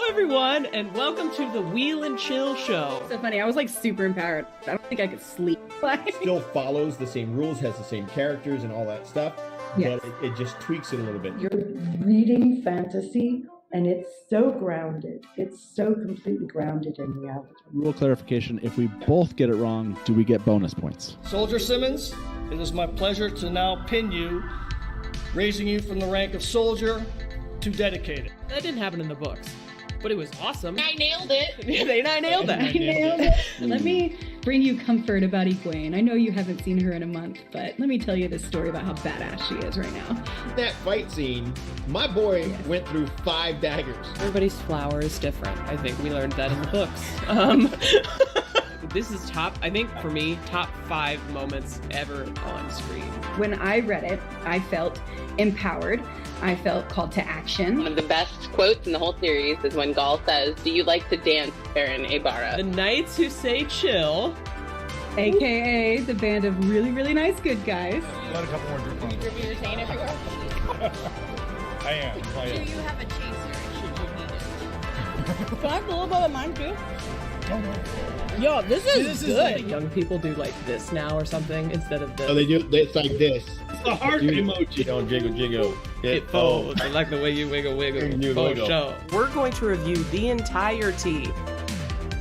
everyone, and welcome to the Wheel and Chill Show. So funny, I was like super empowered. I don't think I could sleep. Still follows the same rules, has the same characters and all that stuff, yes. but it just tweaks it a little bit. You're reading fantasy, and it's so grounded. It's so completely grounded in reality. Rule clarification, if we both get it wrong, do we get bonus points? Soldier Simmons, it is my pleasure to now pin you, raising you from the rank of soldier to dedicated. That didn't happen in the books, but it was awesome. I nailed it. I nailed that. I nailed it. Let me bring you comfort about Egwene. I know you haven't seen her in a month, but let me tell you this story about how badass she is right now. That fight scene, my boy went through 5 daggers. Everybody's flower is different. I think we learned that in the books. This is I think for me, top 5 moments ever on screen. When I read it, I felt empowered. I felt called to action. One of the best quotes in the whole series is when Gaul says, "Do you like to dance, Baron Abara?" The knights who say chill. AKA the band of really, really nice good guys. Let a couple more drink on. Your beer's saying everywhere. I am. Do you have a chaser should you need it? Can I have a little bit of mine too? Oh, no. Yo, this is good. Young people do like this now or something instead of this. Oh, it's like this. The heart emoji. Don't jiggle, jiggle. It folds. I like the way you wiggle, wiggle. You Oh, wiggle. show. We're going to review the entirety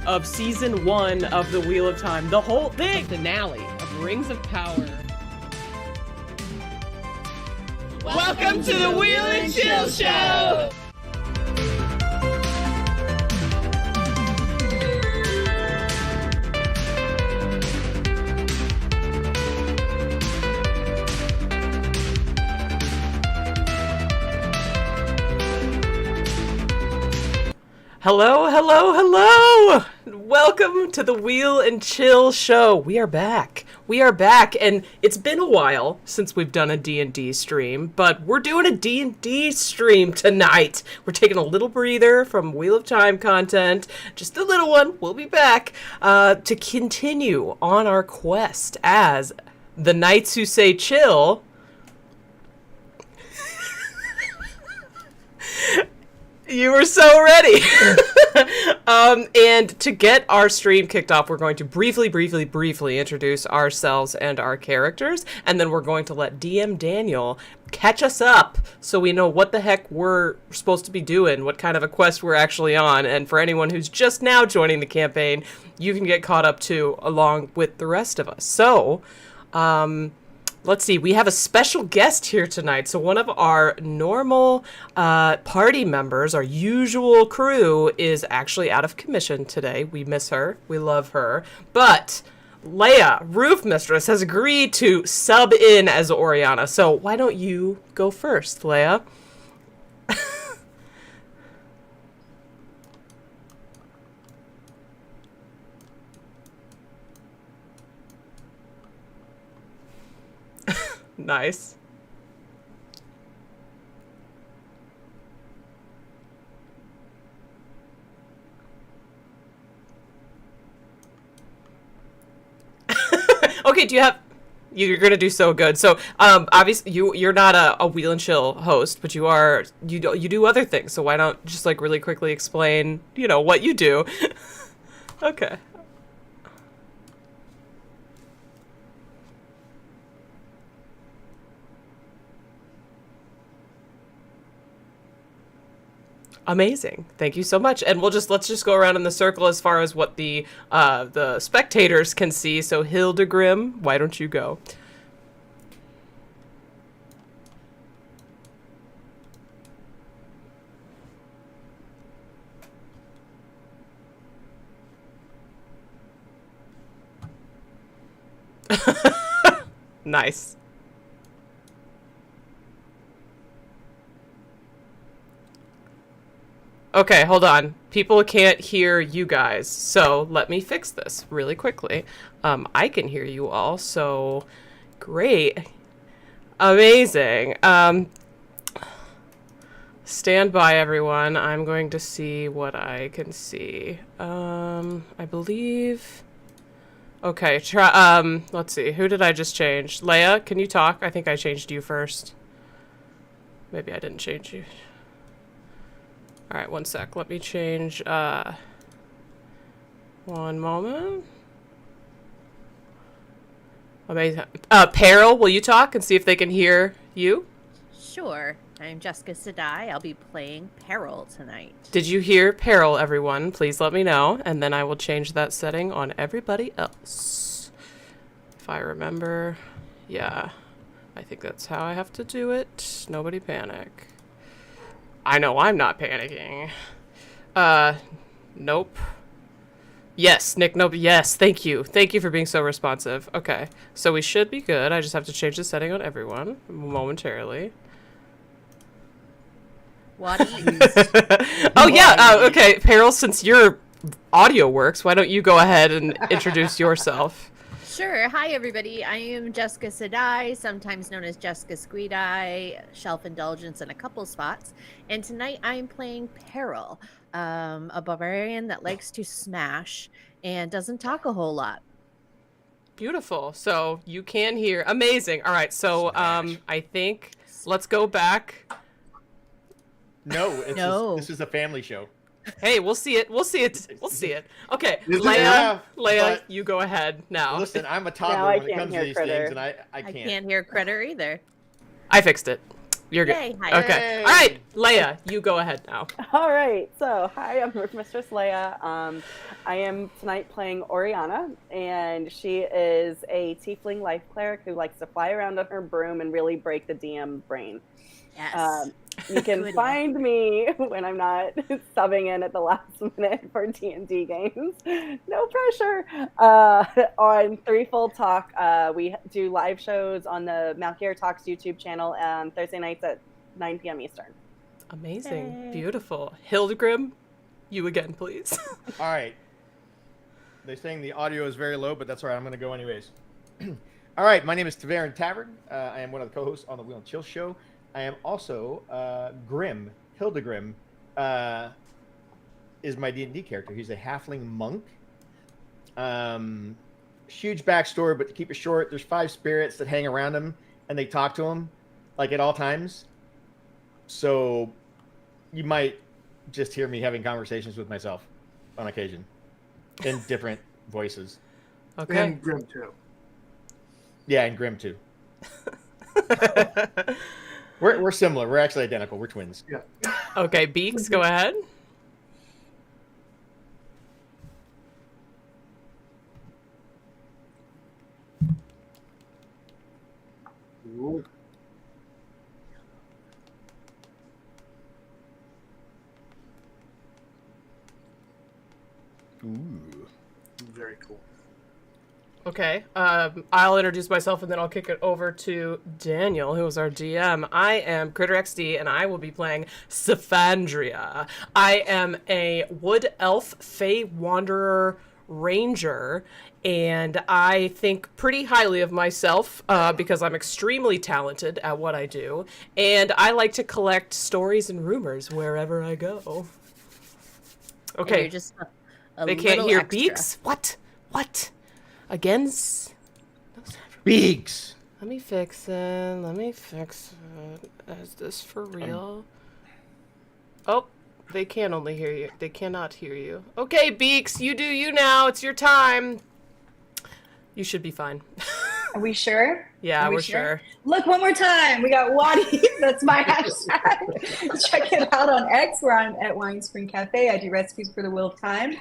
of season 1 of the Wheel of Time. The whole thing. Finale of Rings of Power. Welcome to the Wheel and Chill Show! Hello, hello, hello! Welcome to the Wheel and Chill Show. We are back. We are back, and it's been a while since we've done a D&D stream, but we're doing a D&D stream tonight. We're taking a little breather from Wheel of Time content, just a little one. We'll be back to continue on our quest as the Knights Who Say Chill. You were so ready. And to get our stream kicked off, we're going to briefly introduce ourselves and our characters, and then we're going to let DM Daniel catch us up so we know what the heck we're supposed to be doing, what kind of a quest we're actually on. And for anyone who's just now joining the campaign, you can get caught up too, along with the rest of us. So, let's see, we have a special guest here tonight. So one of our normal party members, our usual crew, is actually out of commission today. We miss her. We love her. But Leia, Roof Mistress, has agreed to sub in as Oriana. So why don't you go first, Leia? Nice. Okay, you're gonna do so good. So, obviously you're not a Wheel and Chill host, but you do other things. So why don't just like really quickly explain, what you do? Okay. Amazing. Thank you so much. And let's just go around in the circle as far as what the spectators can see. So Hildegrim, why don't you go? Nice. Okay, hold on. People can't hear you guys, so let me fix this really quickly. I can hear you all, so great. Amazing. Stand by, everyone. I'm going to see what I can see. I believe... Okay, let's see. Who did I just change? Leia, can you talk? I think I changed you first. Maybe I didn't change you. All right, one sec. Let me change. One moment. Amazing. Peril, will you talk and see if they can hear you? Sure. I'm Jessica Sedai. I'll be playing Peril tonight. Did you hear Peril, everyone? Please let me know, and then I will change that setting on everybody else. If I remember. Yeah. I think that's how I have to do it. Nobody panic. I know I'm not panicking. Nope. Yes, Nick, nope, yes, thank you. Thank you for being so responsive. Okay, so we should be good. I just have to change the setting on everyone momentarily. What? Oh, yeah, okay, Peril, since your audio works, why don't you go ahead and introduce yourself? Sure. Hi, everybody. I am Jessica Sedai, sometimes known as Jessica Squeedeye, Shelf Indulgence in a couple spots. And tonight I'm playing Peril, a barbarian that likes to smash and doesn't talk a whole lot. Beautiful. So you can hear. Amazing. All right, so I think let's go back. No, No. This is a family show. Hey, we'll see it. We'll see it. We'll see it. Okay, This is Leia, enough, Leia, but- you go ahead now. Listen, I'm a Now toddler I when it can't comes to hear these Kritter. things, and I I can't. can't hear Kritter either. I fixed it. You're good. Yay, hi. Okay. Yay. All right, Leia, you go ahead now. All right, so hi, I'm Mistress Leia. I am tonight playing Oriana, and she is a tiefling life cleric who likes to fly around on her broom and really break the DM brain. Yes. You can Good find me when I'm not subbing in at the last minute for D&D games. No pressure. On Three Full Talk, we do live shows on the Malkier Talks YouTube channel on Thursday nights at 9 p.m. Eastern. Amazing. Yay. Beautiful. Hildegrim, you again, please. All right. They're saying the audio is very low, but that's all right. I'm going to go anyways. All right. My name is Tavern. I am one of the co-hosts on the Wheel and Chill show. I am also Grim. Hildegrim is my D&D character. He's a halfling monk. Huge backstory, but to keep it short, there's 5 spirits that hang around him, and they talk to him, like at all times. So you might just hear me having conversations with myself on occasion in different voices. Okay. And Grim too. Yeah, and Grim too. We're similar. We're actually identical. We're twins. Yeah. Okay, Beaks, go ahead. Ooh. Very cool. Okay, I'll introduce myself and then I'll kick it over to Daniel, who is our DM. I am Kritter XD, and I will be playing Symphonia. I am a wood elf, fey wanderer, ranger, and I think pretty highly of myself because I'm extremely talented at what I do, and I like to collect stories and rumors wherever I go. And Okay, you're just a they can't little hear extra. Beaks? What? Again? Beaks. Let me fix it. Is this for real? Oh, they can only hear you. They cannot hear you. Okay, Beaks, you do you now. It's your time. You should be fine. Are we sure? Yeah, Are we we're sure. Look, one more time. We got Wadi. That's my hashtag. Check it out on X, where I'm at Wine Spring Cafe. I do recipes for the Wheel of Time.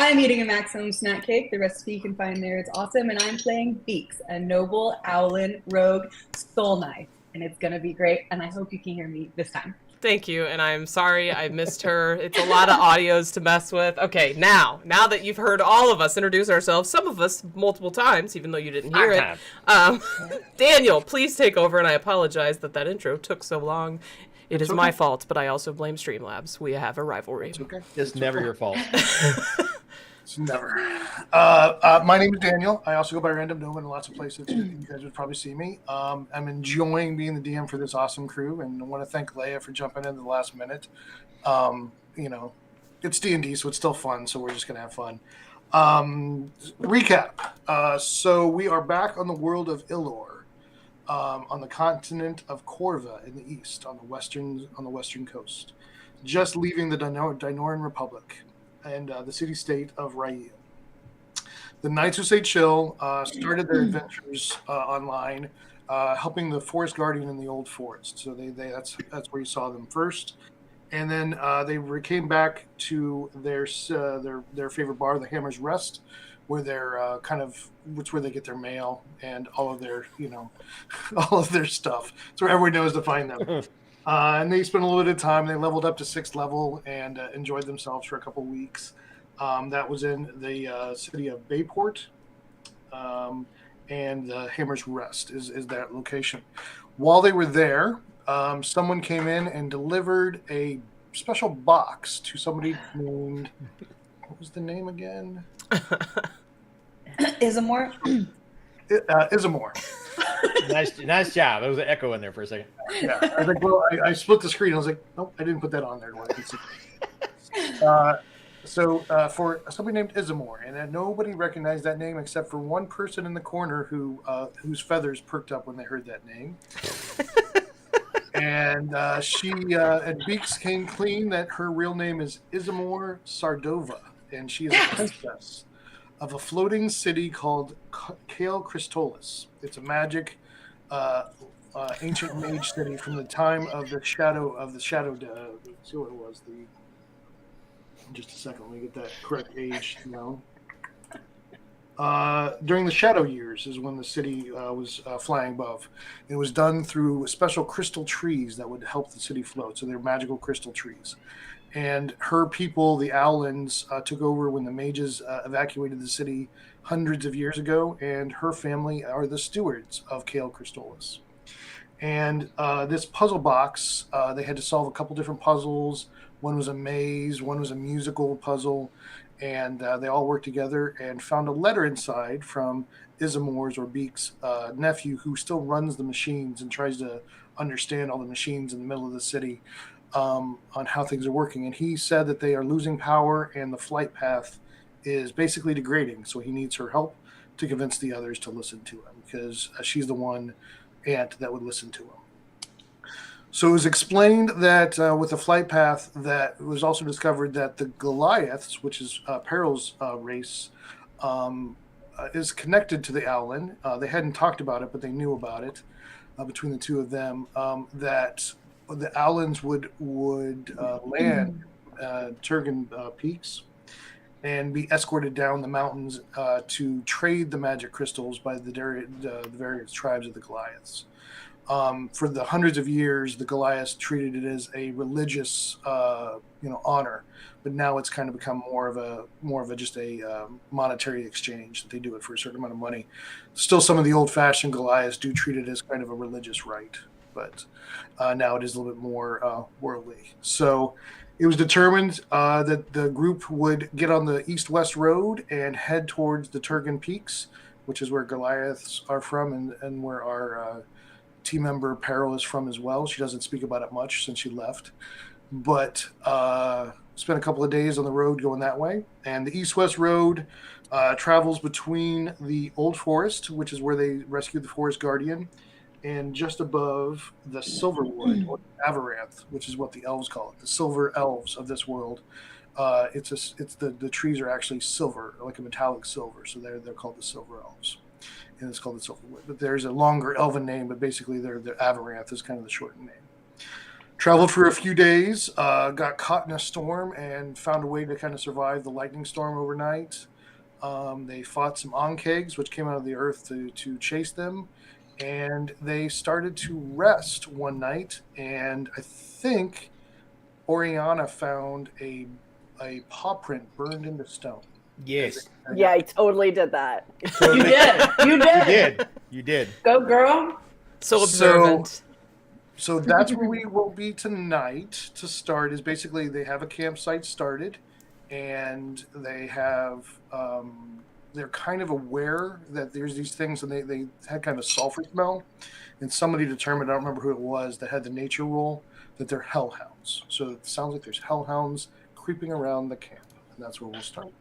I'm eating a maximum snack cake. The recipe you can find there. It's awesome. And I'm playing Beaks, a noble Owlin rogue soul knife. And it's going to be great. And I hope you can hear me this time. Thank you, and I'm sorry I missed her. It's a lot of audios to mess with. Okay, now that you've heard all of us introduce ourselves, some of us multiple times, even though you didn't hear it. Daniel, please take over, and I apologize that intro took so long. It is my fault, but I also blame Streamlabs. We have a rivalry. It's okay. It's never your fault. It's never. My name is Daniel. I also go by Random Gnome in lots of places. You guys would probably see me. I'm enjoying being the DM for this awesome crew, and I want to thank Leia for jumping in the last minute. It's D&D, so it's still fun, so we're just going to have fun. Recap. So we are back on the world of Ilor, on the continent of Corva in the east, on the western coast. just leaving the Dinoran Republic and the city-state of Raiu. The Knights Who Say Chill started their adventures online, helping the Forest Guardian in the Old Forest. So that's where you saw them first. And then they came back to their favorite bar, the Hammer's Rest, where they're where they get their mail and all of their all of their stuff. It's where everyone knows to find them. And they spent a little bit of time. They leveled up to 6th level and enjoyed themselves for a couple weeks. That was in the city of Bayport, and the Hammer's Rest is that location. While they were there, someone came in and delivered a special box to somebody named, what was the name again? Ismore. Ismore. Nice job. There was an echo in there for a second. Yeah, I was like, well, I split the screen. I was like, nope, I didn't put that on there. So for somebody named Ismore, and nobody recognized that name except for one person in the corner whose feathers perked up when they heard that name. And she and Beaks came clean that her real name is Ismore Sardova, and she is a princess of a floating city called Kale Kristolis. It's a magic ancient mage city from the time of the shadow. Let's see what it was. Just a second, let me get that correct age now. During the Shadow Years is when the city was flying above. It was done through special crystal trees that would help the city float. So they're magical crystal trees. And her people, the Owlins, took over when the mages evacuated the city hundreds of years ago. And her family are the stewards of Kale Kristolis. And this puzzle box, they had to solve a couple different puzzles. One was a maze, one was a musical puzzle, and they all worked together and found a letter inside from Ismore's or Beak's nephew, who still runs the machines and tries to understand all the machines in the middle of the city on how things are working. And he said that they are losing power and the flight path is basically degrading. So he needs her help to convince the others to listen to him, because she's the one ant that would listen to him. So it was explained that with the flight path, that it was also discovered that the Goliaths, which is Peril's race, is connected to the Owlin. They hadn't talked about it, but they knew about it between the two of them, that the Owlins would land Turgan Peaks and be escorted down the mountains to trade the magic crystals by the various tribes of the Goliaths. For the hundreds of years, the Goliaths treated it as a religious, honor, but now it's kind of become more of a just a monetary exchange that they do it for a certain amount of money. Still, some of the old-fashioned Goliaths do treat it as kind of a religious rite, but now it is a little bit more worldly. So it was determined that the group would get on the east-west road and head towards the Turgan Peaks, which is where Goliaths are from, and where our team member Peril is from as well. She doesn't speak about it much since she left, but spent a couple of days on the road going that way. And the east-west road travels between the Old Forest, which is where they rescued the Forest Guardian, and just above the Silverwood, or Avaranth, which is what the elves call it, the silver elves of this world. The trees are actually silver, like a metallic silver, so they're called the Silver Elves. And it's called the Silverwood. But there's a longer elven name, but basically the Avaranth is kind of the shortened name. Traveled for a few days, got caught in a storm and found a way to kind of survive the lightning storm overnight. They fought some Onkegs, which came out of the earth to chase them. And they started to rest one night. And I think Oriana found a paw print burned into stone. Yes. Yeah, I totally did that. You did. You did. Go, girl. So observant. So that's where we will be tonight to start. Is basically they have a campsite started, and they have they're kind of aware that there's these things, and they had kind of a sulfur smell, and somebody determined, I don't remember who it was, that had the nature rule, that they're hellhounds. So it sounds like there's hellhounds creeping around the camp, and that's where we'll start.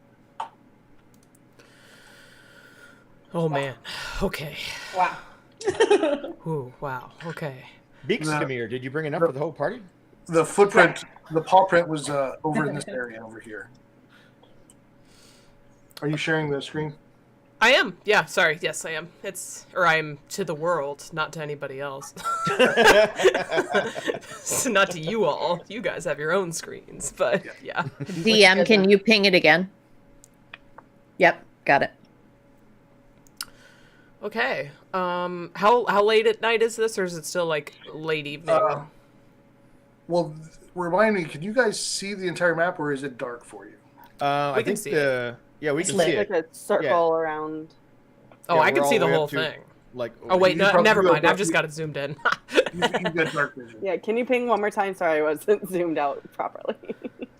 Oh man. Okay. Wow. Ooh, wow. Okay. Beaks, come here. Did you bring enough for the whole party? the footprint, the paw print was over in this area over here. Are you sharing the screen? I am. Yeah, sorry. Yes, I am. I'm to the world, not to anybody else. So not to you all. You guys have your own screens, but yeah. DM, can you ping it again? Yep, got it. Okay. How late at night is this, or is it still like late evening? Well, remind me, can you guys see the entire map, or is it dark for you? I think we can see it. Like a circle around. Oh, Yeah, I can we're see all the way whole up to, thing. Like, Oh wait, You no, probably never go mind. I've dark- just got it zoomed in. You get dark vision Yeah, can you ping one more time? Sorry, I wasn't zoomed out properly.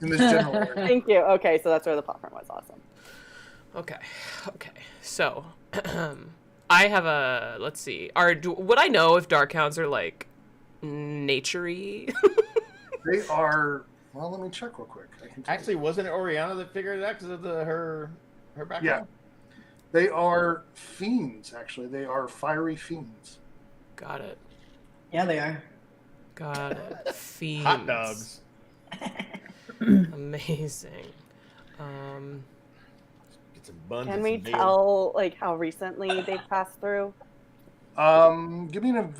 in this general area. Thank you. Okay, so that's where the platform was. Awesome. Okay. So, I have a. Let's see. Would I know if dark hounds are like naturey? They are. Well, let me check real quick. Actually, wasn't it Oriana that figured it out because of her background? Yeah. They are fiends, actually. They are fiery fiends. Got it. Yeah, they are. Got it. Fiends. Hot dogs. Amazing. Get some buns. Can and we some bacon. tell like how recently they've passed through? Give me an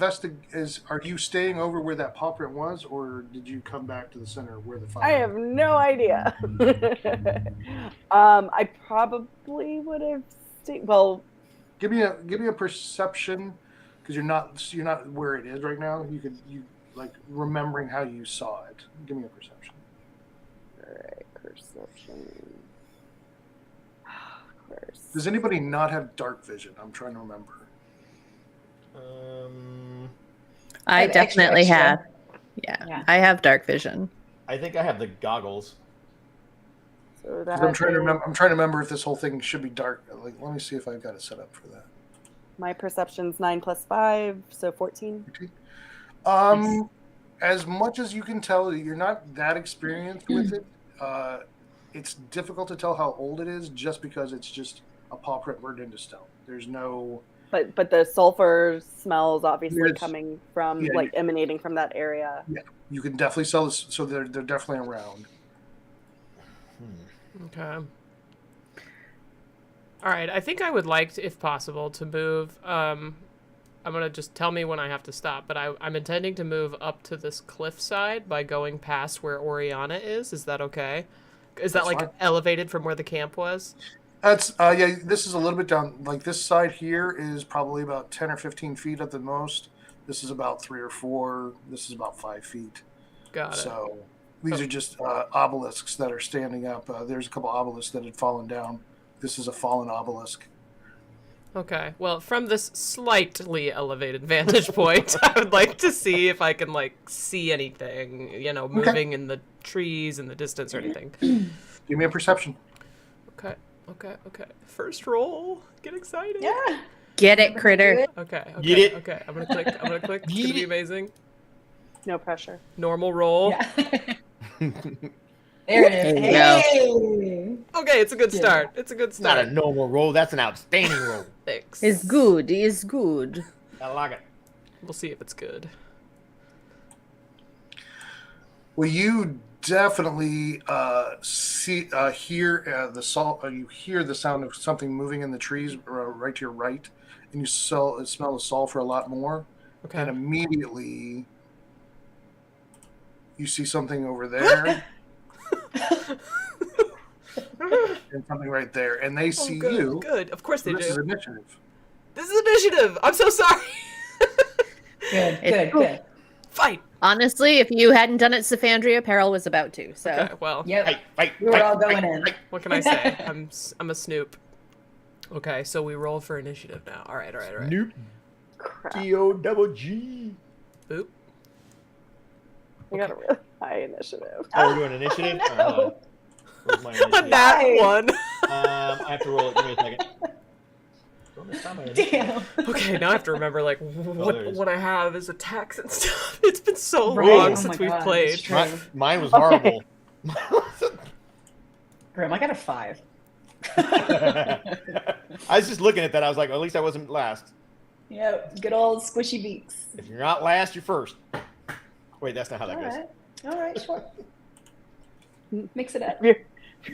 Are you staying over where that paw print was, or did you come back to the center where the fire? I have no idea. I probably would have stayed. Well, Give me a perception, because you're not where it is right now. You like remembering how you saw it. Give me a perception. all right, perception. Of course. Does anybody not have dark vision? I'm trying to remember. I have extra, definitely extra. have. Yeah, I have dark vision. I think I have the goggles. So 'Cause that I'm trying to is- remember. I'm trying to remember if this whole thing should be dark. Like, let me see if I've got it set up for that. My perception's 9 + 5, so 14. As much as you can tell, you're not that experienced with it. It's difficult to tell how old it is just because it's just a paw print burned into stone. There's no. But the sulfur smells obviously Yes. coming from Yeah, like emanating from that area. Yeah, you can definitely sell this. So they're definitely around. Okay. All right. I think I would like, if possible, to move. I'm gonna just tell me when I have to stop. But I'm intending to move up to this cliff side by going past where Oriana is. Is that okay? Is that That's like fine. elevated from where the camp was? That's yeah. This is a little bit down. Like this side here is probably about 10 or 15 feet at the most. This is about 3 or 4. This is about 5 feet. Got it. So these are just obelisks that are standing up. There's a couple obelisks that had fallen down. This is a fallen obelisk. Okay. Well, from this slightly elevated vantage point, I would like to see if I can like see anything, moving in the trees in the distance or anything. Give me a perception. Okay. First roll. Get excited. Yeah. Get it, Kritter. Okay. Get it? Okay. I'm gonna click. It's gonna be amazing. No pressure. Normal roll. Yeah. There it is. There you go. Hey. Okay, it's a good start. It's a good It's not start. a normal roll. That's an outstanding roll. Thanks. It's good. It's good. I like it. We'll see if it's good. Well, you definitely hear the salt. You hear the sound of something moving in the trees right to your right, and you smell the sulfur a lot more. Okay. And immediately, you see something over there, and something right there, and they see good, you. Good. Of course they This do. is initiative. This is initiative. I'm so sorry. Good. Fight. Honestly, if you hadn't done it, Symphonia, Peril was about to. So Okay. Well, Yep. Fight. We were all going in. what can I say? I'm a snoop. Okay, so we roll for initiative now. All right. Nope. Crap. T-O-double-G. Boop. I got a really high initiative. Oh, we're doing initiative? no. Hold on. Where's my A initiative? nat one. I have to roll it. Give me a second. Bonus time, I initiative. Damn. Okay, now I have to remember like there it is. what I have as attacks and stuff. It's been so Right. long Oh since my we've God, played. that's true. Mine was horrible. Grim, I got a 5. I was just looking at that. I was like, at least I wasn't last. Yep. Good old squishy beaks. If you're not last, you're first. Wait, that's not how that All goes. right. All right, sure. Mix it up. You're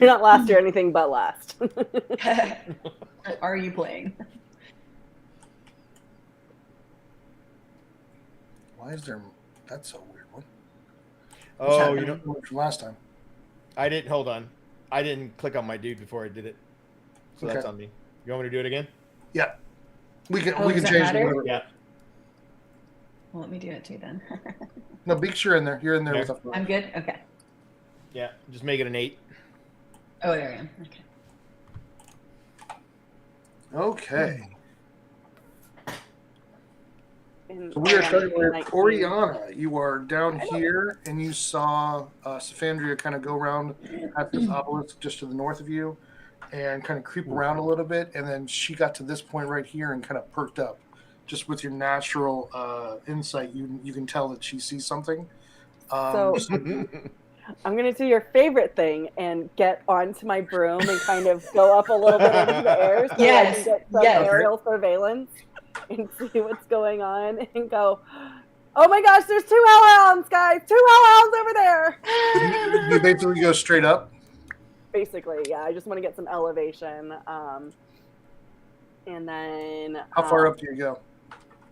not last, you're anything but last. Are you playing? Why is there? That's a weird one. Oh, you know, from last time. I didn't. Hold on. I didn't click on my dude before I did it, so that's Okay. on me. You want me to do it again? Yeah. We can Oh, we does can that change matter? it. Yeah. Well, let me do it too then. No, Beaks, you're in there. You're in there Yeah. with a. I'm good. Okay. Yeah. Just make it an 8. Oh, there I am. Okay. Okay. And So we are I am starting with 19. Oriana. You are down here, and you saw Symphonia kind of go around at this obelisk just to the north of you, and kind of creep around a little bit, and then she got to this point right here and kind of perked up. Just with your natural insight, you can tell that she sees something. So I'm going to do your favorite thing and get onto my broom and kind of go up a little bit into the air so I Yes, can get some yes. aerial surveillance and see what's going on and go, oh my gosh, there's 2 hellhounds, guys! 2 hellhounds over there! You basically go straight up. Basically, yeah. I just want to get some elevation. And then... How far up do you go?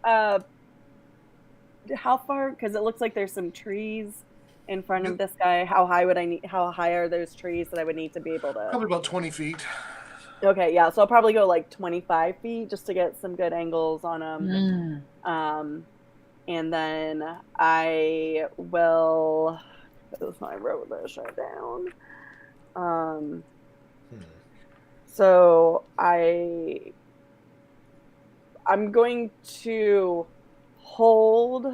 How far? Because it looks like there's some trees in front of this guy. How high would I need? How high are those trees that I would need to be able to? Probably about 20 feet. Okay, yeah. So I'll probably go like 25 feet just to get some good angles on them. And then I will. I wrote this right down. So I'm going to hold.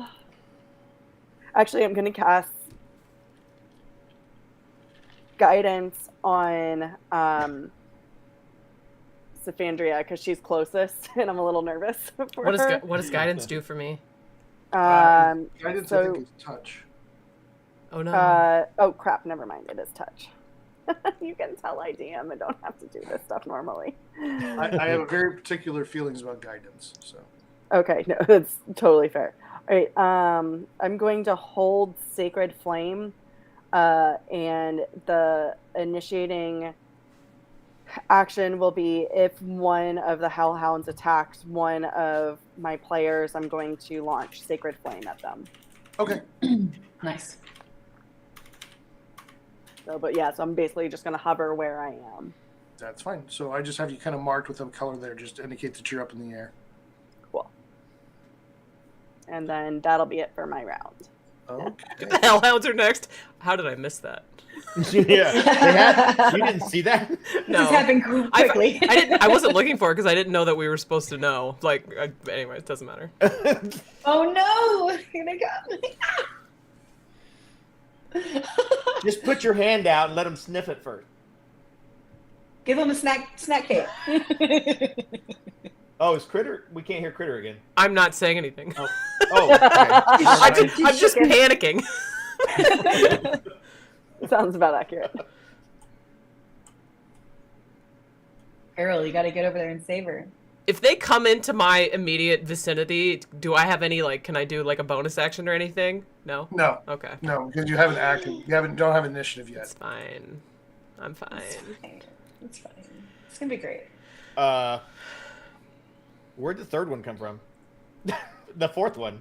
Actually, I'm going to cast guidance on Symphonia because she's closest, and I'm a little nervous for her. What does guidance do for me? Guidance, I so, think, is touch. Oh no. Oh crap! Never mind. It is touch. You can tell I DM. I don't have to do this stuff normally. I have very particular feelings about guidance. So. Okay, no, that's totally fair. All right, I'm going to hold Sacred Flame, and the initiating action will be if one of the Hellhounds attacks one of my players, I'm going to launch Sacred Flame at them. Okay. Nice. So, but yeah, so I'm basically just going to hover where I am. That's fine. So I just have you kind of marked with a color there, just to indicate that you're up in the air. Cool. And then that'll be it for my round. Okay. The Hellhounds are next. How did I miss that? Yeah. You didn't see that? No. This happened quickly. I wasn't looking for it because I didn't know that we were supposed to know. Anyway, it doesn't matter. Oh no! Here they go. Just put your hand out and let them sniff it first. Give them a snack cake. Oh, is Kritter? We can't hear Kritter again. I'm not saying anything. Oh, okay. I'm just panicking. Sounds about accurate. Errol, you got to get over there and save her. If they come into my immediate vicinity, do I have any can I do a bonus action or anything? No. No. Okay. No, because you haven't acted. You don't have initiative yet. It's fine. I'm fine. It's fine. It's gonna be great. Where'd the third one come from? The fourth one.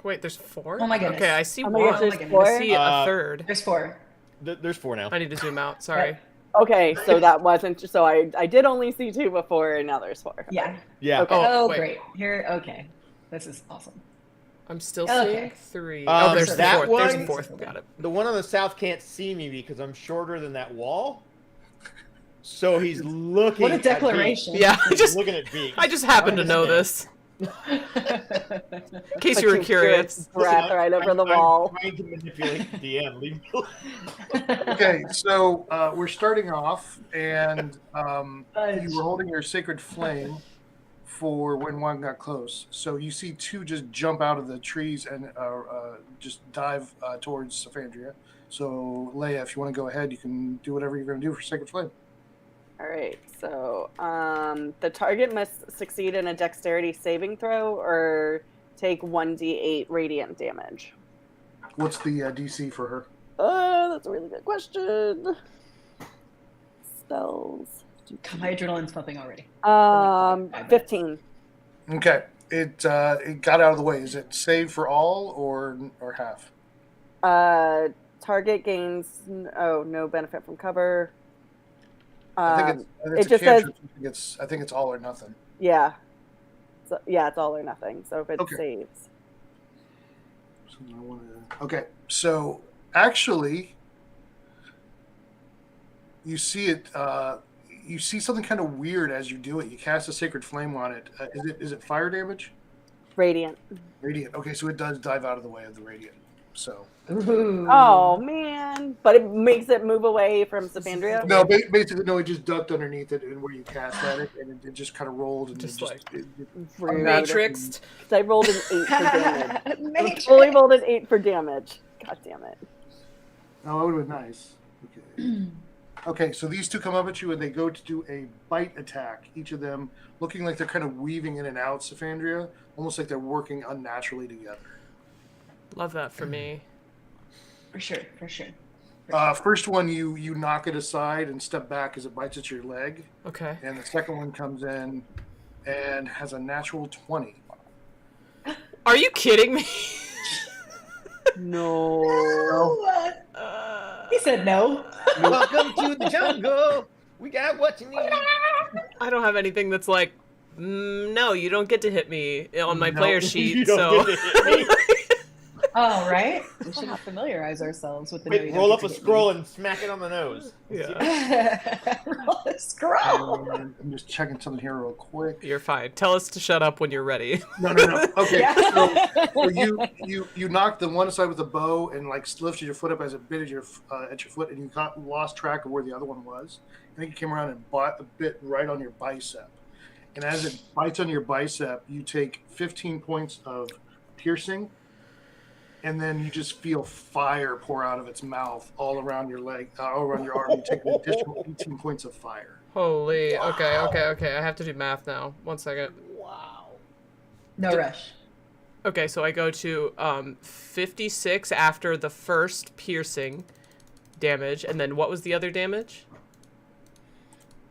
Wait, there's 4? Oh my goodness. Okay, I see Oh my one. gosh, there's I 4? see a third. There's 4. There's 4 now. I need to zoom out. Sorry. Okay, so that wasn't. So I did only see 2 before, and now there's 4. Yeah. Yeah. Okay. Oh, wait. great. Here. Okay. This is awesome. I'm still Okay. seeing 3. Oh, there's that 4th. There's a one- 4th. Got it. The one on the south can't see me because I'm shorter than that wall. So he's looking. What a at declaration. Beak. Yeah, He's looking at Beak. I just happen to know this. In case you were curious. Breath right over the wall. I'm trying to manipulate the DM. Leave me alone. Okay, so we're starting off, and you were holding your Sacred Flame for when one got close. So you see 2 just jump out of the trees and just dive towards Symphonia. So Leia, if you want to go ahead, you can do whatever you're going to do for Sacred Flame. All right, so the target must succeed in a dexterity saving throw or take 1d8 radiant damage. What's the DC for her? That's a really good question. Spells. My adrenaline's pumping already. 15. Okay. It got out of the way. Is it save for all or half? Target gains no benefit from cover. I think it's it just says I think it's all or nothing. yeah. So, yeah, it's all or nothing. So if it saves. Okay, so actually, you see it. You see something kind of weird as you do it. You cast a sacred flame on it. Is it fire damage? Radiant. Radiant. Okay, so it does dive out of the way of the radiant. So. Ooh. Oh man! But it makes it move away from Symphonia. No, basically no. It just ducked underneath it, and where you cast at it, and it just kind of rolled and Just Matrixed. I rolled an 8 for damage. I fully rolled an 8 for damage. God damn it! Oh, that would have been nice. Okay. Okay, so these two come up at you, and they go to do a bite attack. Each of them looking like they're kind of weaving in and out, Symphonia, almost like they're working unnaturally together. Love that for me. For sure, for sure. First one, you knock it aside and step back as it bites at your leg. Okay. And the second one comes in and has a natural 20. Are you kidding me? No. He said no. Welcome to the jungle. We got what you need. I don't have anything that's like, no, you don't get to hit me on my player sheet. So. Oh, right. We should familiarize ourselves with the. Wait, roll up a scroll and smack it on the nose. Yeah. Roll a scroll. I'm just checking something here real quick. You're fine. Tell us to shut up when you're ready. No. Okay, so you knocked the one aside with a bow and like lifted your foot up as it bit at your foot, and you lost track of where the other one was. I think you came around and bit right on your bicep. And as it bites on your bicep, you take 15 points of piercing. And then you just feel fire pour out of its mouth all around your leg, all around your arm. You take an additional 18 points of fire. Holy. Wow. Okay. I have to do math now. 1 second. Wow. No rush. Okay, so I go to 56 after the first piercing damage. And then what was the other damage?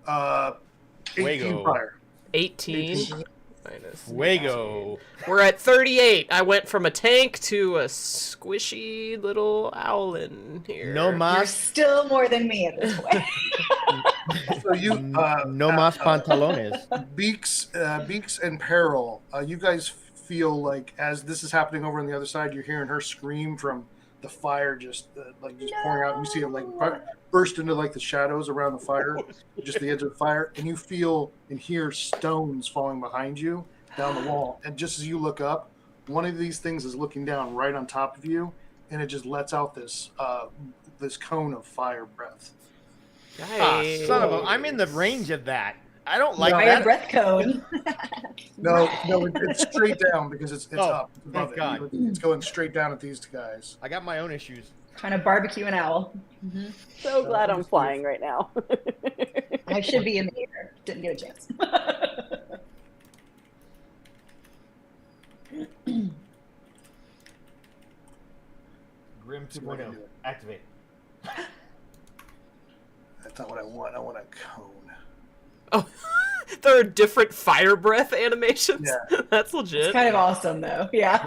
18 fire. 18. Minus. Fuego. We're at 38. I went from a tank to a squishy little owlin here. No You're mas. still more than me at this point. So you no mas pantalones. Beaks and Peril. You guys feel like as this is happening over on the other side, you're hearing her scream from the fire, just pouring out. You see it like burst into like the shadows around the fire, just the edge of the fire, and you feel and hear stones falling behind you down the wall. And just as you look up, one of these things is looking down right on top of you, and it just lets out this this cone of fire breath. Nice. Son of a! I'm in the range of that. I don't like Fire that. breath cone. No, it's straight down because it's up above thank God. It's going straight down at these two guys. I got my own issues. Trying to barbecue an owl. Mm-hmm. So glad I'm flying right now. I should be in the air. Didn't get a chance. Grim 2.0. Activate. That's not what I want. I want a cone. Oh, there are different fire breath animations? Yeah. That's legit. It's kind of awesome, though. Yeah.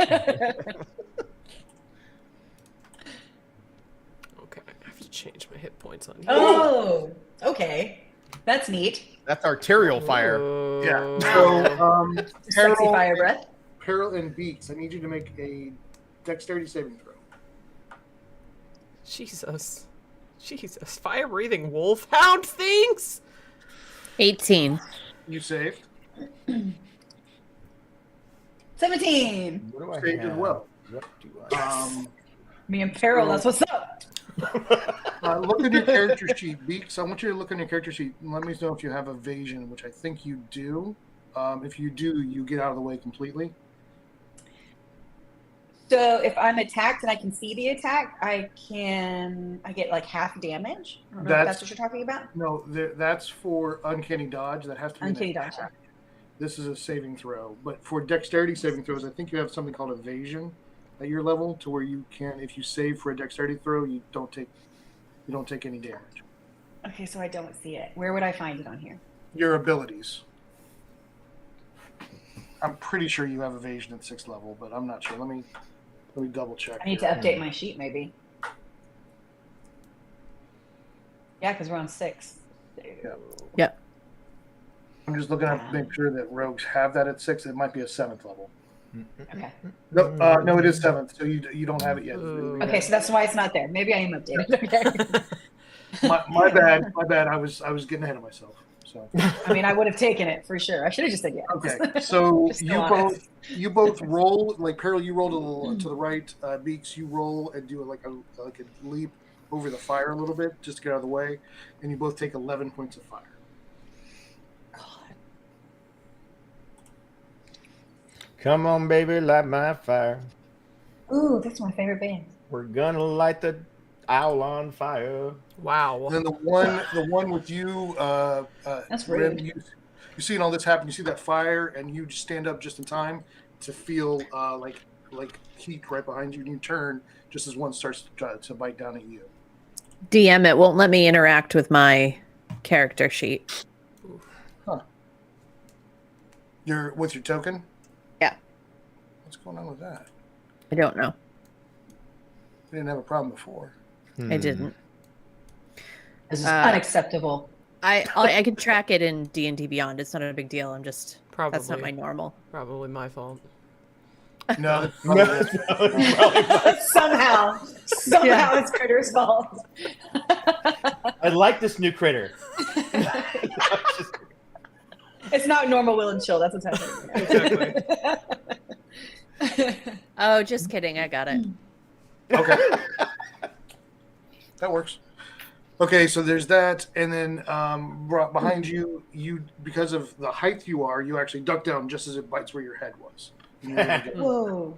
Okay, I have to change my hit points on here. Oh, okay. That's neat. That's arterial fire. Yeah. So, Sexy fire breath. Peril and Beaks, I need you to make a dexterity saving throw. Jesus. Fire-breathing wolfhound things? 18. You saved. 17. What do I Saved have? as well. What do I Me and Peril, that's what's up. Look at your character sheet, Beaks. I want you to look on your character sheet and let me know if you have evasion, which I think you do. If you do, you get out of the way completely. So if I'm attacked and I can see the attack, I get like half damage. I don't know if that's what you're talking about. No, that's for uncanny dodge. That has to be Uncanny an dodge. attack. This is a saving throw. But for dexterity saving throws, I think you have something called evasion. at your level to where you can, if you save for a dexterity throw, you don't take any damage. Okay, so I don't see it. Where would I find it on here? Your abilities. I'm pretty sure you have evasion at 6th level, but I'm not sure. Let me double check. I need to update my sheet, maybe. Yeah, because we're on 6. Yep. I'm just looking up to make sure that rogues have that at 6. It might be a 7th level. Okay. No, it is 7th, so you don't have it yet. Okay, so that's why it's not there. Maybe I am updated. Okay. My bad. I was getting ahead of myself. So I mean, I would have taken it for sure. I should have just said yes. okay, so Just so you both roll, like Peril, you roll to the right. Beaks, you roll and do like a leap over the fire a little bit just to get out of the way, and you both take 11 points of fire. Come on, baby, light my fire. Ooh, that's my favorite band. We're gonna light the owl on fire. Wow. And then the one with you, That's Rib, rude. you seeing all this happen. You see that fire, and you just stand up just in time to feel like heat right behind you, and you turn just as one starts to bite down at you. DM, it won't let me interact with my character sheet. Huh. You're with your token? Yeah. What's going on with that? I don't know. I didn't have a problem before. I didn't. This is unacceptable. I can track it in D&D Beyond. It's not a big deal. I'm just that's not my normal. Probably my fault. No. Somehow it's Critter's fault. I like this new critter. It's not normal, will and chill. That's what's happening. Exactly. Oh, just kidding. I got it. Okay. That works. Okay, so there's that, and then behind you, because of the height you are, you actually duck down just as it bites where your head was. Whoa.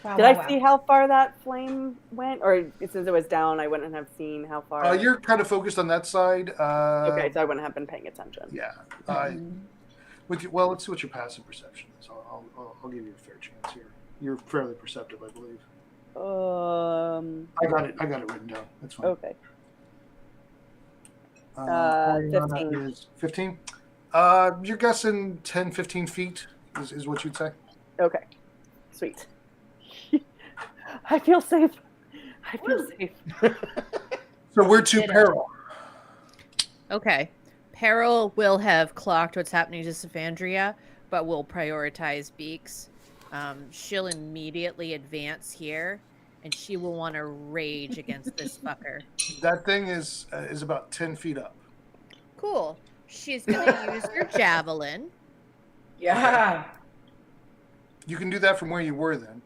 Wow, Did I see how far that flame went? Or since it was down, I wouldn't have seen how far? You're kind of focused on that side. Okay, so I wouldn't have been paying attention. Yeah. Well, let's see what your passive perception is. I'll give you a fair chance here. You're fairly perceptive, I believe. I got it written down. That's fine. Okay. 15. 15? You're guessing 10, 15 feet is what you'd say? Okay. Sweet. I feel safe. So we're to Peril. Okay. Peril will have clocked what's happening to Symphonia, but will prioritize Beaks. She'll immediately advance here, and she will want to rage against this fucker. That thing is about 10 feet up. Cool. She's going to use her javelin. Yeah. You can do that from where you were then.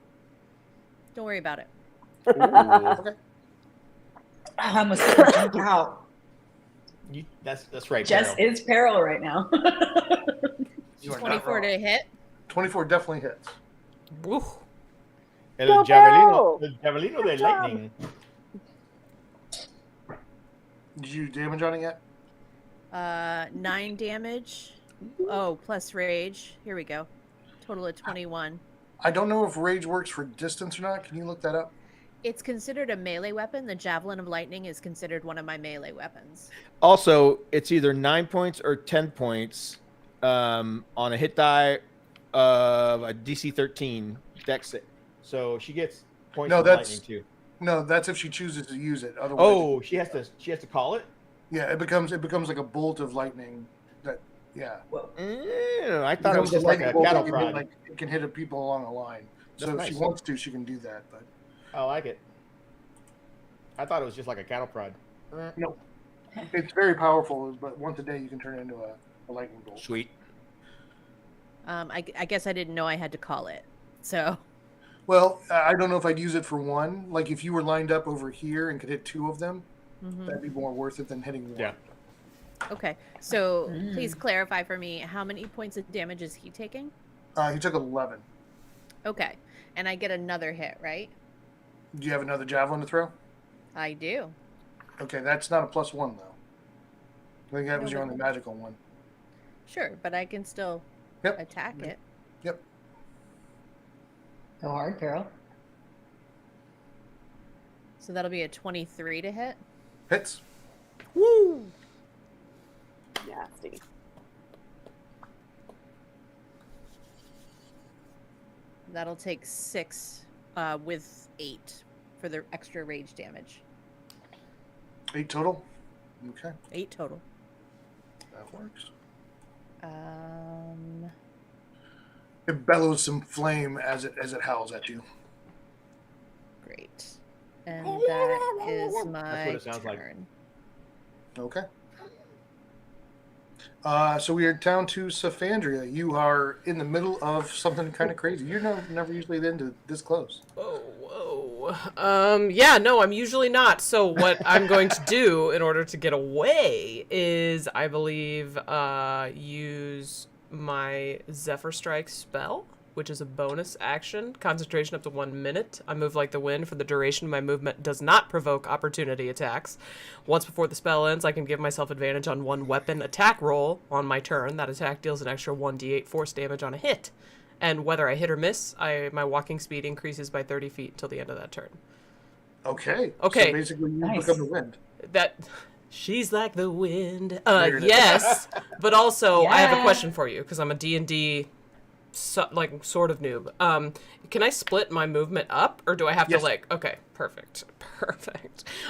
Don't worry about it. Okay. I almost jumped out. That's right. Jess Peril. is Peril right now. You are 24 to hit. 24 definitely hits. Woo. El javelino de lightning. Did you damage on it yet? 9 damage. Oh, plus rage. Here we go. Total of 21. I don't know if rage works for distance or not. Can you look that up? It's considered a melee weapon. The Javelin of Lightning is considered one of my melee weapons. Also, it's either 9 points or 10 points on a hit die of a DC 13 dex. So she gets points for lightning too. No, that's if she chooses to use it. Otherwise, Oh, she has to call it? Yeah, it becomes like a bolt of lightning. I thought it was just like a cattle prod. Like it can hit people along the line. So if she wants to, she can do that. But I like it. I thought it was just like a cattle prod. No, it's very powerful. But once a day, you can turn it into a lightning bolt. Sweet. I guess I didn't know I had to call it. So. Well, I don't know if I'd use it for one. Like if you were lined up over here and could hit 2 of them, that'd be more worth it than hitting 1. Yeah. Okay, so please clarify for me, how many points of damage is he taking? He took 11. Okay, and I get another hit, right? Do you have another javelin to throw? I do. Okay, that's not a +1 though. I think that was your only magical one. Sure, but I can still attack it. Yep. Go hard, Carol. So that'll be a 23 to hit. Hits. Woo! Nasty. That'll take 6 with 8 for the extra rage damage. 8 total? Okay. 8 total. That works. It bellows some flame as it howls at you. Great. And that is my That's what it sounds like. turn. Okay. So we are down to Symphonia. You are in the middle of something kind of crazy. You're never usually into this close. Whoa. Yeah, no, I'm usually not. So what I'm going to do in order to get away is, I believe, use my Zephyr Strike spell, which is a bonus action. Concentration up to 1 minute. I move like the wind. For the duration of my movement does not provoke opportunity attacks. Once before the spell ends, I can give myself advantage on one weapon attack roll on my turn. That attack deals an extra 1d8 force damage on a hit. And whether I hit or miss, my walking speed increases by 30 feet until the end of that turn. Okay. Okay. So basically you become the wind. She's like the wind. Yes. But also, I have a question for you, because I'm a D&D sort of noob. Can I split my movement up, or do I have to okay, perfect.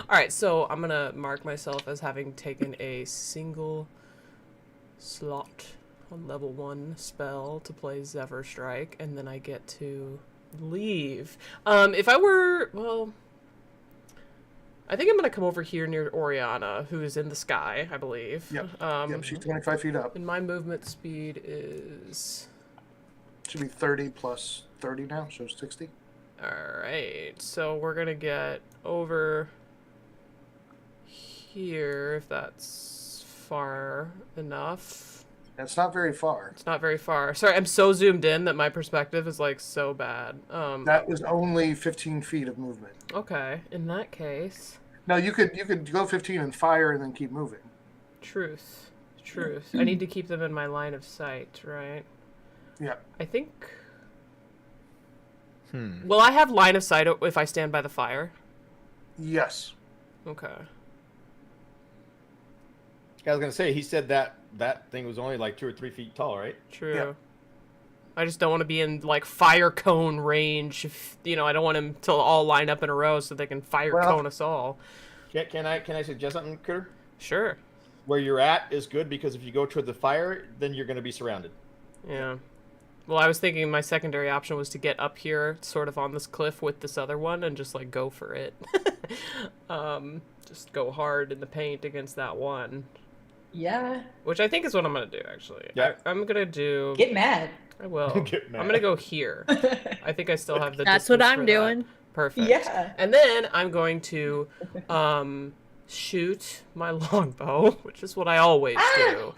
All right, so I'm gonna mark myself as having taken a single slot on level 1 spell to play Zephyr Strike, and then I get to leave. If I were, well, I think I'm gonna come over here near Oriana, who is in the sky, I believe. Yep, she's 25 feet up. And my movement speed is... Should be 30 plus 30 now, so 60. Alright, so we're gonna get over here, if that's far enough. That's not very far. It's not very far. Sorry, I'm so zoomed in that my perspective is, like, so bad. That was only 15 feet of movement. Okay, in that case... Now, you could go 15 and fire and then keep moving. Truth. I need to keep them in my line of sight, right? Yeah. I think... Will I have line of sight if I stand by the fire? Yes. Okay. I was gonna say, he said that thing was only like 2 or 3 feet tall, right? True. Yeah. I just don't want to be in, like, fire cone range. I don't want them to all line up in a row so they can fire cone us all. Can I suggest something, Kritter? Sure. Where you're at is good, because if you go toward the fire, then you're going to be surrounded. Yeah. Well, I was thinking my secondary option was to get up here, sort of on this cliff with this other one, and just, like, go for it. Just go hard in the paint against that one. Yeah. Which I think is what I'm going to do, actually. Yeah. I'm going to do... Get mad. I will. Get mad. I'm going to go here. I think I still have the That's what distance I'm for doing. that. Perfect. Yeah. And then I'm going to shoot my longbow, which is what I always do.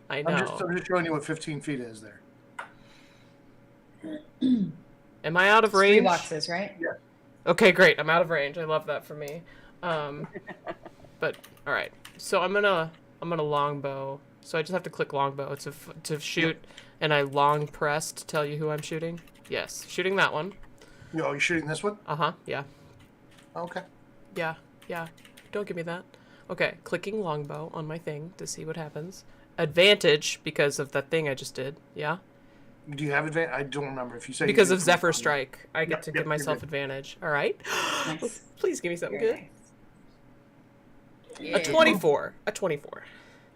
I know. I'm just showing you what 15 feet is there. Am I out of It's 3 range? boxes, right? Yeah. Okay, great. I'm out of range. I love that for me. But all right. So I'm gonna longbow. So I just have to click longbow to shoot, and I long press to tell you who I'm shooting. Yes, shooting that one. Oh, you're shooting this one? Yeah. Okay. Yeah. Don't give me that. Okay, clicking longbow on my thing to see what happens. Advantage because of that thing I just did. Yeah. Do you have advantage? I don't remember if you say. Because of Zephyr Strike, I get to give myself advantage. All right. Nice. Please give me something good. Nice. A 24. A 24.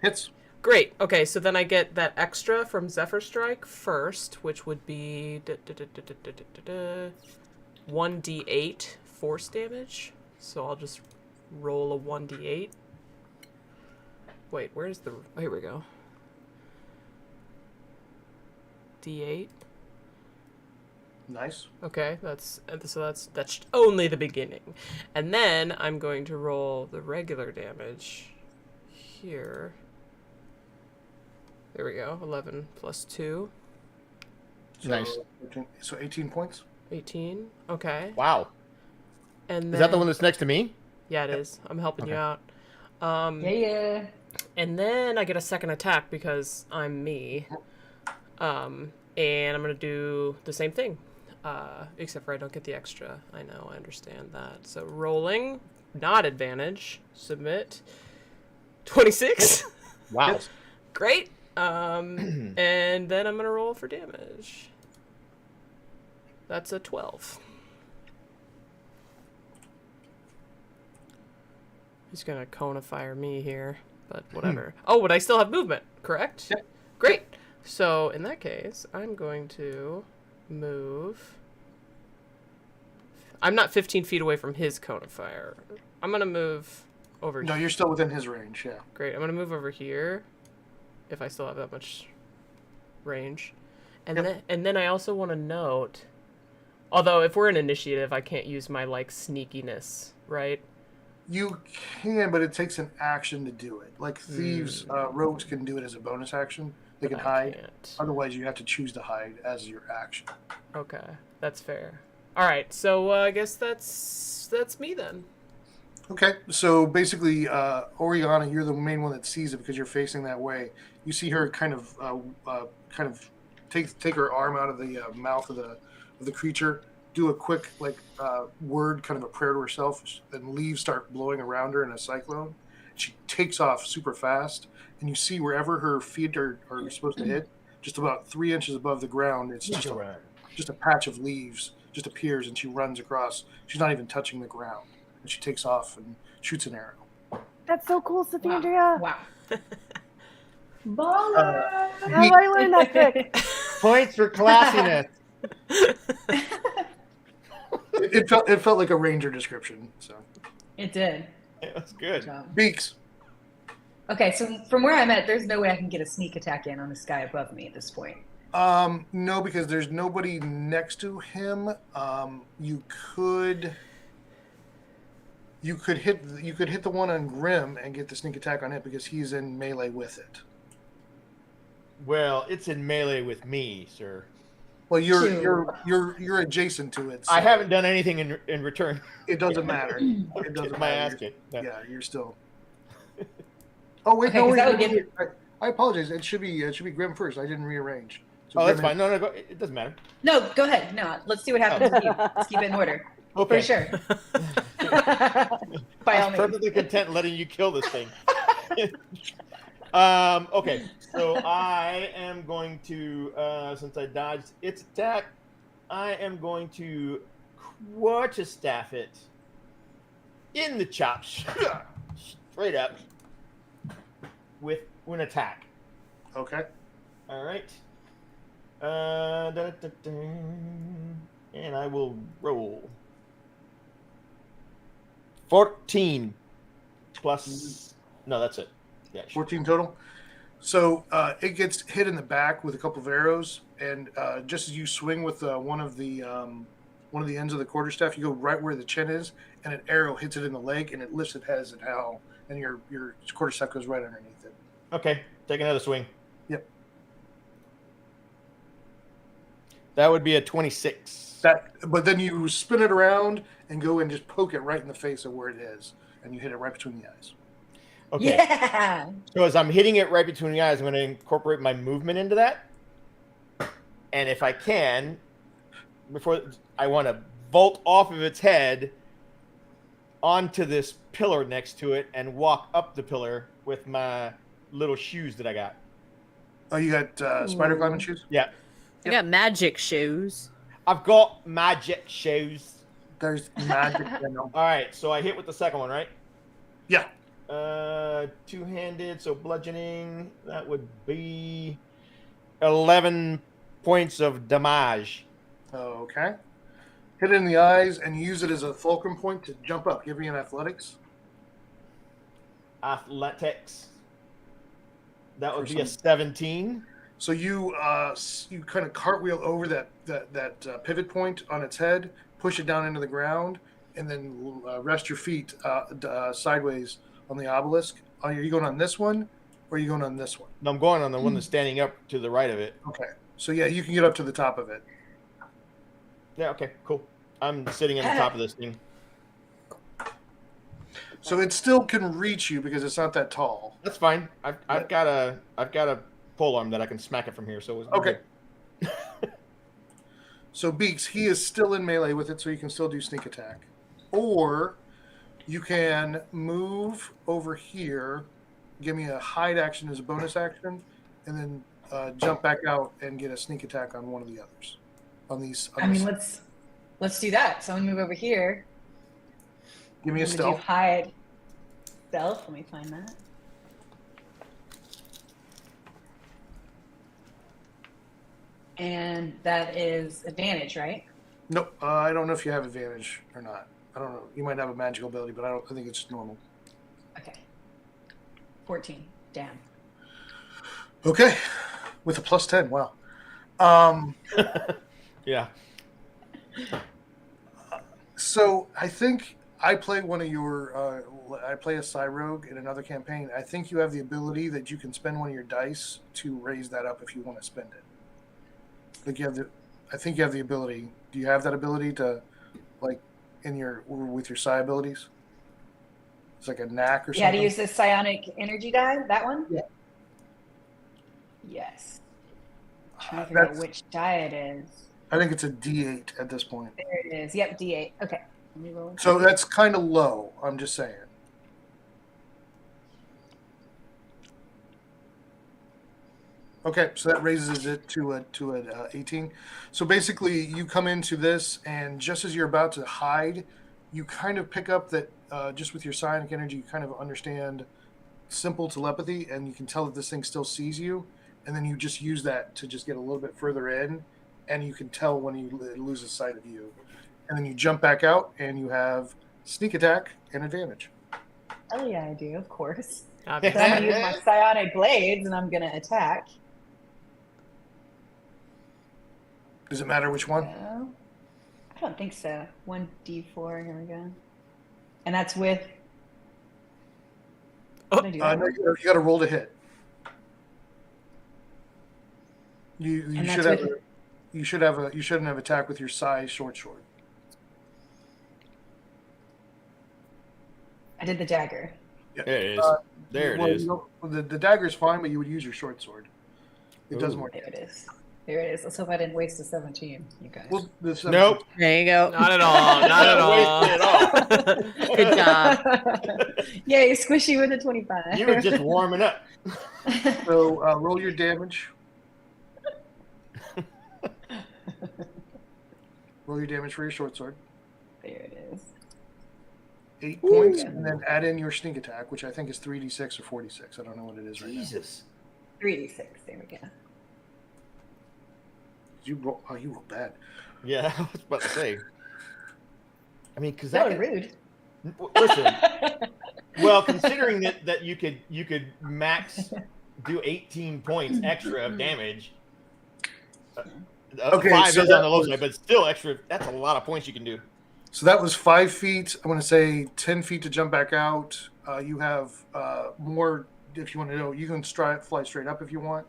Hits. Great. Okay, so then I get that extra from Zephyr Strike first, which would be 1d8 force damage. So I'll just roll a 1d8. Wait, where's the... Oh, here we go. D8. Nice. Okay, that's only the beginning. And then I'm going to roll the regular damage here. There we go. 11 plus 2. Nice. So 18 points. 18. Okay. Wow. And then, is that the one that's next to me? Yeah, it is. I'm helping you out. Yeah. And then I get a second attack because I'm me. And I'm going to do the same thing. Except for I don't get the extra. I know, I understand that. So rolling, not advantage. Submit. 26. Wow. Great. And then I'm going to roll for damage. That's a 12. He's going to cone of fire me here, but whatever. Oh, but I still have movement, correct? Yep. Great. So in that case, I'm going to move. I'm not 15 feet away from his cone of fire. I'm going to move over No, you're still within his range, yeah. Great. I'm going to move over here if I still have that much range. And then I also want to note, although if we're in initiative, I can't use my like sneakiness, right? You can, but it takes an action to do it. Like thieves, rogues can do it as a bonus action. They can hide. Can't. Otherwise, you have to choose to hide as your action. Okay, that's fair. All right, so I guess that's me then. Okay, so basically, Oriana, you're the main one that sees it because you're facing that way. You see her kind of take her arm out of the mouth of the creature, do a quick word, kind of a prayer to herself, and leaves start blowing around her in a cyclone. She takes off super fast, and you see wherever her feet are supposed to hit, just about 3 inches above the ground, it's just a patch of leaves just appears, and she runs across. She's not even touching the ground, and she takes off and shoots an arrow. That's so cool, Symphonia. Wow. Baller! How did I learn that trick? Points for classiness. It felt like a ranger description. So It did. It was good. Good job. Beaks. Okay, so from where I'm at, there's no way I can get a sneak attack in on this guy above me at this point. No, because there's nobody next to him. You could hit the one on Grim and get the sneak attack on it because he's in melee with it. Well, it's in melee with me, sir. Well, you're adjacent to it. So I haven't done anything in return. It doesn't matter. It doesn't my matter. ass kicked. Yeah, you're still. Oh wait, Okay, no, 'cause wait, that would wait, give wait. I apologize. It should be Grim first. I didn't rearrange. So Oh, that's Grim fine. No, go, it doesn't matter. No, go ahead. No, let's see what happens with you. Let's keep it in order. Okay. For sure. By all I'm means. perfectly content letting you kill this thing. Okay, so I am going to, since I dodged its attack, I am going to quarterstaff it in the chops, straight up, with an attack. Okay. All right. And I will roll 14 plus. No, that's it. Yeah, sure. 14 total. So it gets hit in the back with a couple of arrows, and just as you swing with one of the ends of the quarterstaff, you go right where the chin is, and an arrow hits it in the leg, and it lifts its head as it howl, and your quarterstaff goes right underneath it. Okay, take another swing. Yep. That would be a 26. But then you spin it around and go and just poke it right in the face of where it is, and you hit it right between the eyes. Okay. Yeah. So as I'm hitting it right between the eyes, I'm going to incorporate my movement into that. And if I can, I want to vault off of its head onto this pillar next to it and walk up the pillar with my little shoes that I got. Oh, you got spider climbing shoes? Yeah. I got magic shoes. I've got magic shoes. There's magic in them. All right, so I hit with the second one, right? Yeah. Two-handed, so bludgeoning. That would be 11 points of damage. Okay. Hit it in the eyes and use it as a fulcrum point to jump up. Give me an athletics. Athletics. That would be a 17. So you kind of cartwheel over that pivot point on its head, push it down into the ground, and then rest your feet sideways on the obelisk. Are you going on this one, or are you going on this one? No, I'm going on the one that's standing up to the right of it. Okay. So yeah, you can get up to the top of it. Yeah. Okay. Cool. I'm sitting on the top of this thing. So it still can reach you because it's not that tall. That's fine. I've got a pole arm that I can smack it from here. So it's okay. So Beaks, he is still in melee with it, so you can still do sneak attack. Or you can move over here, give me a hide action as a bonus action, and then jump back out and get a sneak attack on one of the others. Let's do that. So I'm gonna move over here. Give me a stealth. Hide. Stealth. Let me find that. And that is advantage, right? Nope. I don't know if you have advantage or not. I don't know. You might have a magical ability, but I think it's normal. Okay. 14. Damn. Okay. With a plus 10. Wow. Yeah. So I think I play one of your. I play a Psy Rogue in another campaign. I think you have the ability that you can spend one of your dice to raise that up if you want to spend it. Like I think you have the ability. Do you have that ability to, like, with your psi abilities? It's like a knack or something. Yeah, to use the psionic energy die. That one. Yeah. Yes. I'm trying to figure out which die it is. I think it's a D8 at this point. There it is. Yep, D8. Okay. Let me roll. So that's kind of low. I'm just saying. Okay, so that raises it to an 18. So basically, you come into this, and just as you're about to hide, you kind of pick up that just with your psionic energy, you kind of understand simple telepathy, and you can tell that this thing still sees you, and then you just use that to just get a little bit further in, and you can tell when you lose sight of you. And then you jump back out, and you have sneak attack and advantage. Oh yeah, I do, of course. So I'm Obviously. gonna use my psionic blades, and I'm gonna attack. Does it matter which one? No, I don't think so. 1d4. Here we go. And that's with. No, you got to roll to hit. You shouldn't have attack with your psi short sword. I did the dagger. Yeah. There it is. There it is. The dagger's fine, but you would use your short sword. It does more. There it is. There it is. Let's hope I didn't waste a 17, you guys. Well, Nope. There you go. Not at all. Not at all. Good job. Yay, squishy with a 25. You were just warming up. So roll your damage. Roll your damage for your short sword. There it is. 8 points, and then add in your sneak attack, which I think is 3d6 or 46. I don't know what it is right now. Jesus. 3d6. There we go. You roll bad. Yeah, I was about to say. I mean, because That was rude. Listen. Well, considering that you could max do 18 points extra of damage. Okay, 5 so is on the low side, but still extra. That's a lot of points you can do. So that was 5 feet. I'm going to say 10 feet to jump back out. You have more if you want to know. You can fly straight up if you want.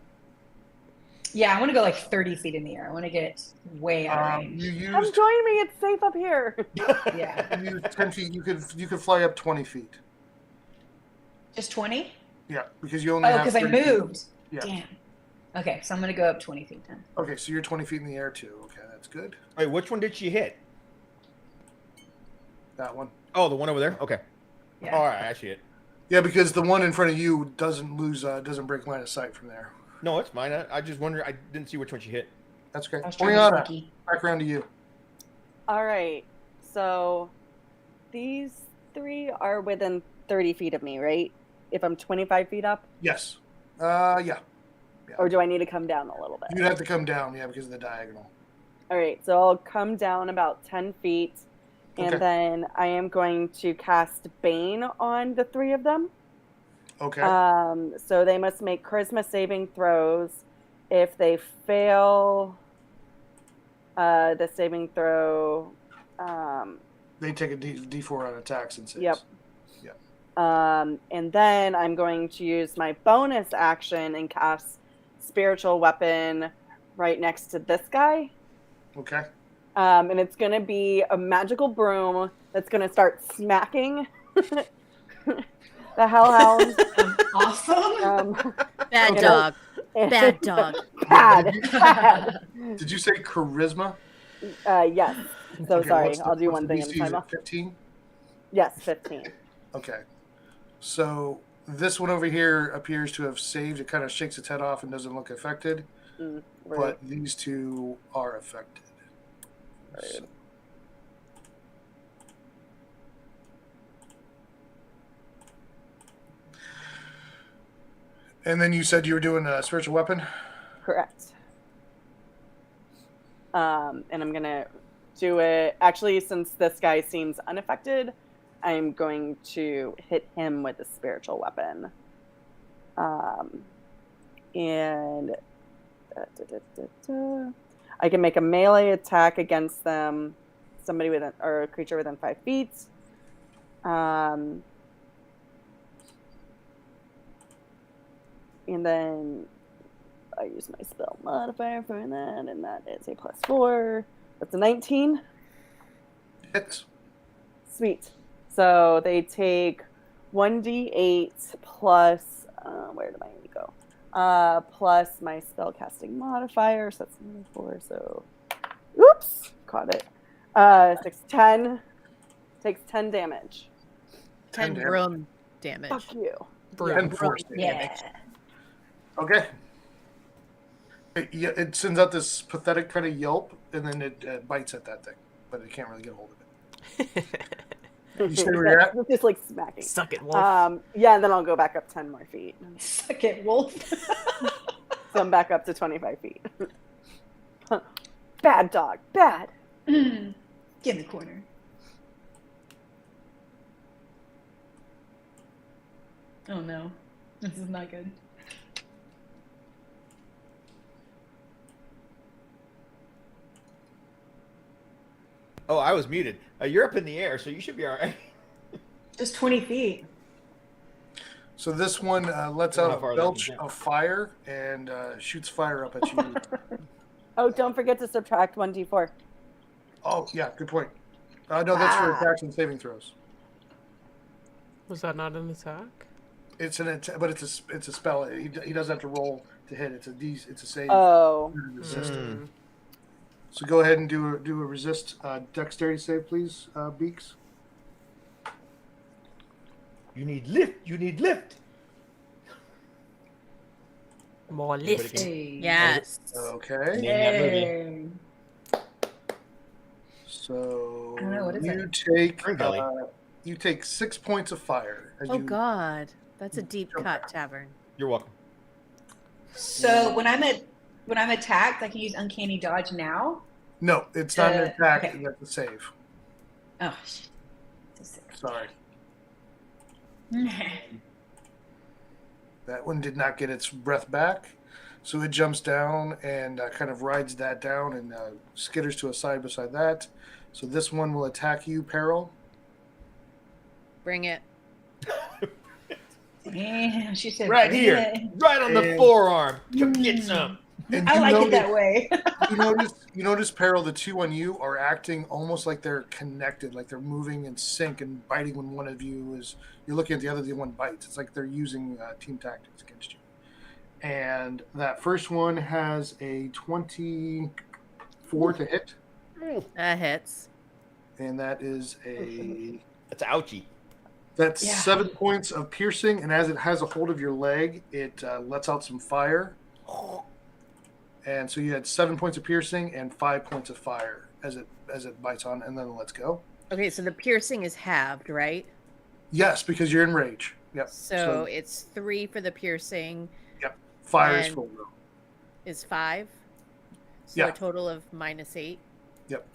Yeah, I want to go like 30 feet in the air. I want to get way out of range. Come join me. It's safe up here. Yeah. You used 10 feet. You could fly up 20 feet. Just 20? Yeah, because you only have. Oh, because I 30 feet. moved. Yeah. Damn. Okay, so I'm going to go up 20 feet then. Okay, so you're 20 feet in the air too. Okay, that's good. Wait, which one did she hit? That one. Oh, the one over there? Okay. Yeah. All right, I see it. Yeah, because the one in front of you doesn't break line of sight from there. No, it's mine. I just wondered. I didn't see which one she hit. That's okay. I was trying to be Oriana, sneaky. back around to you. All right. So these 3 are within 30 feet of me, right? If I'm 25 feet up? Yes. Yeah. Or do I need to come down a little bit? You'd have to come down, yeah, because of the diagonal. All right. So I'll come down about 10 feet. And Okay. then I am going to cast Bane on the 3 of them. Okay. So they must make charisma saving throws. If they fail the saving throw, They take a D4 on attacks and saves. Yep. Yeah. And then I'm going to use my bonus action and cast spiritual weapon right next to this guy. Okay. And it's going to be a magical broom that's going to start smacking the hellhounds. Awesome. Bad dog. Bad dog. Bad. Did you say charisma? Yes. So Okay, sorry. what's the- I'll do what's one the thing at a DC? Is time. it 15? Yes, 15. Okay. So this one over here appears to have saved. It kind of shakes its head off and doesn't look affected. Right. But these two are affected. Right. And then you said you were doing a spiritual weapon? Correct. And I'm going to do it. Actually, since this guy seems unaffected, I'm going to hit him with a spiritual weapon. And I can make a melee attack against them, somebody within, or a creature within 5 feet. And then I use my spell modifier for that, and that is a +4. That's a 19. Hits. Sweet. So they take 1d8 plus, where did my E go? Plus my spellcasting modifier, so that's 4. So, oops, caught it. 6, 10. Takes 10 damage. 10 broom damage. Fuck you. Broom force damage. Yeah. Okay. It sends out this pathetic kind of yelp, and then it bites at that thing, but it can't really get a hold of it. You stay where you're at? Just like smacking. Suck it, wolf. Yeah, and then I'll go back up 10 more feet. Suck it, wolf. So I'm back up to 25 feet. Bad dog. Bad. Get in the corner. Oh no. This is not good. Oh, I was muted. You're up in the air, so you should be all right. Just 20 feet. So this one lets out a belch of fire and shoots fire up at you. Oh, don't forget to subtract 1d4. Oh, yeah, good point. No, that's for attacks and saving throws. Was that not an attack? It's an attack, but it's a spell. He doesn't have to roll to hit. It's a save. Oh. So go ahead and do a resist dexterity save, please, Beaks. You need lift. You need lift. More lift. Yes. Okay. Name that movie. So I don't know, what is you take 6 points of fire. Oh God, that's a deep cut, Tavern. You're welcome. So when I'm attacked, I can use uncanny dodge now. No, it's not an attack. Okay. You have to save. Oh shit. Sorry. That one did not get its breath back, so it jumps down and kind of rides that down and skitters to a side beside that. So this one will attack you, Peril. Bring it. Damn, she said Right bring here, it. right on the forearm. Come get some. And I like it that way. you notice, Peril, the two on you are acting almost like they're connected, like they're moving in sync and biting when one of you is. You're looking at the other, the one bites. It's like they're using team tactics against you. And that first one has a 24 to hit. That hits. And that is a. That's ouchie. That's 7 points of piercing, and as it has a hold of your leg, it lets out some fire. And so you had 7 points of piercing and 5 points of fire as it bites on, and then it lets go. Okay, so the piercing is halved, right? Yes, because you're in rage. Yep. So it's 3 for the piercing. Yep. Fire is and full though. Is 5. So Yeah. a total of -8. Yep.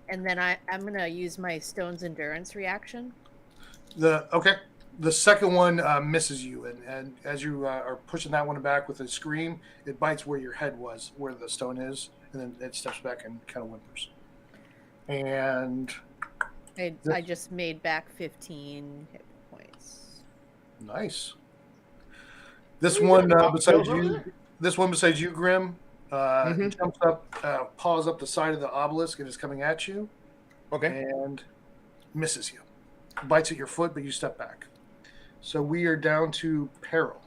And then I'm gonna use my Stone's Endurance reaction. The second one misses you, and as you are pushing that one back with a scream, it bites where your head was, where the stone is, and then it steps back and kind of whimpers. And I just made back 15 hit points. nice. This one besides you, Grim, jumps up, paws up the side of the obelisk, and is coming at you. Okay. And misses you. Bites at your foot, but you step back. So we are down to Peril.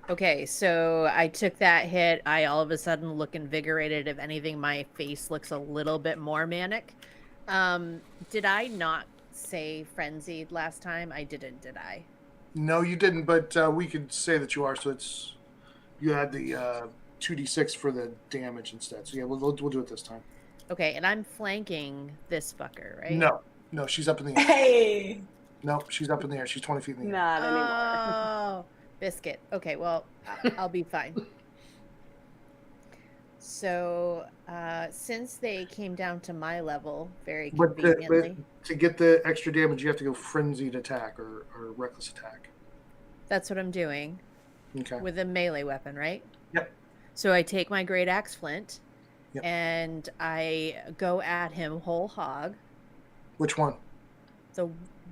Okay, so I took that hit. I all of a sudden look invigorated. If anything, my face looks a little bit more manic. Did I not say frenzied last time? I didn't, did I? No, you didn't, but we could say that you are. So it's you had the 2d6 for the damage instead. So yeah, we'll do it this time. Okay, and I'm flanking this fucker, right? No, she's up in the air. Hey. No, she's up in the air. She's 20 feet in the air. Not anymore. Oh, biscuit. Okay, well, I'll be fine. So, since they came down to my level very But conveniently, to get the extra damage, you have to go frenzied attack or reckless attack. that's what I'm doing. Okay. With a melee weapon, right? Yep. So I take my great axe flint, Yep. and I go at him whole hog. Which one?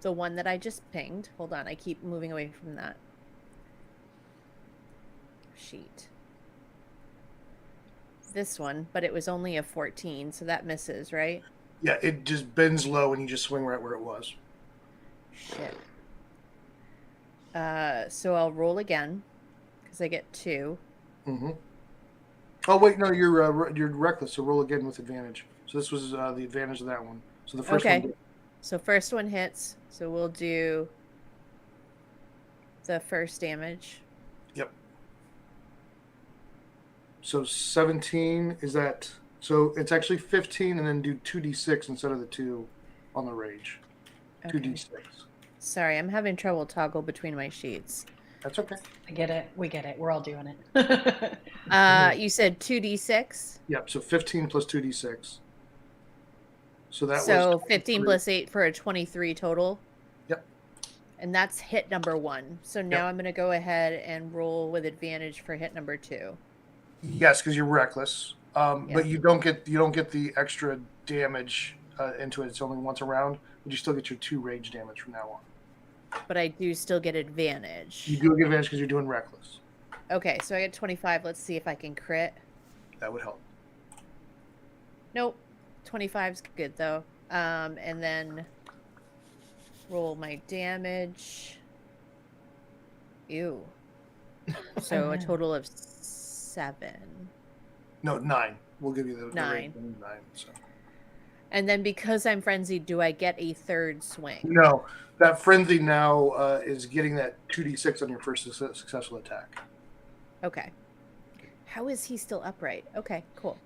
The one that I just pinged. Hold on, I keep moving away from that sheet. This one, but it was only a 14, so that misses, right? Yeah, it just bends low and you just swing right where it was. Shit. So I'll roll again because I get 2. Mm-hmm. Oh wait, no, you're reckless. So roll again with advantage. So this was the advantage of that one. So the first one. So first one hits. So we'll do the first damage. Yep. So 17 is that? So it's actually 15, and then do 2d6 instead of the 2 on the rage. Okay. 2d6. Sorry, I'm having trouble toggle between my sheets. That's okay. I get it. We get it. We're all doing it. You said 2d6? Yep. So 15 plus 2d6. So that so was 15 plus 8 for a 23 total. Yep. And that's hit number 1. So now I'm going to go ahead and roll with advantage for hit number 2. Yes, because you're reckless. But you don't get the extra damage into it. It's only once a round, but you still get your 2 rage damage from now on. But I do still get advantage. You do get advantage because you're doing reckless. Okay, so I get 25. Let's see if I can crit. That would help. Nope. 25's good though. And then roll my damage. Ew. So a total of 7. No, 9. We'll give you the 9. The 9 so. And then because I'm frenzied, do I get a third swing? No, that frenzy now is getting that 2d6 on your first successful attack. Okay. How is he still upright? Okay, cool.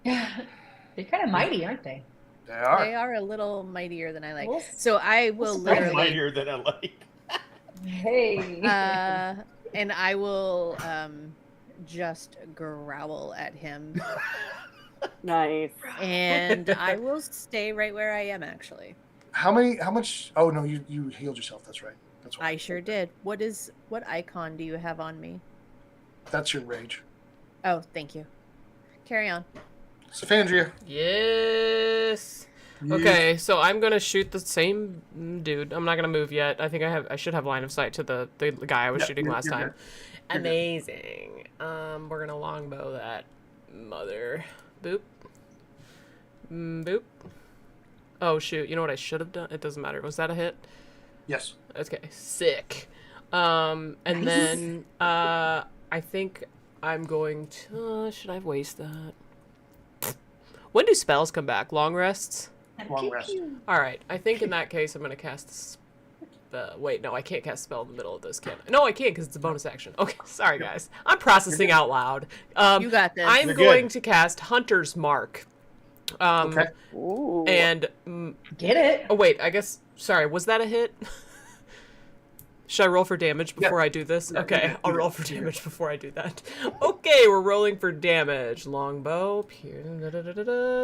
They're kind of mighty, aren't they? They are. They are a little mightier than I like. Well, So I will literally Mightier than I like. Hey. and I will just growl at him. Nice. And I will stay right where I am actually. How much? Oh no, you healed yourself. That's right. That's right. I sure did. What icon do you have on me? That's your rage. Oh, thank you. Carry on. Symphonia. Yes. Okay, so I'm gonna shoot the same dude. I'm not gonna move yet. I think I should have line of sight to the guy I was shooting last time. Amazing. We're gonna longbow that mother. Boop. Boop. Oh shoot! You know what I should have done? It doesn't matter. Was that a hit? Yes. Okay. Sick. And then I think I'm going to. Should I waste that? When do spells come back? Long rests? Long rest. All right. I think in that case I'm going to cast wait, no, I can't cast spell in the middle of this, can I? No, I can't because it's a bonus action. Okay, sorry guys. I'm processing out loud. You got this. I'm going to cast Hunter's Mark. Okay. Ooh. And Get it. oh wait, I guess sorry, was that a hit? Should I roll for damage before I do this? Okay, I'll roll for damage before I do that. Okay, we're rolling for damage. Longbow.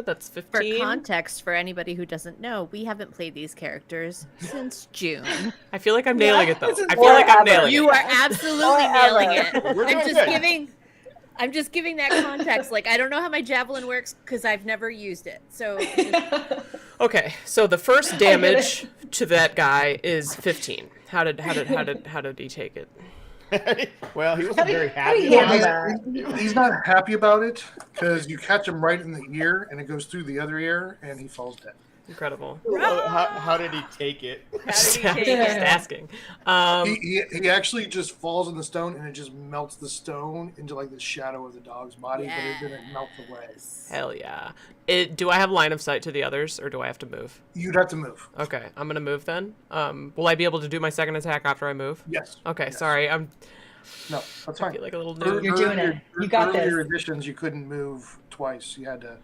That's 15. For context, for anybody who doesn't know, we haven't played these characters since June. I feel like I'm nailing it though. I feel like I'm nailing it. You are absolutely nailing it. We're doing good. I'm just giving that context. Like, I don't know how my javelin works because I've never used it. So Okay, so the first damage to that guy is 15. How did he take it? Well, he wasn't very happy. He's not happy about it because you catch him right in the ear and it goes through the other ear and he falls dead. Incredible. How did he take it? Just asking. He actually just falls in the stone and it just melts the stone into like the shadow of the dog's body, but it didn't melt away. Hell yeah. Do I have line of sight to the others, or do I have to move? You'd have to move. Okay, I'm gonna move then. Will I be able to do my second attack after I move? Yes. Okay, sorry. No, that's fine. I feel like a little noob. You're doing it. You got this. Earlier editions, you couldn't move twice. You had to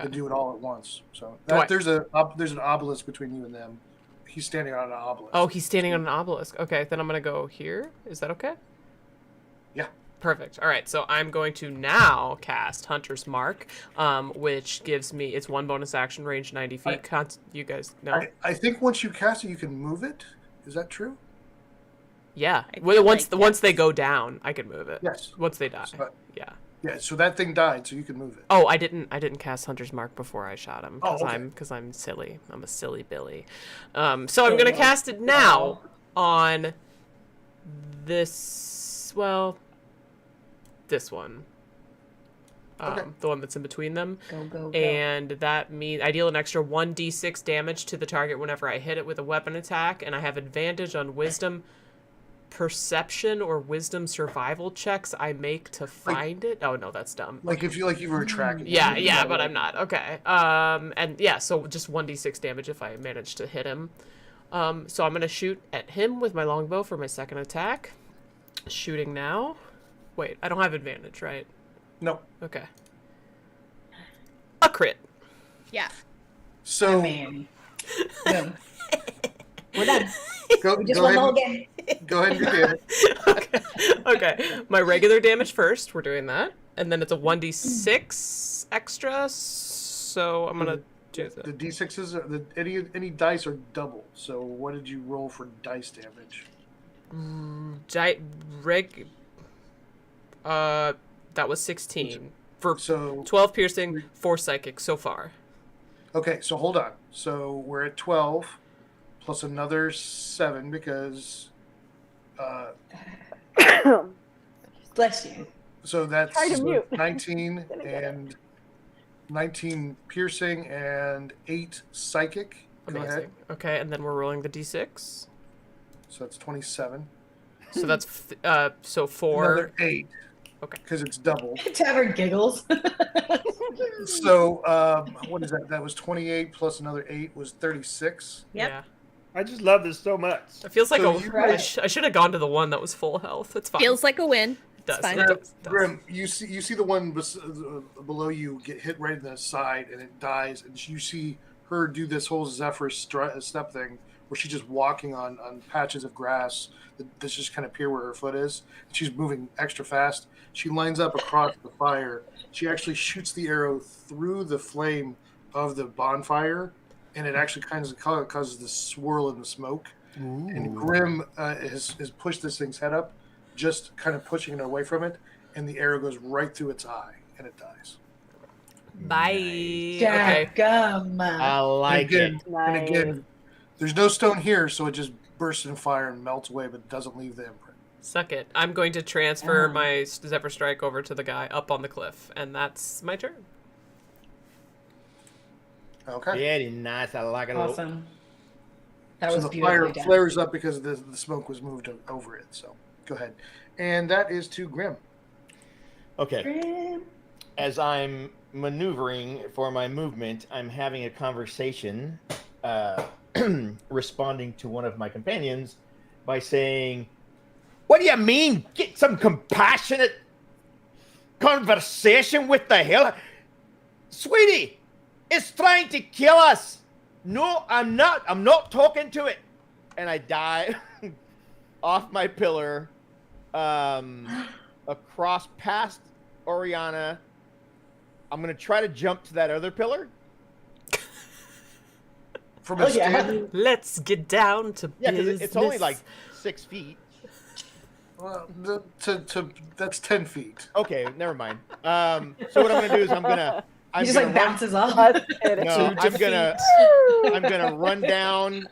do it all at once. So there's an obelisk between you and them. He's standing on an obelisk. Oh, he's standing on an obelisk. Okay, then I'm gonna go here. Is that okay? Yeah. Perfect. All right, so I'm going to now cast Hunter's Mark, which gives me it's 1 bonus action, range 90 feet. You guys know? I think once you cast it, you can move it. Is that true? Yeah. Well, once they go down, I can move it. Yes. Once they die. So, yeah. Yeah. So that thing died, so you can move it. Oh, I didn't cast Hunter's Mark before I shot him because okay. I'm silly. I'm a silly Billy. So I'm gonna cast it now on this. Well, this one. The one that's in between them. Go. And that means I deal an extra 1d6 damage to the target whenever I hit it with a weapon attack, and I have advantage on Wisdom Perception or Wisdom Survival checks I make to find it. Oh no, that's dumb. Like if you were tracking. Yeah, but I'm not. Okay. And yeah, so just 1d6 damage if I manage to hit him. So I'm gonna shoot at him with my longbow for my second attack. Shooting now. Wait, I don't have advantage, right? No. Okay. A crit. Yeah. So. Boom. We're done. We just won the whole game. Go ahead and do it. Okay. My regular damage first. We're doing that. And then it's a 1d6 extra. So I'm going to do that. The d6s, any dice are double. So what did you roll for dice damage? That was 16. For 12 piercing, 4 psychic so far. Okay, so hold on. So we're at 12 plus another 7 because Bless you. so that's Try to mute. 19 and 19 piercing and 8 psychic. Go Amazing. ahead. Okay, and then we're rolling the d6. So that's 27. So that's so 4. Another 8. Okay. Because it's double. Tavern giggles. So what is that? That was 28 plus another 8 was 36. Yep. Yeah. I just love this so much. It feels like So I should have gone to the one that was full health. It's fine. Feels like a win. It does. It's fine. It does. Grim, you see the one below you get hit right in the side and it dies, and you see her do this whole Zephyr step thing where she's just walking on patches of grass that just kind of appear where her foot is. She's moving extra fast. She lines up across the fire. She actually shoots the arrow through the flame of the bonfire, and it actually kind of causes this swirl in the smoke. Ooh. And Grim has pushed this thing's head up, just kind of pushing it away from it, and the arrow goes right through its eye, and it dies. Bye. Okay. I like it. And again, there's no stone here, so it just bursts in fire and melts away, but doesn't leave the imprint. Suck it. I'm going to transfer my Zephyr Strike over to the guy up on the cliff, and that's my turn. Okay. Very nice. I like it. Awesome. That so was the beautifully fire done. flares up because the smoke was moved over it. So go ahead. And that is to Grim. Okay. Grim. As I'm maneuvering for my movement, I'm having a conversation, responding to one of my companions by saying, "What do you mean? Get some compassionate conversation with the hell? Sweetie, it's trying to kill us. No, I'm not. I'm not talking to it." And I dive off my pillar, across past Oriana. I'm going to try to jump to that other pillar. From a Let's get down to business. Because it's only like 6 feet. Well, that's 10 feet. Okay, never mind. So what I'm going to do is I'm going to bounces off. No, I'm gonna run down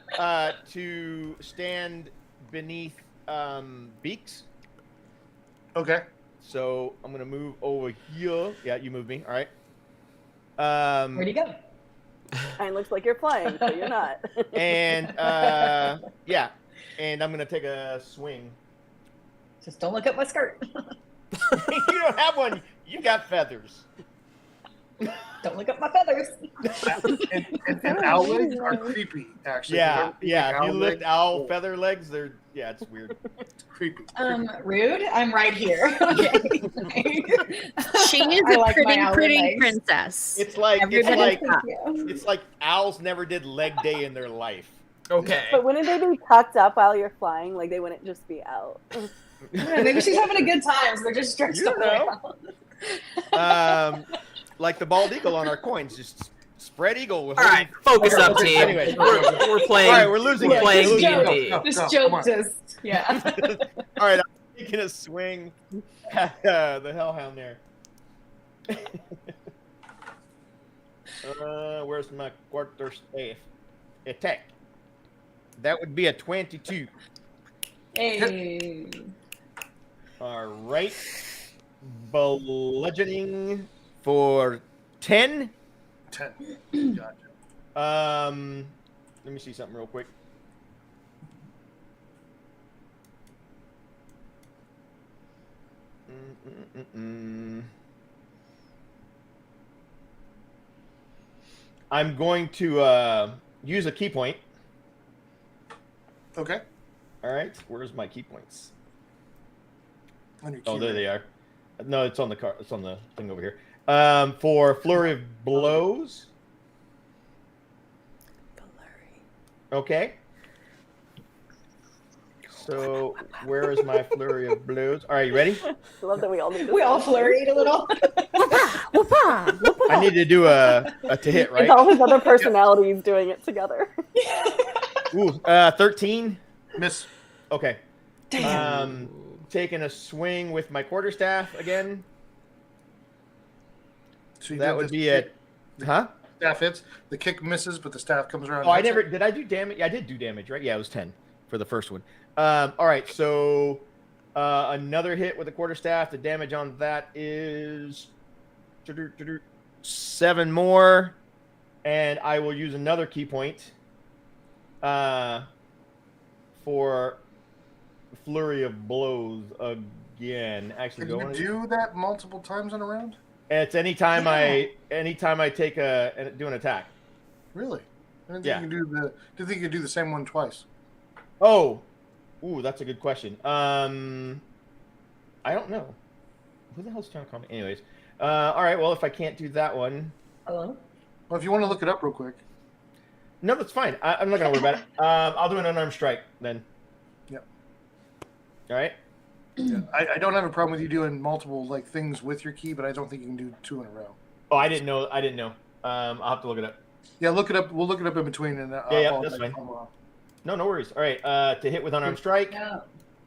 to stand beneath Beaks. Okay. So I'm gonna move over here. Yeah, you move me. All right. Where'd he go? Mine looks like you're flying, so you're not. And yeah, and I'm gonna take a swing. Just don't look at my skirt. You don't have one. You got feathers. Don't look at my feathers. And owl legs are creepy, actually. Yeah, yeah. If you lift legs, owl feather legs, they're it's weird. It's creepy. Rude. I'm right here. Okay. She is I a like my pretty, owl pretty legs. princess. It's like Everybody stop. it's like owls never did leg day in their life. Okay. But wouldn't they be tucked up while you're flying? Like they wouldn't just be out. Yeah, maybe she's having a good time, so they're just stretched You don't all know. around. Like the bald eagle on our coins, just spread eagle. With All right, focus up, Okay, team. anyway. We're playing. All right, we're losing. We're it. playing We're losing it. D&D. Go, This come joke on. just, yeah. All right, I'm taking a swing at the hellhound there. Where's my quarterstaff? Attack. That would be a 22. Hey. All right. Bludgeoning for 10. 10. Gotcha. Let me see something real quick. I'm going to use a key point. Okay. All right. Where's my key points? On your Oh, there keyboard. they are. No, it's on the car. It's on the thing over here. For flurry of blows. Okay. So where is my flurry of blows? All right, you ready? I love that we all need. We all flurried a little. I need to do a to hit, right? It's all his other personalities doing it together. Ooh, 13. Miss. Okay. Damn. Taking a swing with my quarterstaff again. So you That did would this be kick. it. Huh? Staff hits. The kick misses, but the staff comes around. Oh, I and hits never it. did. I do damage. Yeah, I did do damage, right? Yeah, it was 10 for the first one. All right, so another hit with the quarterstaff. The damage on that is 7 more, and I will use another key point for flurry of blows again. Actually, Can you do that multiple times in a round? It's anytime I take do an attack. Really? I didn't Yeah. think you didn't think you could do the same one twice. Oh, ooh, that's a good question. I don't know. Who the hell's trying to call me? Anyways, all right. Well, if I can't do that one, Hello? Well, if you want to look it up real quick. no, that's fine. I'm not gonna worry about it. I'll do an unarmed strike then. Yep. All right. Yeah. I don't have a problem with you doing multiple like things with your key, but I don't think you can do 2 in a row. Oh, I didn't know. I'll have to look it up. Yeah, look it up. We'll look it up in between. And Yeah, that's fine. No, no worries. All right. To hit with unarmed strike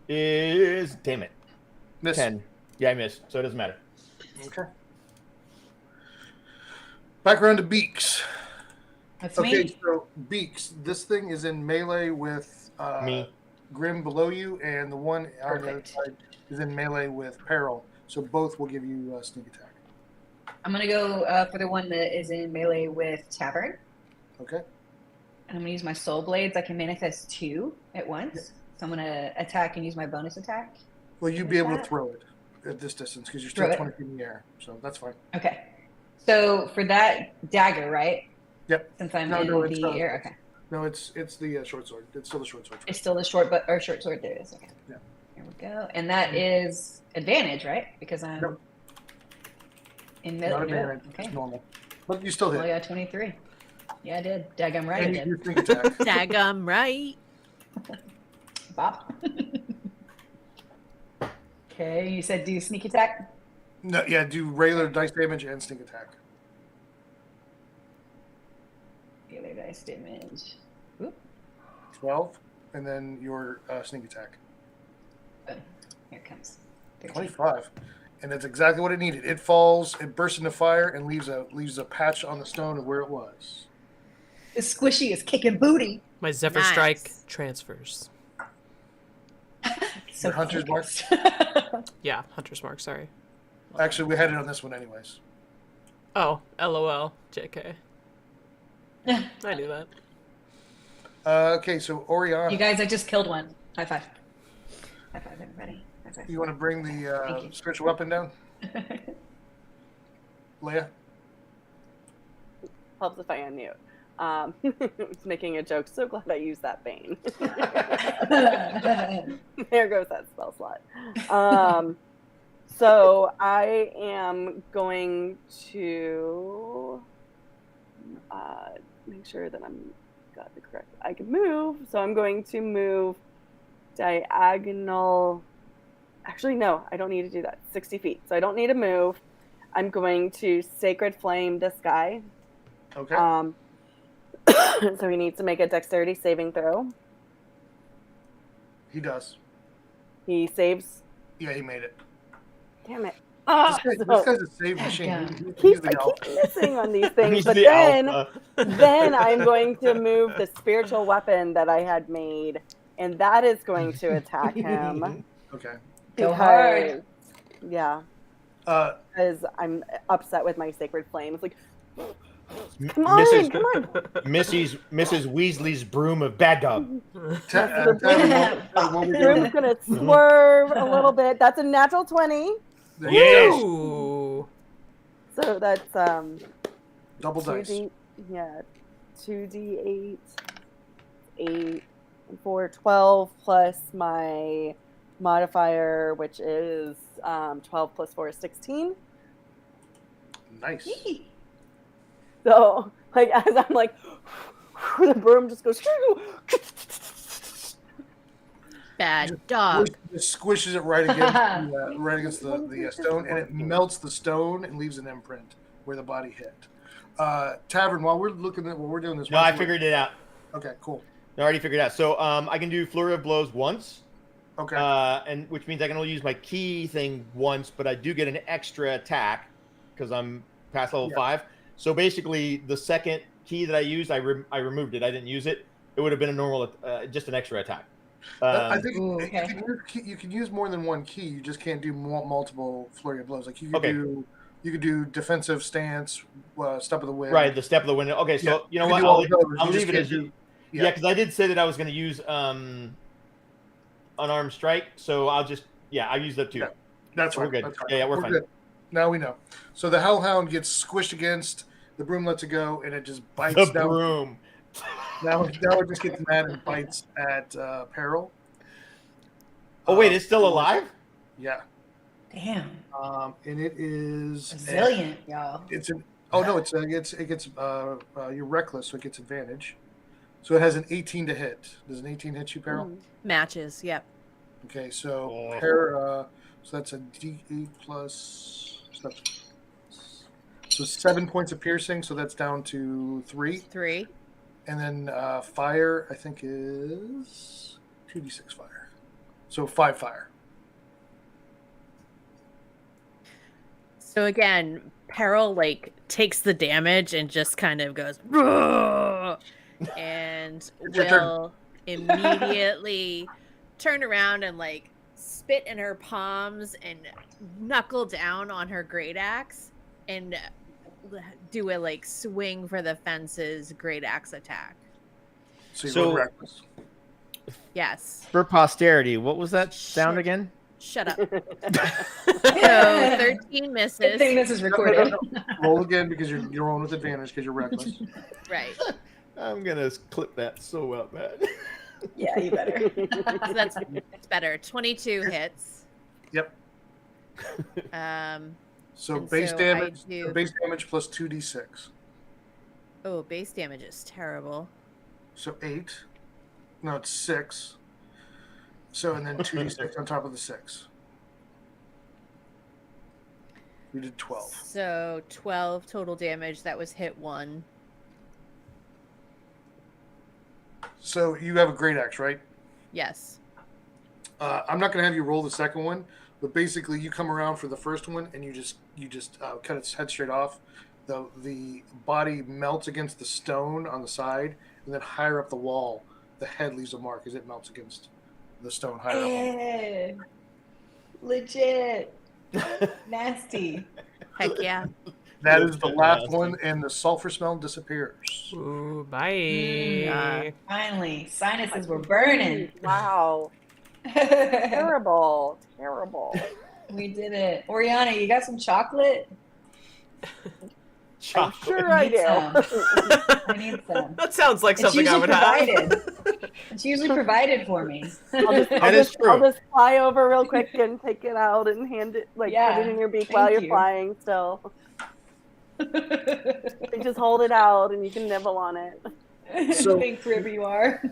is damn it. Miss. 10. Yeah, I missed, so it doesn't matter. Okay. Back around to Beaks. That's Okay, me. so Beaks, this thing is in melee with Me. Grim below you, and the one on the other Perfect. side is in melee with Peril. So both will give you sneak attack. I'm going to go for the one that is in melee with Tavern. Okay. And I'm going to use my soul blades. I can manifest 2 at once. So I'm going to attack and use my bonus attack. Well, you'd be able to throw it at this distance because you're still Throw it. 20 feet in the air. So that's fine. Okay. So for that dagger, right? Yep. Since I'm No, in no, it's the not. air. Okay. No, it's the short sword. It's still the short sword. It's still the short short sword. There it is. Okay. Yeah. Here we go. And that is advantage, right? Because I'm Nope. in Not middle. advantage. Okay. It's normal. But you still hit. Oh yeah, 23. Yeah, I did. Daggum right, I And you did. do sneak attack. Daggum right. Bop. Okay, you said do sneak attack. No, yeah, do regular dice damage and sneak attack. Regular dice damage. Oop. 12, and then your sneak attack. Boom. Here it comes. 13. 25. And that's exactly what it needed. It falls, it bursts into fire, and leaves a patch on the stone of where it was. It's squishy. It's kicking booty. My Zephyr Nice. Strike transfers. So Your hunter's mark. Yeah, Hunter's Mark, sorry. Actually, we had it on this one anyways. Oh, LOL, JK. I knew that. Okay, so Oriana. You guys, I just killed one. High five. High five, everybody. High five. You want to bring the spiritual weapon down? Leia? Helps if I unmute. I was making a joke. So glad I used that bane. There goes that spell slot. So I am going to make sure that I'm got the correct. I can move. So I'm going to move diagonal. Actually, no, I don't need to do that. 60 feet. So I don't need to move. I'm going to Sacred Flame this guy. Okay. So he needs to make a dexterity saving throw. He does. He saves. Yeah, he made it. Damn it. This guy's a save machine. I keep missing on these things. But then I'm going to move the spiritual weapon that I had made, and that is going to attack him. Okay. Go hard. Yeah. Because I'm upset with my Sacred Flame. It's like, come on. Mrs. Weasley's broom of bad dog. Broom's gonna swerve a little bit. That's a natural 20. Yes. Ooh. So that's double dice. 2d8, 8, and 4, 12 plus my modifier, which is 12 plus 4 is 16. Nice. So, like, as I'm like, the broom just goes. Bad dog. Just squishes it right against the stone, and it melts the stone and leaves an imprint where the body hit. Tavern, while we're looking at what we're doing this. No, I figured it out. Okay, cool. I already figured it out. So I can do Flurry of Blows once. Okay. And which means I can only use my key thing once, but I do get an extra attack because I'm past level 5. So basically, the second key that I used, I removed it. I didn't use it. It would have been a normal, just an extra attack. I think you can use more than one key. You just can't do multiple Flurry of Blows. Like you could do defensive stance, step of the wind. Right, the step of the wind. Okay, so you know what? I'll leave it as you. Yeah, because I did say that I was going to use unarmed strike. So I'll just I use that too. Yeah, that's right. We're good. That's right. Yeah, we're fine. Good. Now we know. So the Hellhound gets squished against the broom, lets it go, and it just bites the down. Broom. Now it just gets mad and bites at Peril. Oh wait, it's still alive? Yeah. Damn. And it is resilient, y'all. It's an you're reckless, so it gets advantage. So it has an 18 to hit. Does an 18 hit you, Peril? Matches. Yep. Okay, so so that's a D8 plus. So 7 points of piercing. So that's down to 3. 3. And then fire, I think, is 2d6 fire. So 5 fire. So again, Peril takes the damage and just kind of goes, "Roar!" And will immediately turn around and spit in her palms and knuckle down on her great axe and do a swing for the fences great axe attack. So reckless. Yes. For posterity, what was that sound again? Shut up. So 13 misses. I think this is recorded. Roll again because you're rolling with advantage because you're reckless. Right. I'm gonna clip that so well bad. Yeah, you better. So that's better. 22 hits. Yep. So base damage plus 2d6. Oh, base damage is terrible. So 8. No, it's 6. So and then 2d6 on top of the 6. We did 12. So 12 total damage. That was hit 1. So you have a great axe, right? Yes. I'm not going to have you roll the second one, but basically you come around for the first one and you just cut its head straight off. The body melts against the stone on the side, and then higher up the wall, the head leaves a mark as it melts against the stone higher up. Legit. Nasty. Heck yeah. That is the last one, and the sulfur smell disappears. Ooh, bye. Finally, sinuses were burning. Wow. Terrible. We did it. Oriana, you got some chocolate? I'm sure I do. I need some. That sounds like something I would have. It's usually provided for me. I'll just fly over real quick and take it out and hand it, put it in your beak while you're flying still. You just hold it out and you can nibble on it. So Thanks, wherever you are.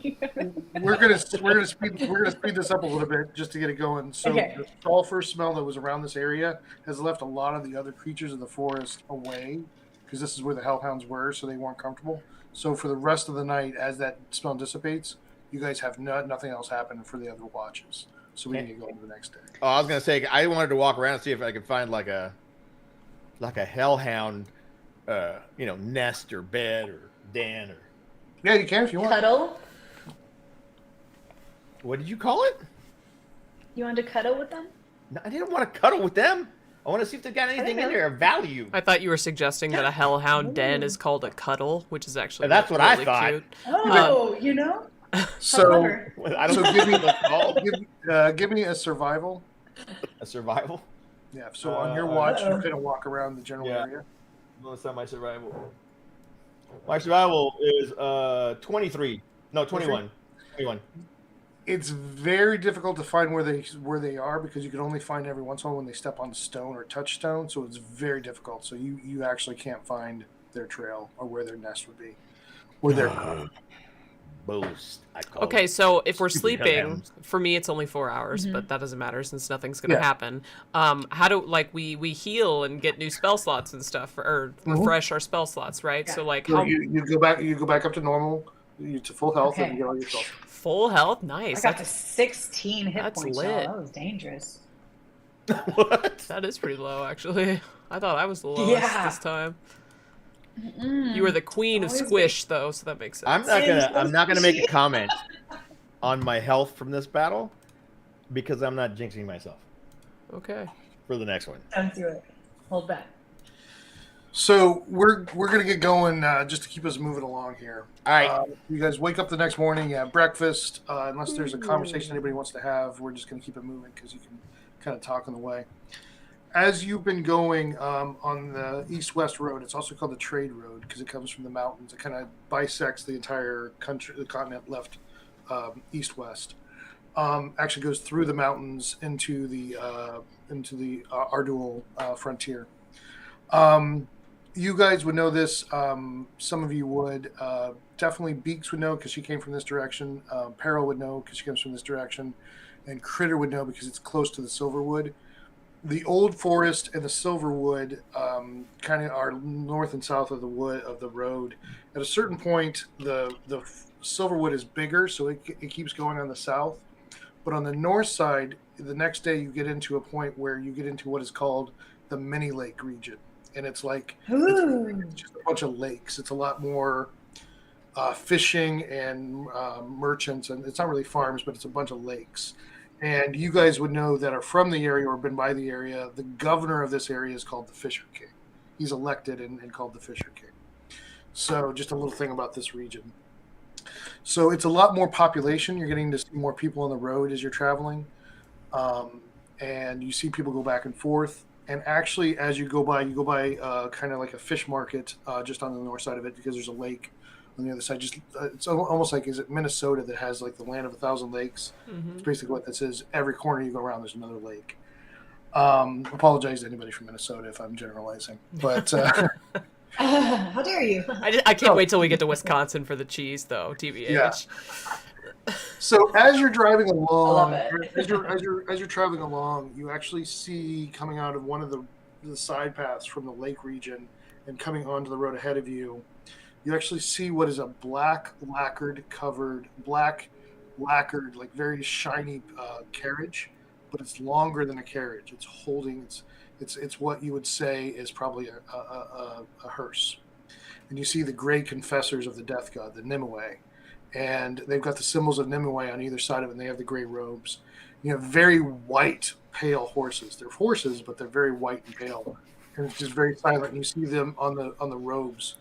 we're gonna speed this up a little bit just to get it going. So the sulfur smell that was around this area has left a lot of the other creatures in the forest away, because this is where the hellhounds were, so they weren't comfortable. So for the rest of the night, as that smell dissipates, you guys have nothing else happen for the other watches. So we can get going to the next day. Oh, I was gonna say I wanted to walk around and see if I could find like a hellhound, nest or bed or den or. Yeah, you can if you want. Cuddle? What did you call it? You wanted to cuddle with them? No, I didn't want to cuddle with them. I want to see if they've got anything in there of value. I thought you were suggesting that a hellhound den is called a cuddle, which is actually that's what really I thought. Cute. Oh, So give give me a survival. A survival? Yeah. So on your watch, you're gonna walk around the general area. Let's not my survival. My survival is 23. No, 21. 21. It's very difficult to find where they are, because you can only find every once in a while when they step on stone or touch stone. So it's very difficult. So you actually can't find their trail or where their nest would be, or their boast. Okay, so if we're sleeping, for me it's only 4 hours, but that doesn't matter since nothing's gonna happen. How do we heal and get new spell slots and stuff, or refresh our spell slots, right? So how you go back up to normal, to full health, and you get all your spells. Full health, nice. I got to 16 hit points. Lit. That was dangerous. What? That is pretty low, actually. I thought I was the lowest this time. You were the queen of squish, though, so that makes sense. I'm not gonna make a comment on my health from this battle, because I'm not jinxing myself. Okay. For the next one. Don't do it. Hold back. So we're gonna get going just to keep us moving along here. All right. You guys wake up the next morning, you have breakfast. Unless there's a conversation anybody wants to have, we're just gonna keep it moving because you can kind of talk on the way. As you've been going on the east-west road, it's also called the trade road because it comes from the mountains. It kind of bisects the entire country, the continent left east-west. Actually goes through the mountains into the Ardul frontier. You guys would know this. Some of you would. Definitely Beaks would know because she came from this direction. Peril would know because she comes from this direction. And Kritter would know because it's close to the Silverwood. The Old Forest and the Silverwood kind of are north and south of the road. At a certain point, the Silverwood is bigger, so it keeps going on the south. But on the north side, the next day you get into a point where you get into what is called the Mini Lake region. And it's like it's just a bunch of lakes. It's a lot more fishing and merchants, and it's not really farms, but it's a bunch of lakes. And you guys would know that are from the area or been by the area. The governor of this area is called the Fisher King. He's elected and called the Fisher King. So just a little thing about this region. So it's a lot more population. You're getting to see more people on the road as you're traveling. And you see people go back and forth. And actually, as you go by kind of like a fish market just on the north side of it, because there's a lake on the other side. Just it's almost like, is it Minnesota that has like the land of 1,000 lakes? It's basically what this is. Every corner you go around, there's another lake. Apologize to anybody from Minnesota if I'm generalizing, but how dare you? I can't wait till we get to Wisconsin for the cheese, though. TBH. Yeah. So as you're driving along, as you're traveling along, you actually see coming out of one of the side paths from the lake region and coming onto the road ahead of you. You actually see what is a black lacquered, like very shiny carriage, but it's longer than a carriage. It's holding, it's what you would say is probably a hearse. And you see the gray confessors of the death god, the Nimue, and they've got the symbols of Nimue on either side of it, and they have the gray robes. You have very white, pale horses. They're horses, but they're very white and pale. and it's just very silent. And you see them on the robes,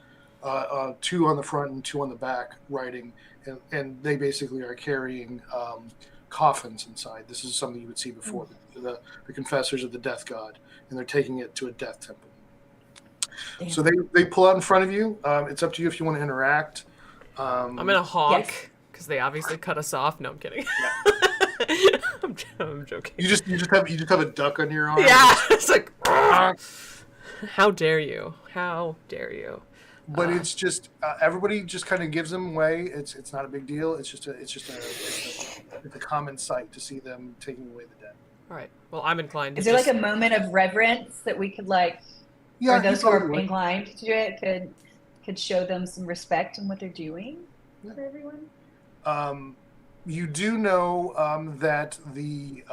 2 on the front and 2 on the back, writing, and they basically are carrying coffins inside. This is something you would see before, the confessors of the death god, and they're taking it to a death temple. Damn. So they pull out in front of you. It's up to you if you want to interact. I'm gonna honk because they obviously cut us off. No, I'm kidding. Yeah. I'm joking. You just have a duck on your arm. Yeah, it's like, how dare you? How dare you? But it's just everybody just kind of gives them way. It's not a big deal. It's just a common sight to see them taking away the dead. All right. Well, I'm inclined. Is there like a moment of reverence that we could or those who are inclined to do it could show them some respect in what they're doing for everyone? You do know that the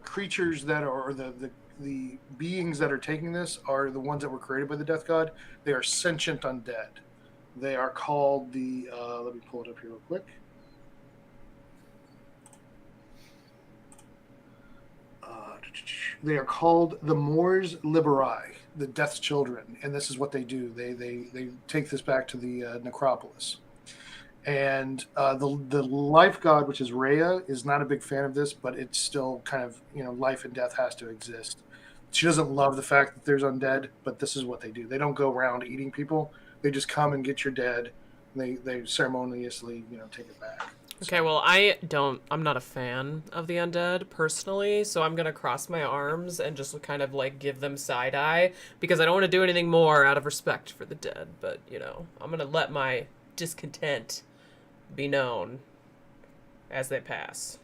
creatures that are, or the beings that are taking this are the ones that were created by the death god. They are sentient undead. They are called the, let me pull it up here real quick. They are called the Mors Liberi, the Death's Children, and this is what they do. They take this back to the necropolis. And the life god, which is Rhea, is not a big fan of this, but it's still kind of, life and death has to exist. She doesn't love the fact that there's undead, but this is what they do. They don't go around eating people. They just come and get your dead. And they ceremoniously, take it back. Okay, well, I'm not a fan of the undead personally, so I'm going to cross my arms and just kind of give them side eye because I don't want to do anything more out of respect for the dead, but, I'm going to let my discontent be known as they pass.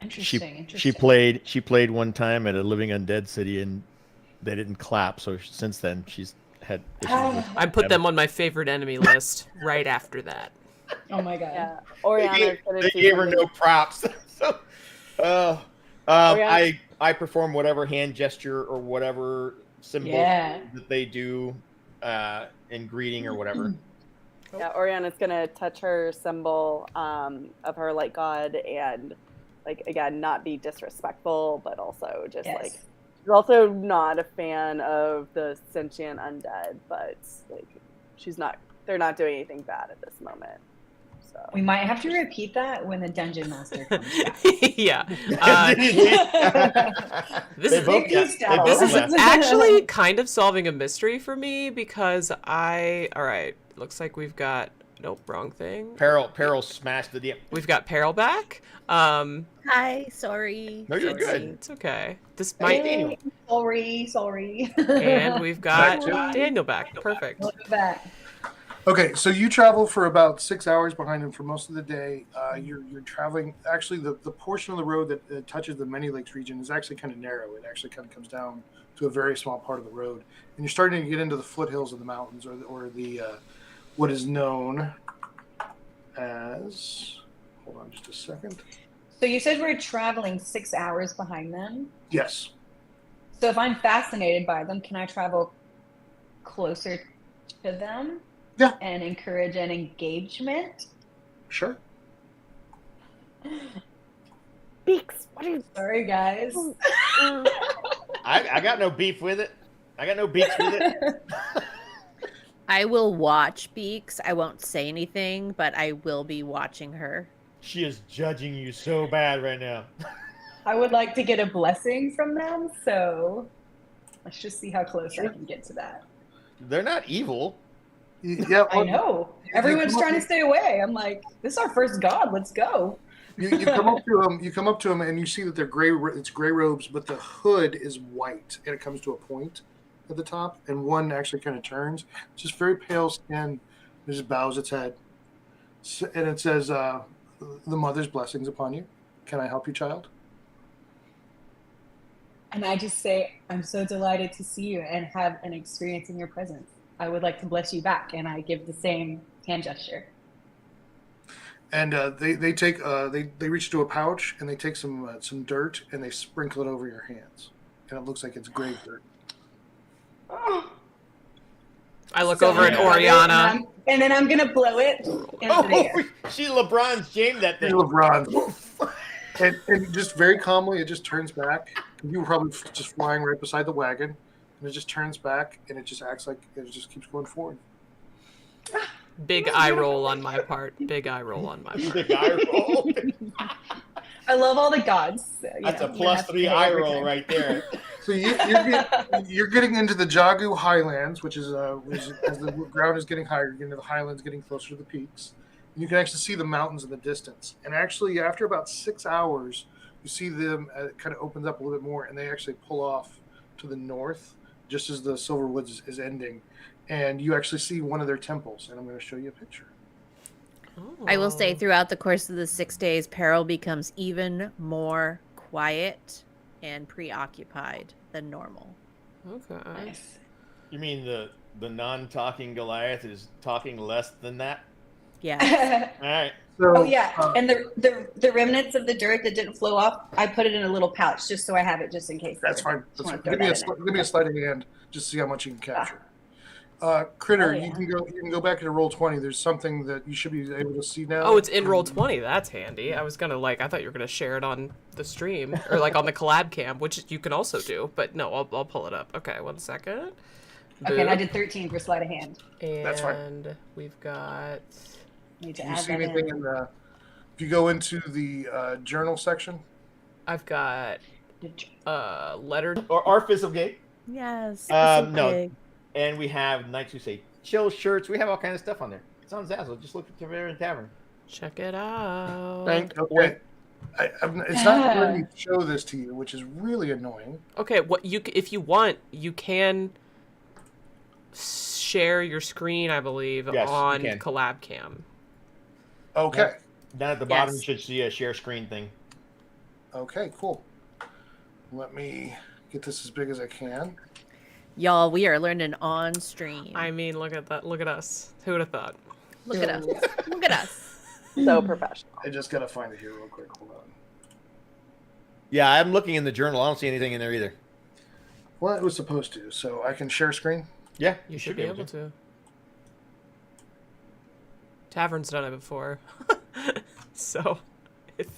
Interesting. She played one time at a Living Undead City and they didn't clap, so since then she's had issues. I put them on my favorite enemy list right after that. Oh my god. Yeah. Oriana they gave her no props. So, I perform whatever hand gesture or whatever symbol that they do in greeting or whatever. Yeah, Oriana's gonna touch her symbol of her light god and again not be disrespectful, but also just she's also not a fan of the sentient undead, but they're not doing anything bad at this moment. So we might have to repeat that when the dungeon master comes back. Yeah. This is actually kind of solving a mystery for me because looks like we've got wrong thing. Peril smashed the DM. We've got Peril back. Hi, sorry. No, you're good. It's okay. This might Sorry. And we've got Daniel back. Perfect. Back. Okay, so you travel for about 6 hours behind him for most of the day. You're traveling. Actually, the portion of the road that touches the Many Lakes region is actually kind of narrow. It actually kind of comes down to a very small part of the road, and you're starting to get into the foothills of the mountains, or the what is known as. Hold on, just a second. So you said we're traveling 6 hours behind them? Yes. So if I'm fascinated by them, can I travel closer to them? Yeah. And encourage an engagement? Sure. Beaks, what are you... Sorry, guys. I got no beef with it. I got no beaks with it. I will watch Beaks. I won't say anything, but I will be watching her. She is judging you so bad right now. I would like to get a blessing from them, so let's just see how close I can get to that. They're not evil. Yeah, I know. Everyone's trying to stay away. I'm like, this is our first god. Let's go. You come up to them. You come up to them, and you see that they're gray. It's gray robes, but the hood is white, and it comes to a point at the top, and one actually kind of turns. It's just very pale skin. It just bows its head, and it says, "The mother's blessings upon you. Can I help you, child?" And I just say, I'm so delighted to see you and have an experience in your presence. I would like to bless you back, and I give the same hand gesture. And they reach into a pouch and they take some dirt and they sprinkle it over your hands, and it looks like it's grave dirt. I look over at Oriana, and then I'm gonna blow it into the air. She LeBron James that thing. LeBron. and just very calmly, it just turns back. You were probably just flying right beside the wagon. and it just turns back, and it just acts like it just keeps going forward. Big eye roll on my part. Big eye roll on my part. Big eye roll. I love all the gods. That's a +3 eye roll right there. So you're getting into the Jagu Highlands, which is as the ground is getting higher, you're getting into the highlands, getting closer to the peaks. And you can actually see the mountains in the distance. And actually, after about 6 hours, you see them kind of opens up a little bit more, and they actually pull off to the north, just as the Silver Woods is ending. And you actually see one of their temples, and I'm going to show you a picture. I will say throughout the course of the 6 days, Peril becomes even more quiet and preoccupied than normal. Okay. Nice. You mean the non-talking Goliath is talking less than that? Yeah. All right. So, Oh yeah, and the remnants of the dirt that didn't flow off, I put it in a little pouch just so I have it just in case. That's fine. Just wanna Give throw me that in there. a sleight of hand, just to see how much you can capture. Kritter, Oh, yeah. you can go back to roll 20. There's something that you should be able to see now. Oh, it's in roll 20. That's handy. I was gonna I thought you were gonna share it on the stream or like on the collab cam, which you can also do. But no, I'll pull it up. Okay, 1 second. Okay, and I did 13 for sleight of hand. And That's fine. We've got. Need to Do you add see that anything in. in the? If you go into the journal section, I've got letter Or our physical gate. Yes. No. And we have Knights Who Say Chill shirts. We have all kinds of stuff on there. It's on Zazzle. Just look at Tavern. Check it out. okay. It's not letting me show this to you, which is really annoying. Okay, if you want, you can share your screen, I believe, Yes, you on can. collab cam. Okay. Down at the bottom, you Yes. should see a share screen thing. Okay. Cool. Let me get this as big as I can. Y'all, we are learning on stream. I mean, look at that. Look at us. Who would have thought? Look at us. Look at us. So professional. I just gotta find it here real quick. Hold on. Yeah, I'm looking in the journal. I don't see anything in there either. Well, it was supposed to, so I can share screen. Yeah, You should be able to. Tavern's done it before. So, if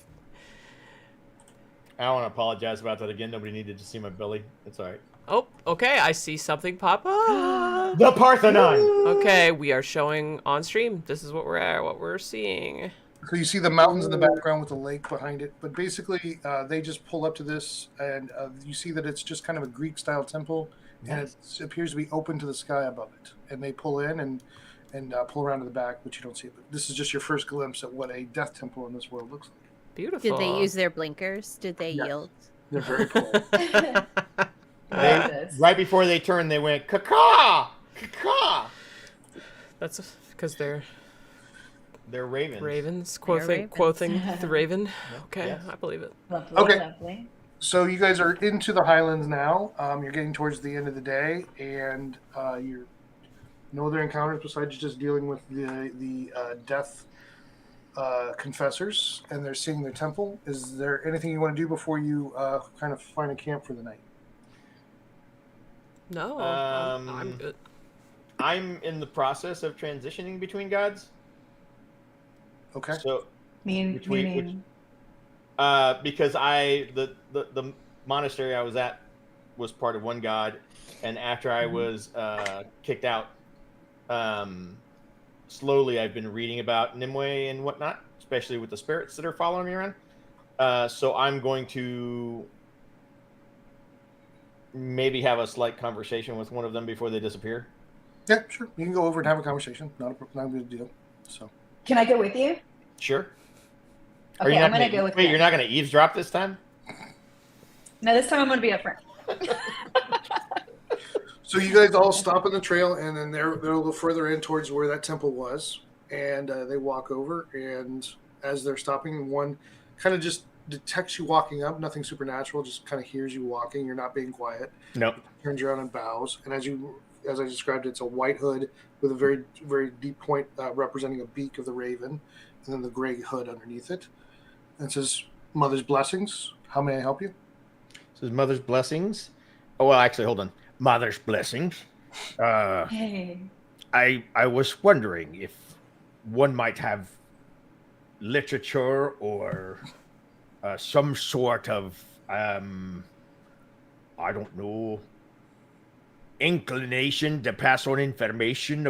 I don't want to apologize about that again. Nobody needed to see my belly. It's all right. oh, okay, I see something pop up. The Parthenon. Okay, we are showing on stream. This is what we're seeing. So you see the mountains in the background with the lake behind it. But basically, they just pull up to this, and you see that it's just kind of a Greek-style temple, and it appears to be open to the sky above it. And they pull in and pull around to the back, which you don't see. But this is just your first glimpse at what a death temple in this world looks like. Beautiful. Did they use their blinkers? Did they Yes. yield? They're very cool. Right before they turned, they went caw caw. That's because they're ravens. ravens. They're Quoting the raven. Okay, Yes. I believe it. Lovely, Okay. lovely. So you guys are into the Highlands now. You're getting towards the end of the day, and you're no other encounters besides just dealing with the death confessors, and they're seeing their temple. Is there anything you want to do before you kind of find a camp for the night? No, I'm good. I'm in the process of transitioning between gods. Okay. So Meaning, because the monastery I was at was part of one god, and after I was kicked out, slowly I've been reading about Nimue and whatnot, especially with the spirits that are following me around. So I'm going to maybe have a slight conversation with one of them before they disappear. Yeah, sure. You can go over and have a conversation. Not a big deal. So. can I go with you? Sure. Okay, I'm gonna go with Wait, them. you're not going to eavesdrop this time? No, this time I'm gonna be up front. So you guys all stop on the trail, and then they'll go further in towards where that temple was, and they walk over. And as they're stopping, one kind of just detects you walking up. Nothing supernatural, just kind of hears you walking. You're not being quiet. Nope. Turns around and bows. And as I described, it's a white hood with a very, very deep point representing a beak of the raven, and then the gray hood underneath it. And it says, "Mother's blessings. How may I help you?" It says Mother's blessings. Oh, well, actually, hold on. Mother's blessings. Hey. I was wondering if one might have literature or some sort of I don't know, inclination to pass on information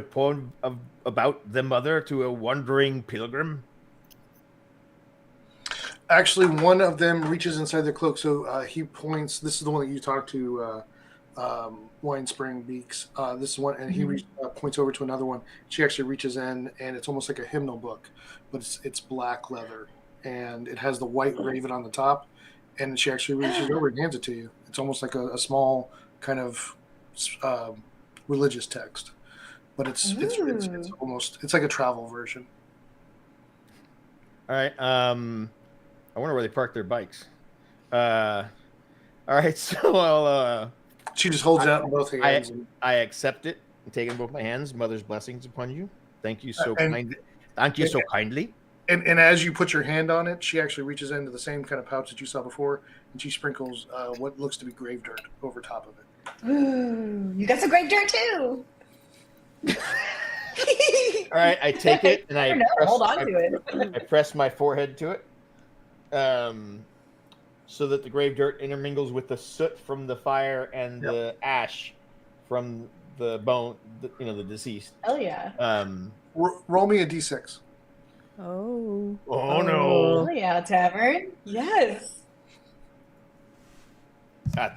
about the mother to a wandering pilgrim? Actually, one of them reaches inside their cloak, so he points. This is the one that you talked to, Wine Spring Beaks. This is one, and he points over to another one. She actually reaches in, and it's almost like a hymnal book, but it's black leather, and it has the white raven on the top. And she actually reaches over and hands it to you. It's almost like a small kind of religious text, but it's almost like a travel version. All right. I wonder where they park their bikes. All right, so I'll. She just holds it out in both hands. I accept it and take it in both my hands. Mother's blessings upon you. Thank you so kindly. Thank you so kindly. And as you put your hand on it, she actually reaches into the same kind of pouch that you saw before, and she sprinkles what looks to be grave dirt over top of it. Ooh, you got some grave dirt too. All right, I take it and I hold on to it. I press my forehead to it, so that the grave dirt intermingles with the soot from the fire and the ash from the bone, the deceased. Hell yeah. Roll me a d6. Oh no! Oh yeah, Tavern. Yes.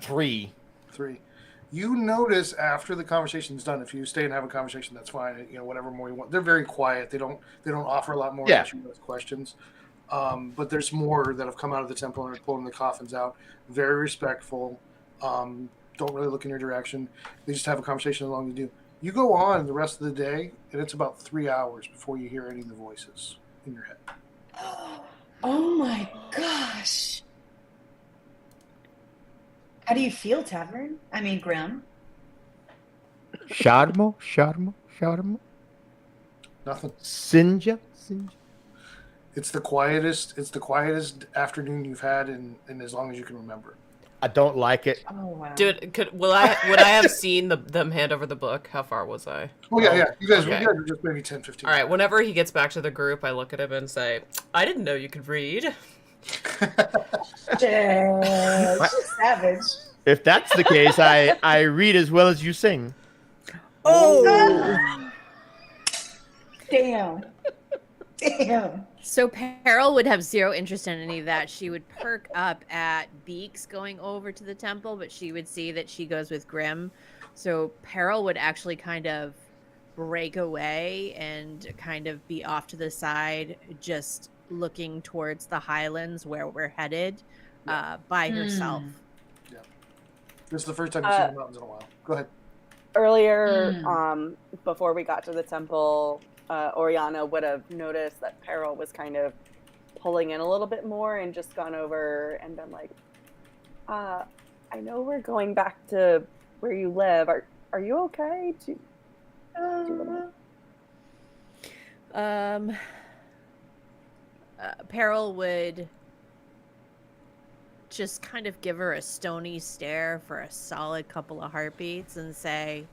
3. 3. You notice after the conversation's done, if you stay and have a conversation, that's fine. Whatever more you want. They're very quiet. They don't offer a lot more unless you ask questions. But there's more that have come out of the temple and are pulling the coffins out. Very respectful. Don't really look in your direction. They just have a conversation as long as you do. You go on the rest of the day, and it's about 3 hours before you hear any of the voices in your head. Oh my gosh. How do you feel, Tavern? I mean, Grim. Sharmo. Nothing. Sinja. It's the quietest afternoon you've had in as long as you can remember. I don't like it. Oh wow. Dude, would I have seen them hand over the book? How far was I? Oh yeah. You guys were just maybe 10, 15. All right, whenever he gets back to the group, I look at him and say, I didn't know you could read. Savage. If that's the case, I read as well as you sing. Oh. Damn. So Peril would have zero interest in any of that. She would perk up at Beaks going over to the temple, but she would see that she goes with Grim. So Peril would actually kind of break away and kind of be off to the side, just looking towards the highlands where we're headed by herself. Yeah. This is the first time you've seen the mountains in a while. Go ahead. Earlier, before we got to the temple, Oriana would have noticed that Peril was kind of pulling in a little bit more and just gone over and been like, I know we're going back to where you live. Are you okay? Peril would just kind of give her a stony stare for a solid couple of heartbeats and say,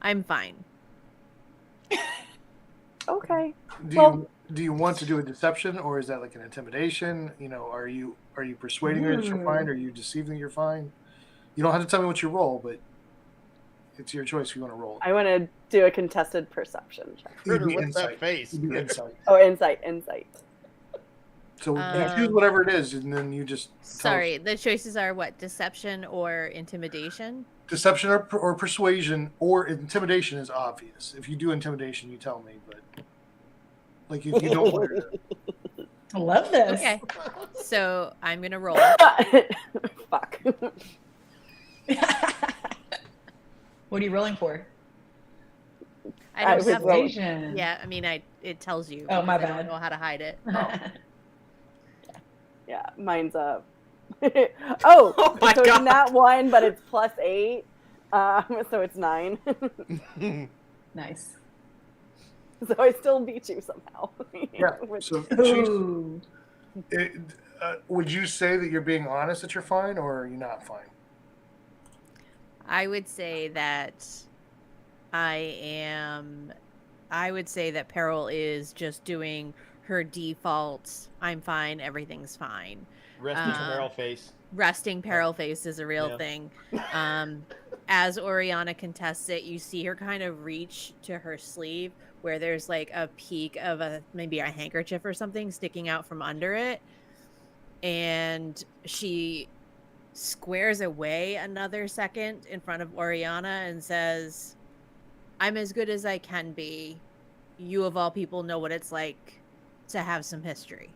I'm fine. Okay. Do you want to do a deception, or is that like an intimidation? Are you persuading her that you're fine, or are you deceiving that you're fine? You don't have to tell me what you roll, but it's your choice if you want to roll. I want to do a contested perception check. What's that face? Insight. Oh, insight. So you choose whatever it is, and then you just Sorry, the choices are what? Deception or intimidation? Deception or persuasion, or intimidation is obvious. If you do intimidation, you tell me, but like if you don't want to. I love this. Okay. So I'm going to roll. Fuck. What are you rolling for? I don't have Persuasion. Yeah, I mean, it tells you. Oh, my because I bad. don't know how to hide it. Yeah, mine's up. Oh my so God. it's not 1, but it's +8. So it's 9. Nice. So I still beat you somehow. Yeah. So would you say that you're being honest that you're fine, or are you not fine? I would say that Peril is just doing her default, I'm fine, everything's fine. Resting peril face. Resting peril face is a real Yeah. thing. As Oriana contests it, you see her kind of reach to her sleeve where there's like a peak of maybe a handkerchief or something sticking out from under it. And she squares away another second in front of Oriana and says, I'm as good as I can be. You of all people know what it's like to have some history.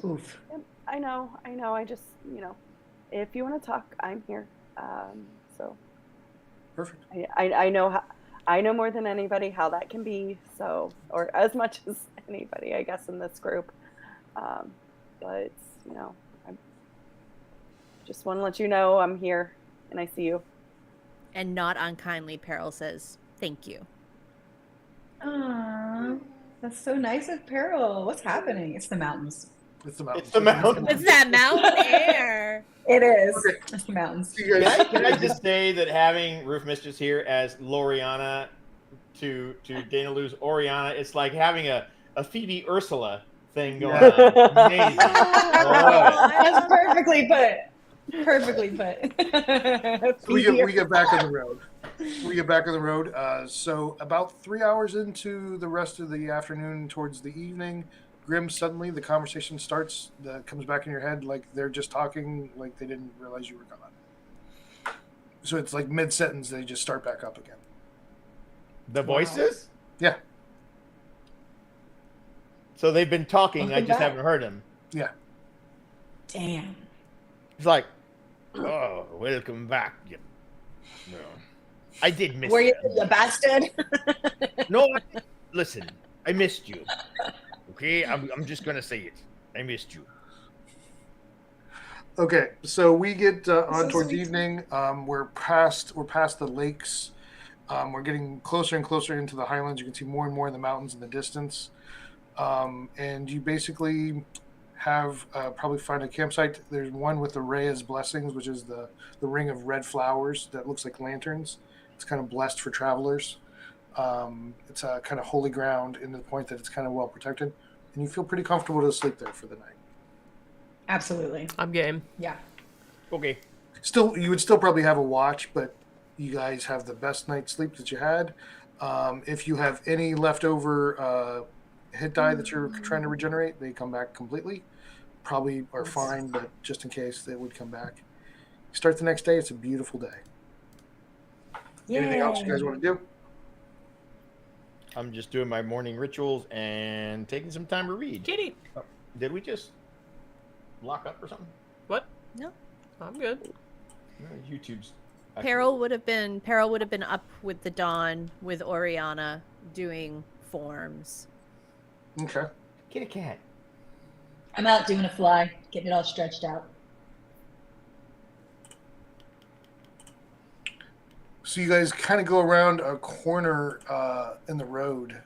Oof. I know. I just, if you want to talk, I'm here. So Perfect. I know more than anybody how that can be. So, or as much as anybody, I guess, in this group. But I just want to let you know I'm here and I see you. And not unkindly, Peril says, thank you. Aww, that's so nice of Peril. What's happening? It's the mountains. It's the mountains. It's the mountains. It's that mountain air. It is. Okay. It's the mountains. Can I just say that having Roof Mistress here as Loriana to Dana Lou's Oriana, it's like having a Phoebe Ursula thing going on. Amazing. That's perfectly put. Perfectly put. we get back on the road. So about 3 hours into the rest of the afternoon towards the evening, Grim, suddenly the conversation starts, comes back in your head like they're just talking, like they didn't realize you were gone. So it's like mid-sentence, they just start back up again. The voices? Yeah. So they've been talking, Welcome I just back. haven't heard them. Yeah. Damn. It's like, oh, welcome back. Yeah. No. I did miss Were you you. a bastard? No, listen, I missed you. Okay, I'm just gonna say it. I missed you. Okay, so we get on so towards sweet. evening. We're past the lakes. We're getting closer and closer into the highlands. You can see more and more of the mountains in the distance. And you basically have probably find a campsite. There's one with the Rhea's blessings, which is the ring of red flowers that looks like lanterns. It's kind of blessed for travelers. It's a kind of holy ground in the point that it's kind of well protected, and you feel pretty comfortable to sleep there for the night. Absolutely. I'm game. Yeah. Okay. Still, you would still probably have a watch, but you guys have the best night's sleep that you had. If you have any leftover hit die that you're trying to regenerate, they come back completely. Probably are fine, but just in case, they would come back. Start the next day. It's a beautiful day. Anything else you guys want to do? I'm just doing my morning rituals and taking some time to read. Kitty. Oh, did we just lock up or something? What? No. I'm good. YouTube's. Peril would have been up with the dawn with Oriana doing forms. Okay. Kitty cat. I'm out doing a fly, getting it all stretched out. So you guys kind of go around a corner in the road,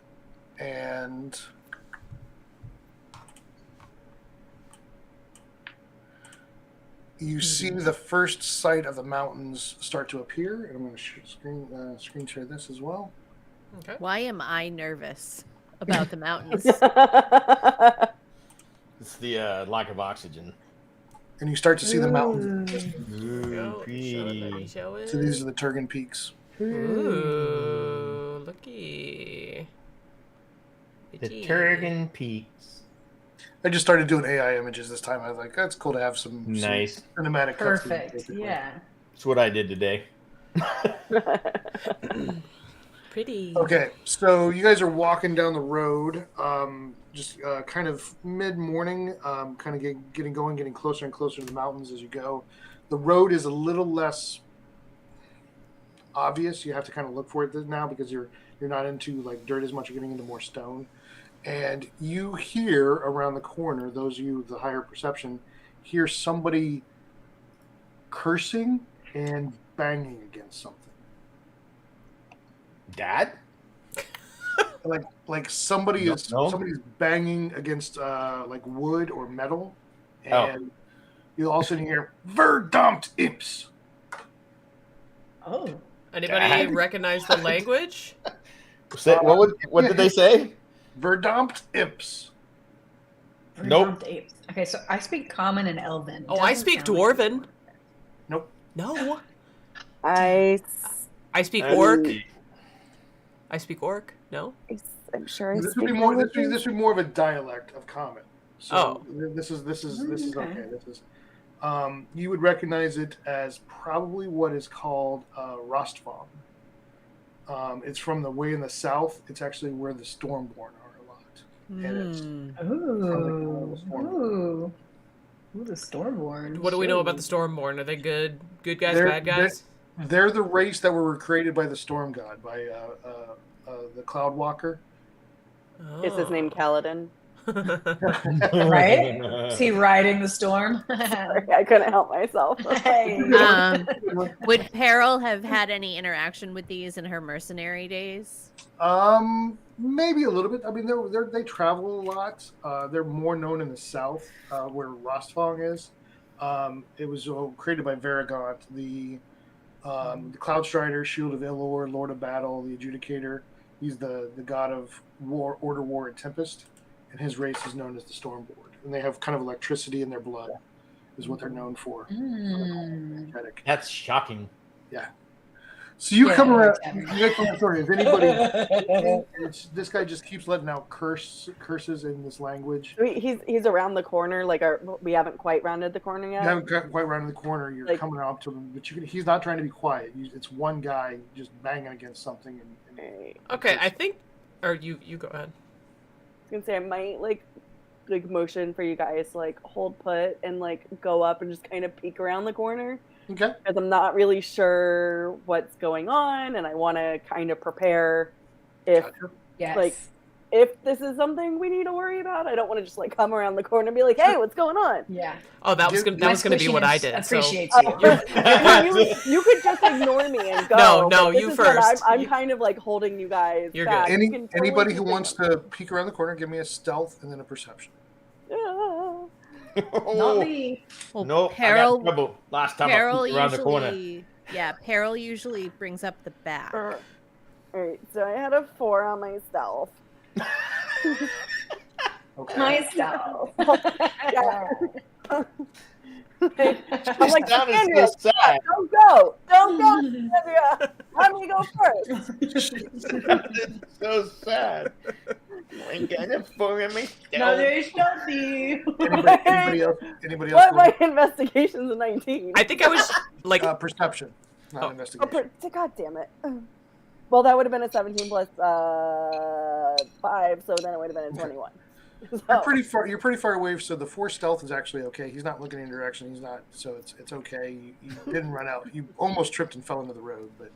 and you see the first sight of the mountains start to appear. And I'm going to screen share this as well. Okay. Why am I nervous about the mountains? It's the lack of oxygen. And you start to see the mountains. Go, show it. So these are the Turgan Peaks. Ooh, looky. The Turgan Peaks. I just started doing AI images this time. I was like, that's cool to have some Nice. cinematic cutscenes, Perfect. basically. Yeah. That's what I did today. Pretty. Okay, so you guys are walking down the road, just kind of mid-morning, kind of getting closer and closer to the mountains as you go. The road is a little less obvious. You have to kind of look for it now because you're not into like dirt as much. You're getting into more stone, and you hear around the corner. Those of you with the higher perception hear somebody cursing and banging against something. Dad? Like somebody's banging against like wood or metal, and you'll also hear "Verdumped imps." Oh. Anybody recognize the language? What did they say? Verdompt Imps. Nope. Okay, so I speak Common and Elven. Oh, I speak Dwarven. Nope. No. I speak Orc. I speak Orc. No. I'm sure. This would be more. This would be more of a dialect of Common. So this is okay. This is. You would recognize it as probably what is called Rostvong. It's from the way in the south. It's actually where the Stormborn are a lot. And it's Ooh, the Stormborn. What do we know about the Stormborn? Are they good guys, bad guys? They're the race that were created by the Storm God, by the Cloudwalker. Is his name Kaladin? Right? Is he riding the storm? Sorry, I couldn't help myself. Hey. Would Peril have had any interaction with these in her mercenary days? Maybe a little bit. I mean, they travel a lot. They're more known in the south, where Rostvong is. It was created by Varagant, the Cloudstrider, Shield of Ilor, Lord of Battle, the Adjudicator. He's the god of war, order, war, and tempest, and his race is known as the Stormborn. And they have kind of electricity in their blood, is what they're known for. That's shocking. Yeah. So you come around. You come around. Sorry, if anybody, this guy just keeps letting out curses in this language. He's around the corner. Like we haven't quite rounded the corner yet. You haven't quite rounded the corner. You're coming up to him, but he's not trying to be quiet. It's one guy just banging against something. Okay, I think, or you go ahead. I was gonna say I might like motion for you guys to hold put and go up and just kind of peek around the corner. Okay. Because I'm not really sure what's going on, and I want to kind of prepare if if this is something we need to worry about. I don't want to just come around the corner and be like, "Hey, what's going on?" Yeah. Oh, that was gonna be what I did. Appreciate you. You could just ignore me and go. No, you first. I'm kind of holding you guys. You're back. good. Anybody who wants to peek around the corner, give me a stealth and then a perception. Not me. Well, no, Peril, I got trouble last time Peril I peeked around the corner. Yeah, Peril usually brings up the back. Alright, so I had a 4 on my stealth. Okay. My stealth. I'm like, Andrea, so sad. don't go, Andrea. Let me go first. So sad. I'm gonna for me. Mother stealthy. Anybody else? What my investigation's a 19? I think I was perception, not investigation. God damn it. Well, that would have been a 17 plus 5, so then it would have been a 21. So. You're pretty far away, so the 4 stealth is actually okay. He's not looking in your direction. He's not, so it's okay. You didn't run out. You almost tripped and fell into the road, but.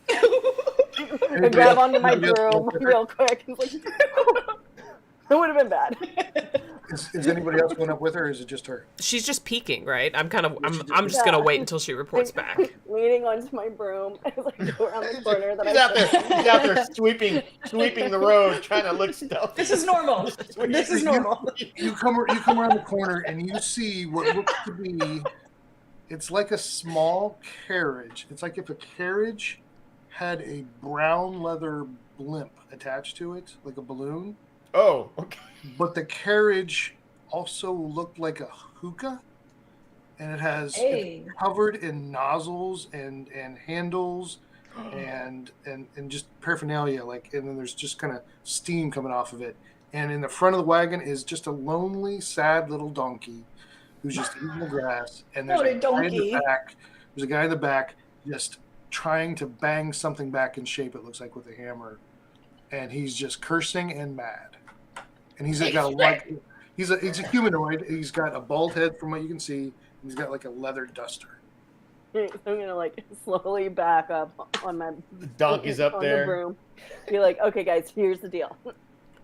I grab onto my broom real quick. It would have been bad. Is anybody else going up with her, or is it just her? She's just peeking, right? I'm just gonna wait until she reports back. Leaning onto my broom as I go around the corner. He's out there sweeping the road, trying to look stealthy. This is normal. This is normal. You come around the corner and you see what looks to be. It's like a small carriage. It's like if a carriage had a brown leather blimp attached to it, like a balloon. Oh, okay. But the carriage also looked like a hookah, and it has it's covered in nozzles and handles and just paraphernalia, and then there's just kind of steam coming off of it. And in the front of the wagon is just a lonely, sad little donkey who's just eating the grass. And there's a guy in the back. There's a guy in the back just trying to bang something back in shape. It looks like with a hammer, and he's just cursing and mad. And he's a humanoid. He's got a bald head from what you can see. And he's got a leather duster. I'm gonna slowly back up on my donkey's up there. The broom. Be like, okay, guys, here's the deal.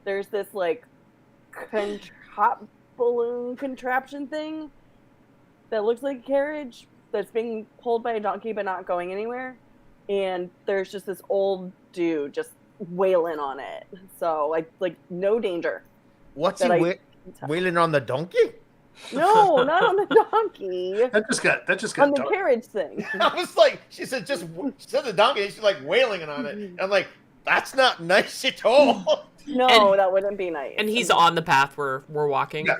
There's this balloon contraption thing that looks like a carriage that's being pulled by a donkey but not going anywhere. And there's just this old dude just wailing on it. So no danger. What's he wailing on the donkey? No, not on the donkey. That just got on the carriage thing. I was like, she said the donkey. She's wailing on it. And I'm like, that's not nice at all. No, that wouldn't be nice. And he's on the path we're walking. Yeah,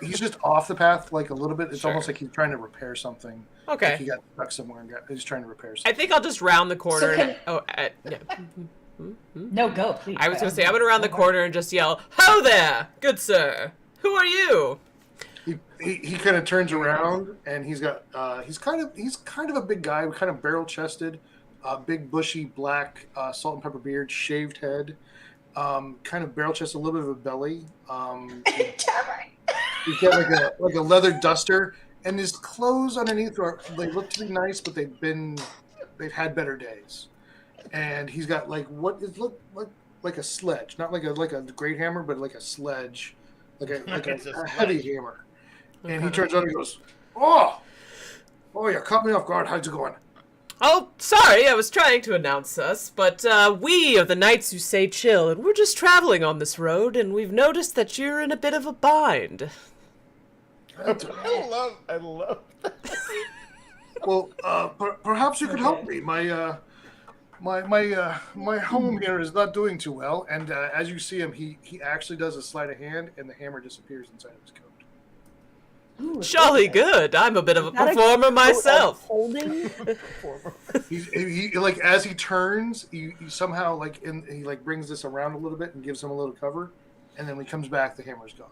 he's just off the path like a little bit. It's almost like he's trying to repair something. Okay. Like he got stuck somewhere and he's trying to repair I something. think I'll just round the corner. Yeah. No, go, please. I was going to say, I'm going to round the corner and just yell, "Ho there, good sir! Who are you?" He kind of turns around and he's got he's kind of a big guy, kind of barrel chested, big bushy black salt and pepper beard, shaved head, kind of barrel chested, a little bit of a belly. He's got like a leather duster, and his clothes underneath they look to be nice, but they've had better days. And he's got like what is look like a sledge, not like a great hammer, but like a sledge, like a heavy hammer. And he turns on and goes, "Oh, you caught me off guard. How's it going?" Oh, sorry, I was trying to announce us, but we are the Knights Who Say Chill, and we're just traveling on this road, and we've noticed that you're in a bit of a bind. I love that. Well, perhaps you could help me. My home here is not doing too well, and as you see him, he actually does a sleight of hand, and the hammer disappears inside of his coat. Ooh, jolly good. I'm a bit of a performer myself. Holding. he like as he turns, he somehow he brings this around a little bit and gives him a little cover, and then when he comes back, the hammer's gone.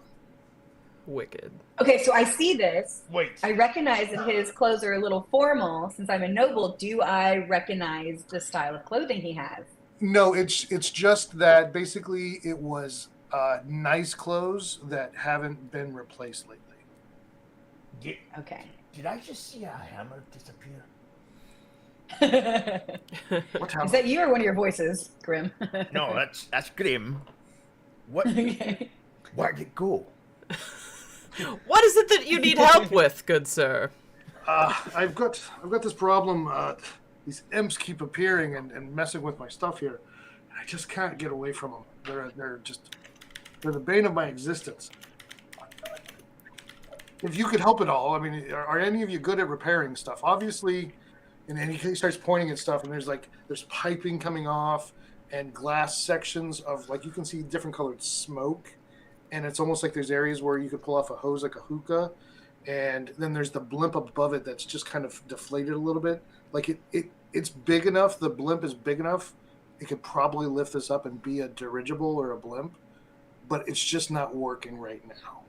Wicked. Okay, so I see this. Wait. I recognize that his clothes are a little formal. Since I'm a noble, do I recognize the style of clothing he has? No, it's just that basically it was nice clothes that haven't been replaced lately. Okay. Did I just see a hammer disappear? What hammer? Is that you or one of your voices, Grim? No, that's Grim. What? Okay. Where'd it go? What is it that you need help with, good sir? I've got this problem. These imps keep appearing and messing with my stuff here, and I just can't get away from them. They're the bane of my existence. If you could help at all, I mean, are any of you good at repairing stuff? Obviously, and then he starts pointing at stuff, and there's piping coming off and glass sections of you can see different colored smoke, and it's almost like there's areas where you could pull off a hose like a hookah, and then there's the blimp above it that's just kind of deflated a little bit. Like it's big enough. The blimp is big enough. It could probably lift this up and be a dirigible or a blimp, but it's just not working right now.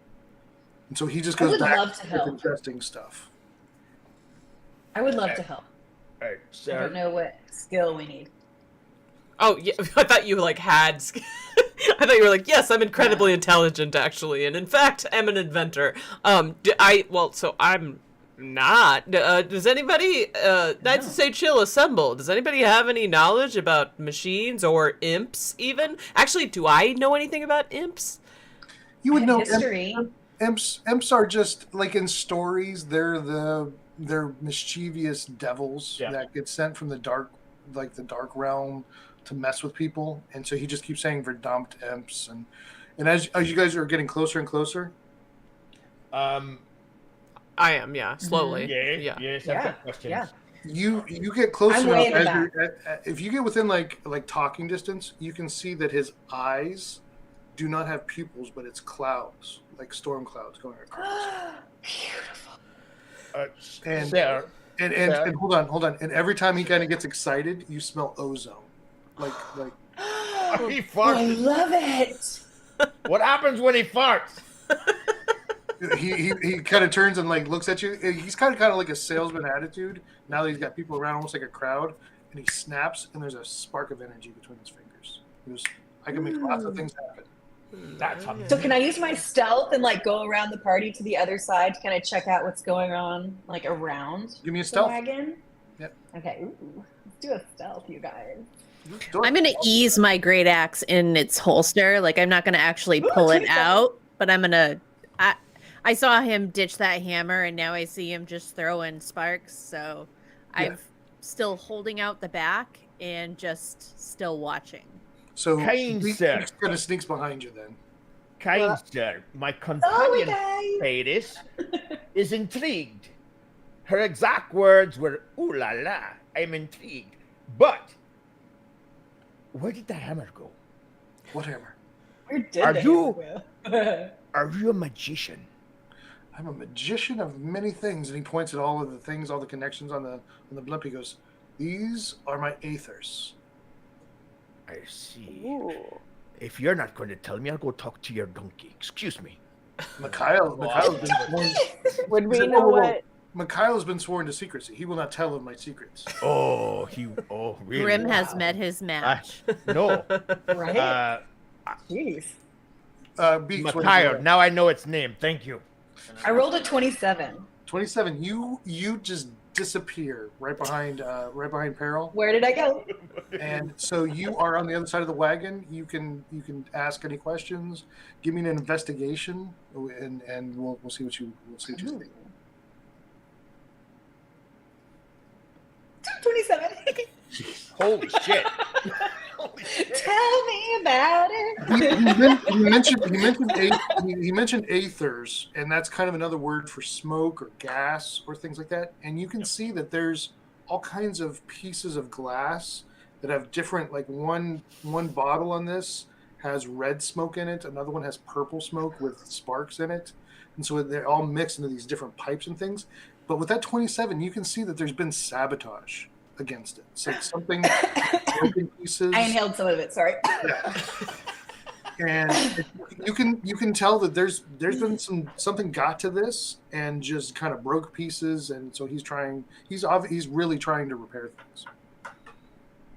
And so he just goes back to testing stuff. I would love to help. Hey, I don't know what skill we need. Oh, yeah, I thought you had... I thought you were like, yes, I'm incredibly intelligent, actually, and in fact, I'm an inventor. So I'm not. Does anybody... Knights Who Say Chill assemble. Does anybody have any knowledge about machines or imps, even? Actually, do I know anything about imps? You would know history. Imps are just like in stories. They're mischievous devils that get sent from the dark realm to mess with people. And so he just keeps saying verdammte imps. And as you guys are getting closer and closer, I am, slowly. Mm-hmm. Yes. I've got questions. Yeah. You get close I'm way in the enough. back. If you get within like talking distance, you can see that his eyes do not have pupils, but it's clouds, like storm clouds going across. Beautiful. And hold on. And every time he kind of gets excited, you smell ozone. Like he farts. I love it. What happens when he farts? he kind of turns and looks at you. He's kind of like a salesman attitude. Now that he's got people around, almost like a crowd, and he snaps, and there's a spark of energy between his fingers. He goes, "I can make lots of things happen." That's amazing. So can I use my stealth and go around the party to the other side to kind of check out what's going on around? Give me a the stealth. wagon? Yep. Okay. Ooh. Let's do a stealth, you guys. I'm going to ease my great axe in its holster. I'm not going to actually pull it out, but I'm going to... I saw him ditch that hammer, and now I see him just throwing sparks, so I'm still holding out the back and just still watching. So Kind he sir. kind of sneaks behind you then. Kind sir, my companion Paris is intrigued. Her exact words were, "Ooh la la, I'm intrigued." But where did the hammer go? What hammer? Where did Are the you- hammer go? Are you a magician? I'm a magician of many things, and he points at all of the things, all the connections on the blimp. He goes, "These are my aethers." I see. Ooh. If you're not going to tell me, I'll go talk to your donkey. Excuse me. Mikhail's been sworn. Would we He said, know "Whoa, whoa, whoa. what? Mikhail's been sworn to secrecy. He will not tell of my secrets." Oh, really? Grim has met his match. No. Right? Jeez. Beaks, what did you Mikhail. roll? Now I know its name. Thank you. I rolled a 27. 27. You just disappear right behind Peril. Where did I go? And so you are on the other side of the wagon. You can ask any questions. Give me an investigation, and we'll see what you think. 27. Holy shit. Tell me about it. He mentioned aethers, and that's kind of another word for smoke or gas or things like that. And you can see that there's all kinds of pieces of glass that have different, like one bottle on this has red smoke in it, another one has purple smoke with sparks in it, and so they're all mixed into these different pipes and things. But with that 27, you can see that there's been sabotage against it. It's like something broken pieces. I inhaled some of it, sorry. Yeah. And you can tell that there's been something got to this and just kind of broke pieces, and so he's really trying to repair things.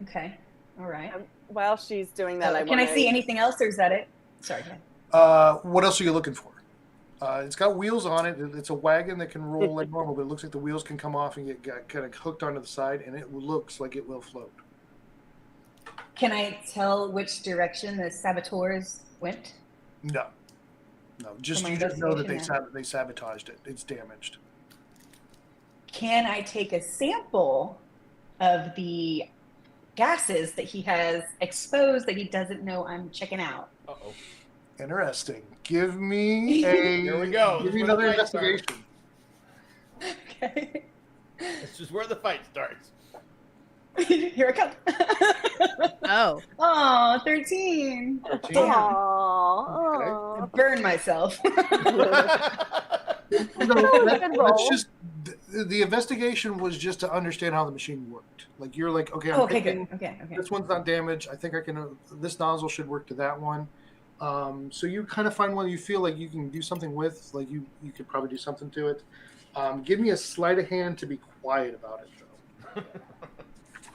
Okay. All right. While she's doing that, Can I see anything else, or is that it? Sorry. Go ahead. What else are you looking for? It's got wheels on it. It's a wagon that can roll like normal, but it looks like the wheels can come off and get kind of hooked onto the side, and it looks like it will float. Can I tell which direction the saboteurs went? No. Just you just know that they sabotaged it. It's damaged. Can I take a sample of the gases that he has exposed that he doesn't know I'm checking out? Uh-oh. Interesting. Give me a. Here we go. Give me another investigation. Okay. This is where the fight starts. Here it comes. Oh. Oh, 13. Damn. Aww. I burned myself. That's just the investigation was just to understand how the machine worked. Like you're like, okay, I'm thinking, good. Okay. this one's not damaged. I think I can. This nozzle should work to that one. So you kind of find one you feel like you can do something with. Like you could probably do something to it. Give me a sleight of hand to be quiet about it, though.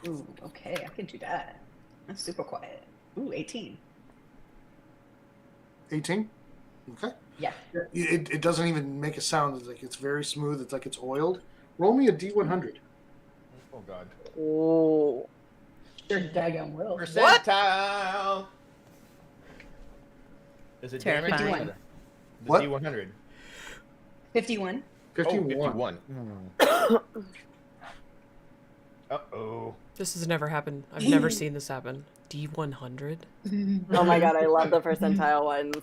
Ooh, okay, I can do that. I'm super quiet. Ooh, 18. 18. Okay. Yeah. It doesn't even make a sound. It's like it's very smooth. It's like it's oiled. Roll me a D100. Oh God. Oh. Sure, daggone will. Percentile. Is it damage? Terrifying. The What? D100. 51. 51. Oh, 51. Uh-oh. This has never happened. I've never seen this happen. D100? Oh my God, I love the percentile ones.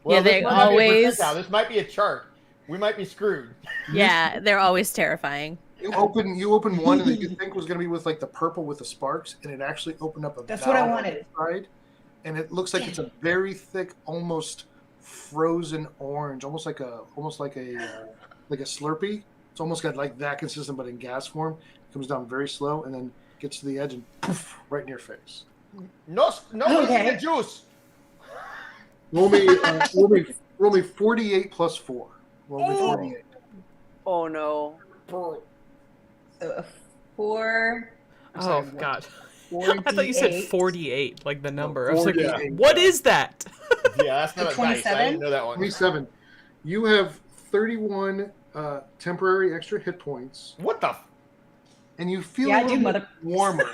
Yeah, they this might not be a always- percentile. This might be a chart. We might be screwed. Yeah, they're always terrifying. You open one that you think was going to be with like the purple with the sparks, and it actually opened up a That's what I valve on wanted. the side, and it looks like it's a very thick, almost frozen orange, almost like a Slurpee. It's almost got like that consistent, but in gas form. It comes down very slow, and then gets to the edge and poof, right in your face. No, Okay. the juice. Roll me 48 plus 4. Roll me 48. Oh no. So a 4. I'm Oh, sorry, God. 48. I thought you said 48, like the number. I was like, 48. what is that? Yeah, that's not a dice. I 27? didn't know that one. 27. You have 31 temporary extra hit points. What the? And you feel Yeah, I a do, little mother- bit warmer.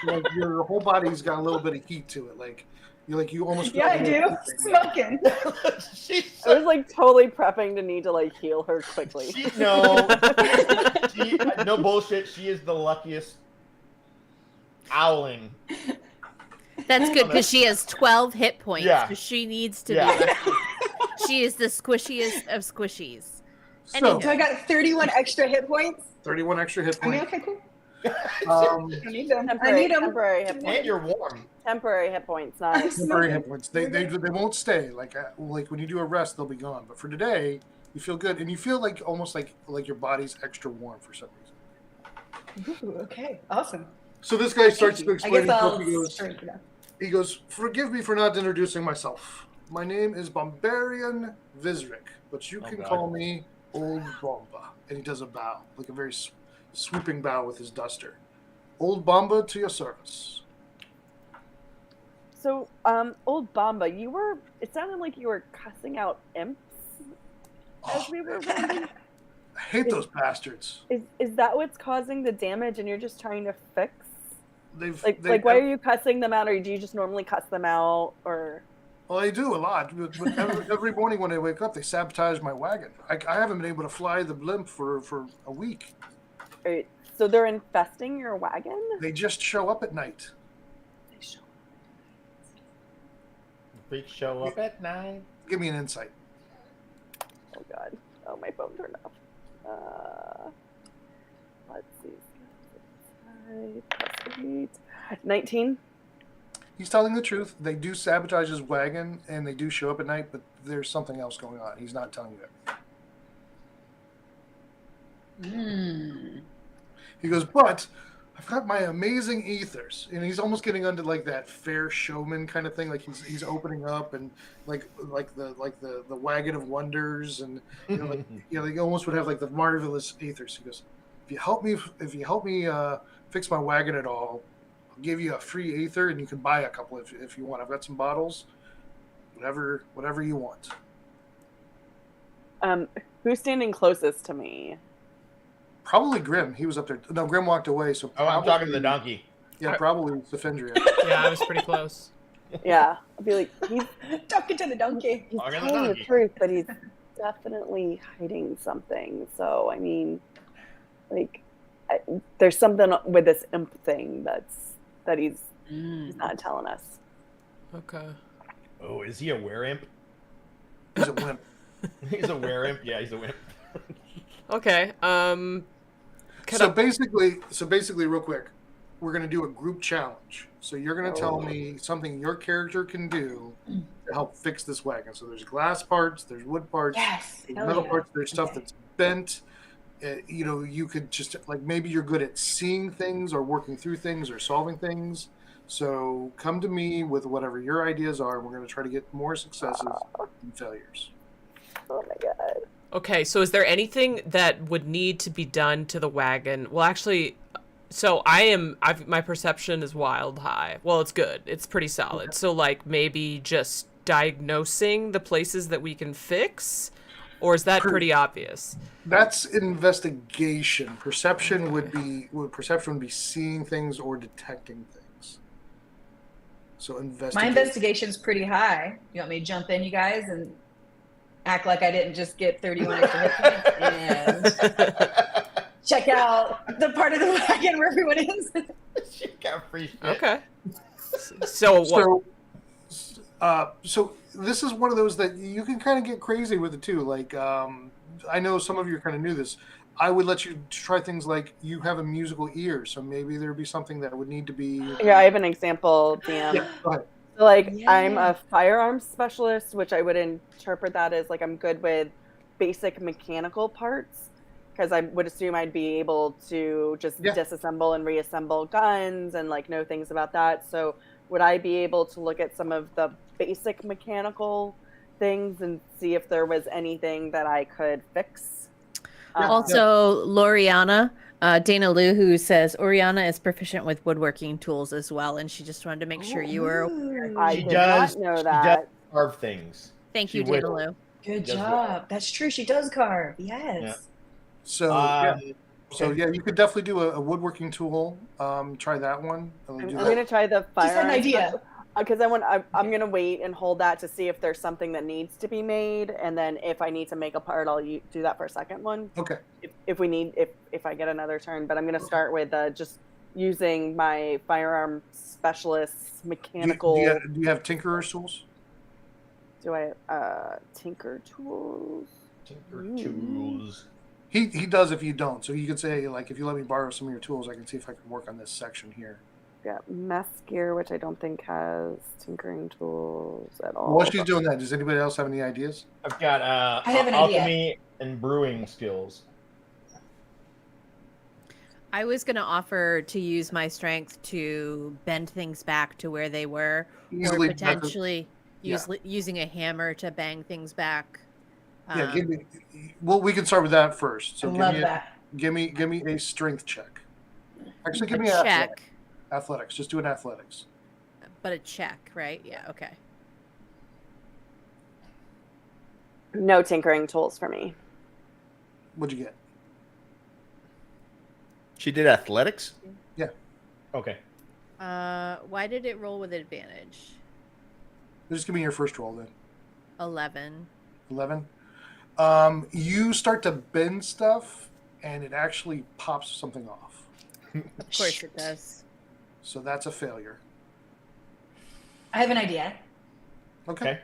Like your whole body's got a little bit of heat to it. Like you almost. Yeah, I do. Smoking. I was like totally prepping to need to like heal her quickly. No bullshit. She is the luckiest owling. That's good because she has 12 hit points. Yeah. So she needs to Yeah. be lucky. She is the squishiest of squishies. So So I got 31 extra hit points. 31 extra hit I mean, points. okay, cool. I need them. I need them. Temporary hit points. And you're warm. Temporary hit points, not temporary hit points. They won't stay. Like when you do a rest, they'll be gone. But for today, you feel good, and you feel like almost like your body's extra warm for some reason. Ooh, okay, awesome. So this guy starts to explain. He goes, "Forgive me for not introducing myself. My name is Bombarian Vizric, but you can call me Old Bomba." And he does a bow, like a very swooping bow with his duster. Old Bomba, to your service. So, Old Bomba, it sounded like you were cussing out imps as we were running. I hate those bastards. Is that what's causing the damage and you're just trying to fix? Why Why are you cussing them out, or do you just normally cuss them out, or? Well, I do a lot. But every morning when I wake up, they sabotage my wagon. I haven't been able to fly the blimp for a week. Right. So they're infesting your wagon? They just show up at night. Freaks show up at night. Give me an insight. Oh, God. Oh, my phone turned off. Let's see. 19. He's telling the truth. They do sabotage his wagon, and they do show up at night, but there's something else going on. He's not telling you that. He goes, but I've got my amazing ethers, and he's almost getting under like that fair showman kind of thing. Like he's opening up, and like the wagon of wonders, and they almost would have like the marvelous ethers. He goes, if you help me fix my wagon at all, I'll give you a free ether, and you can buy a couple if you want. I've got some bottles, whatever you want. Who's standing closest to me? Probably Grim. He was up there. No, Grim walked away. So I'm talking to the donkey. Yeah, probably Symphonia. Yeah, I was pretty close. Yeah, I'd be like, he's talking to the donkey. He's telling the truth, but he's definitely hiding something. So I mean, there's something with this imp thing that he's not telling us. Okay. Oh, is he a were-imp? He's a wimp. He's a were-imp? Yeah, he's a wimp. Okay. So basically, real quick, we're gonna do a group challenge. So you're gonna tell me something your character can do to help fix this wagon. So there's glass parts, there's wood parts, there's metal parts, there's stuff that's bent. You could just maybe you're good at seeing things or working through things or solving things. So come to me with whatever your ideas are, and we're gonna try to get more successes than failures. Oh my God. Okay, so is there anything that would need to be done to the wagon? Well, actually, so my perception is wild high. Well, it's good. It's pretty solid. Okay. So maybe just diagnosing the places that we can fix, or is that pretty obvious? That's investigation. Perception would be seeing things or detecting things. So my investigation's pretty high. You want me to jump in, you guys, and act like I didn't just get 31 extra hit points and check out the part of the wagon where everyone is? She got free shit. Okay. So this is one of those that you can kind of get crazy with it too. I know some of you kind of knew this. I would let you try things like you have a musical ear, so maybe there'd be something that would need to be. Yeah, I have an example, Dan. Yeah, go ahead. I'm a firearms specialist, which I would interpret that as I'm good with basic mechanical parts, because I would assume I'd be able to just disassemble and reassemble guns and know things about that. So would I be able to look at some of the basic mechanical things and see if there was anything that I could fix? Also, Loriana, Dana Lou, who says Oriana is proficient with woodworking tools as well, and she just wanted to make sure you were aware. I did not know that. She does carve things. Thank you, Dana Lou. Good job. That's true. She does carve. Yes. Yeah. So you could definitely do a woodworking tool. Try that one. I'm going to try the fire. Just an idea. Because I'm going to wait and hold that to see if there's something that needs to be made, and then if I need to make a part, I'll do that for a second one. Okay. If I get another turn, but I'm going to start with just using my firearm specialist mechanical. Do you have tinkerer's tools? Do I tinker tools? Tinker tools. He does if you don't. So you could say, like, if you let me borrow some of your tools, I can see if I can work on this section here. Got mess gear, which I don't think has tinkering tools at all. While she's doing that, does anybody else have any ideas? I've got I have an alchemy and brewing skills. I was going to offer to use my strength to bend things back to where they were, Easily or potentially yeah. using a hammer to bang things back. Yeah, give me. Well, we can start with that first. So I love that. Give me a strength check. Actually, give me a check. Athletics. Just do an athletics. But a check, right? Yeah, okay. No tinkering tools for me. What'd you get? She did athletics? Yeah. Okay. Why did it roll with advantage? Just give me your first roll then. 11. 11. You start to bend stuff, and it actually pops something off. Of course it does. So that's a failure. I have an idea. Okay.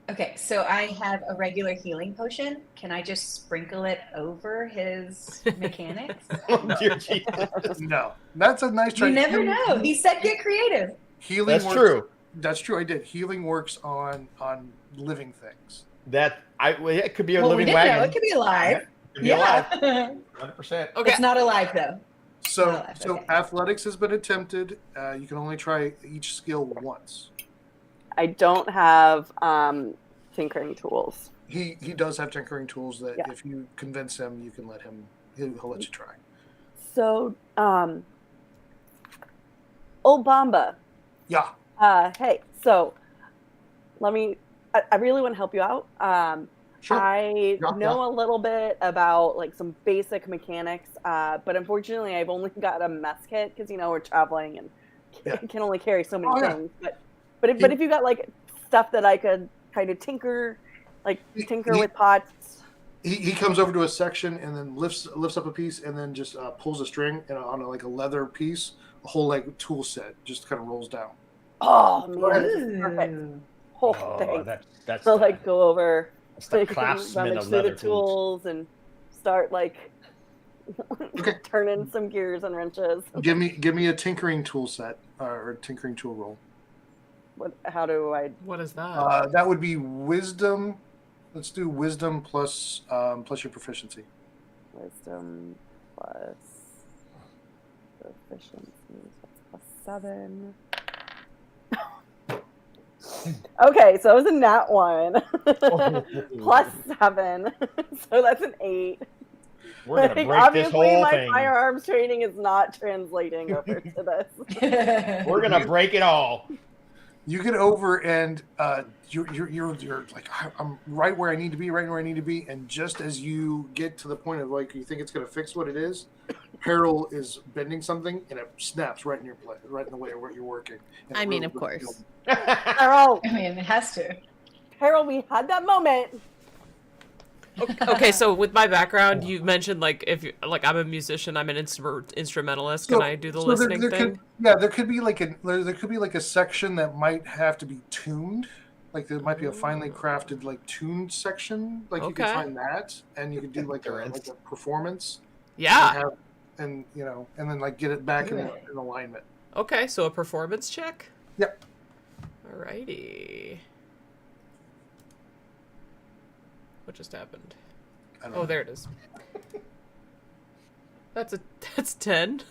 Okay, so I have a regular healing potion. Can I just sprinkle it over his mechanics? No, that's a nice try. You never know. He said get creative. Healing. That's works, true. That's true. I did. Healing works on living things. It could be a Well, living we didn't wagon. know. It could be alive. It could be alive. 100%. Okay. It's not alive though. So Okay. athletics has been attempted. You can only try each skill once. I don't have tinkering tools. He does have tinkering tools that Yeah. if you convince him, you can let him. He'll let you try. So, old Bamba. Yeah. Hey, so let me. I really want to help you out. Sure. I Yeah, know a little bit about like some basic mechanics, but unfortunately, I've only got a mess kit because we're traveling and can only carry so many things. But if you got like stuff that I could kind of tinker with pots. He comes over to a section and then lifts up a piece and then just pulls a string and on a leather piece, a whole like tool set just kind of rolls down. Oh man, this is perfect. Oh, thanks. That's so like go over, the so craftsman rummage of through the leather tools and start like turning some gears and wrenches. Give me a tinkering tool set or a tinkering tool roll. How do I? What is that? That would be wisdom. Let's do wisdom plus your proficiency. Wisdom plus proficiency. That's +7. Okay, so it was a nat 1 +7, so that's an 8. We're gonna break obviously, this whole my thing. firearms training is not translating over to this. We're gonna break it all. You get over and you're like, I'm right where I need to be, and just as you get to the point of like you think it's gonna fix what it is, Peril is bending something and it snaps right in your play, right in the way where you're working. And I it mean, really of course. feels- Peril, I mean, it has to. Peril, we had that moment. Okay, so with my background, you mentioned like if you, like I'm a musician, I'm an instrumentalist. Can I do the listening thing? There could be like a section that might have to be tuned. Like there might be a finely crafted like tuned section. Like you could Okay. find that, and you could do like a performance. Yeah. And then like get it back in alignment. Okay, so a performance check? Yep. Alrighty. What just happened? I don't Oh, know. there it is. That's 10.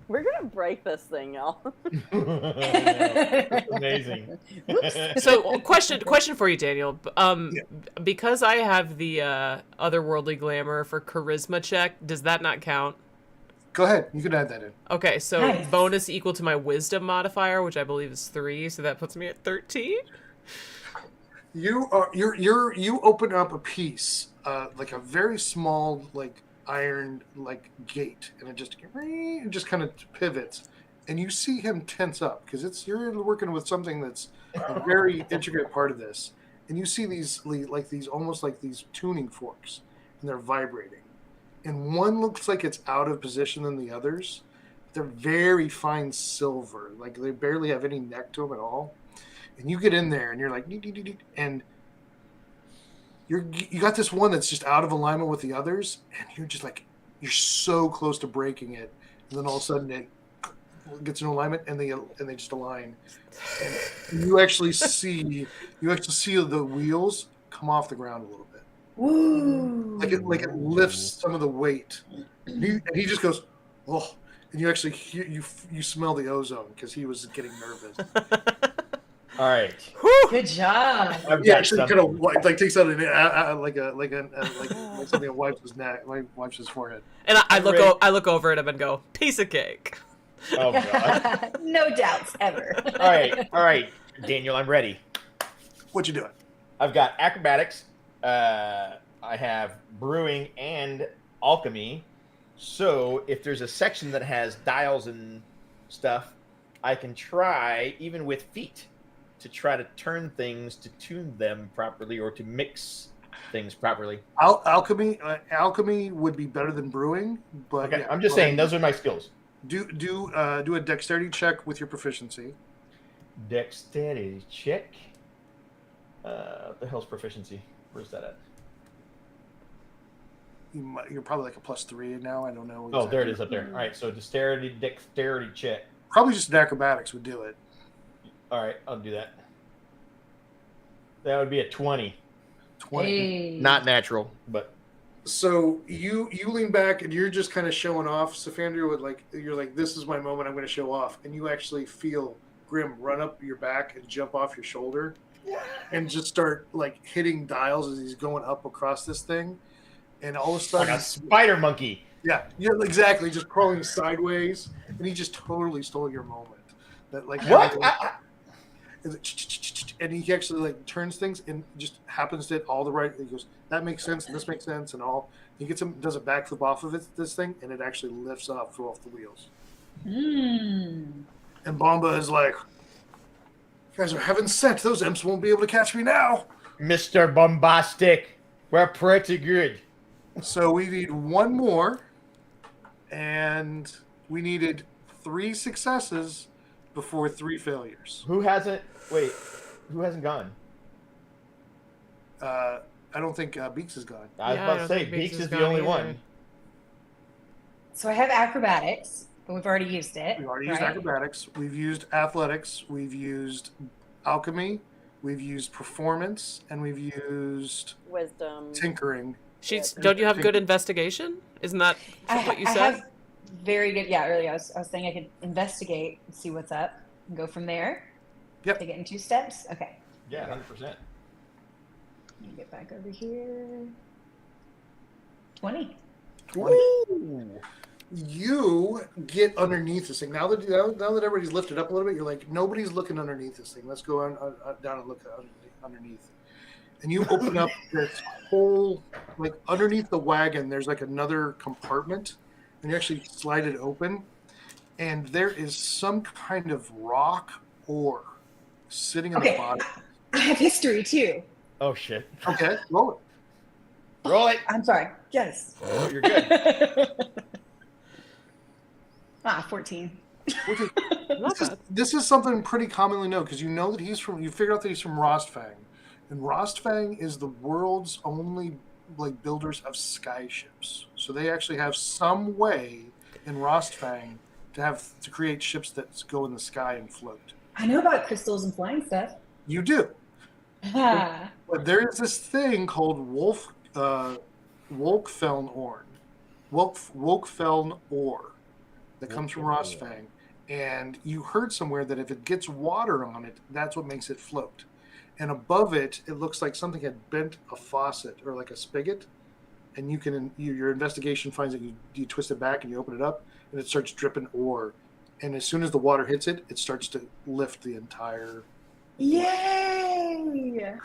We're gonna break this thing, y'all. Amazing. So, question for you, Daniel. Because I have the otherworldly glamour for charisma check, does that not count? Go ahead. You can add that in. Okay, so Nice. bonus equal to my wisdom modifier, which I believe is 3, so that puts me at 13. You open up a piece, like a very small like iron like gate, and it just kind of pivots, and you see him tense up because you're working with something that's a very intricate part of this, and you see these almost like these tuning forks, and they're vibrating, and one looks like it's out of position than the others. They're very fine silver, like they barely have any neck to them at all. And you get in there, and you're like, and you got this one that's just out of alignment with the others, and you're just like, you're so close to breaking it, and then all of a sudden it gets in alignment, and they just align, and you actually see the wheels come off the ground a little bit. Woo! Like it lifts some of the weight, and he just goes, oh, and you actually hear you smell the ozone because he was getting nervous. All right. Good job. He actually kind of like takes out like something that wipes his neck, wipes his forehead. And I look over at him and go, piece of cake. Oh god. No doubts ever. All right, Daniel, I'm ready. What you doing? I've got acrobatics. I have brewing and alchemy. So if there's a section that has dials and stuff, I can try, even with feet, to try to turn things to tune them properly or to mix things properly. Alchemy would be better than brewing, but okay, I'm just saying those are my skills. Do a dexterity check with your proficiency. Dexterity check. The hell's proficiency? Where's that at? You're probably like a +3 now. I don't know. Exactly. Oh, there it is up there. All right, so dexterity check. Probably just an acrobatics would do it. All right, I'll do that. That would be a 20. 20. Hey. Not natural, but. So you lean back and you're just kind of showing off. Safandria you're like, this is my moment. I'm going to show off, and you actually feel Grim run up your back and jump off your shoulder, and just start like hitting dials as he's going up across this thing, and all of a sudden, like a spider monkey. Yeah, exactly, just crawling sideways, and he just totally stole your moment. That like what? And he actually like turns things and just happens to hit all the right. He goes, that makes sense, and this makes sense, and all. He does a backflip off of this thing, and it actually lifts off the wheels. And Bomba is like, you guys are heaven sent. Those imps won't be able to catch me now. Mr. Bombastic, we're pretty good. So we need one more, and we needed 3 successes before 3 failures. Who hasn't gone? I don't think Beaks is gone. I was about to say, Beaks is the only one. So I have acrobatics, but we've already used it. We've already used acrobatics. We've used athletics. We've used alchemy. We've used performance, and we've used wisdom, tinkering. Don't you have good investigation? Isn't that what you said? I have very good. Yeah, earlier I was saying I could investigate and see what's up and go from there. Yep. Take it in 2 steps. Okay. Yeah, 100%. Let me get back over here. 20. You get underneath this thing. Now that everybody's lifted up a little bit, you're like, nobody's looking underneath this thing. Let's go down and look underneath. And you open up this whole, like underneath the wagon, there's like another compartment, and you actually slide it open, and there is some kind of rock ore sitting in the bottom. I have history too. Oh shit. Okay, roll it. Roll it. I'm sorry. Yes. Oh, you're good. 14. This is something pretty commonly known because you know that you figure out that he's from Rostfang. And Rostfang is the world's only like builders of sky ships. So they actually have some way in Rostfang to create ships that go in the sky and float. I know about crystals and flying stuff. You do. But there's this thing called Wolkfeln ore that comes from Rostfang. And you heard somewhere that if it gets water on it, that's what makes it float. And above it, it looks like something had bent a faucet or like a spigot. And your investigation finds that you twist it back and you open it up, and it starts dripping ore. And as soon as the water hits it, it starts to lift the entire. Yay!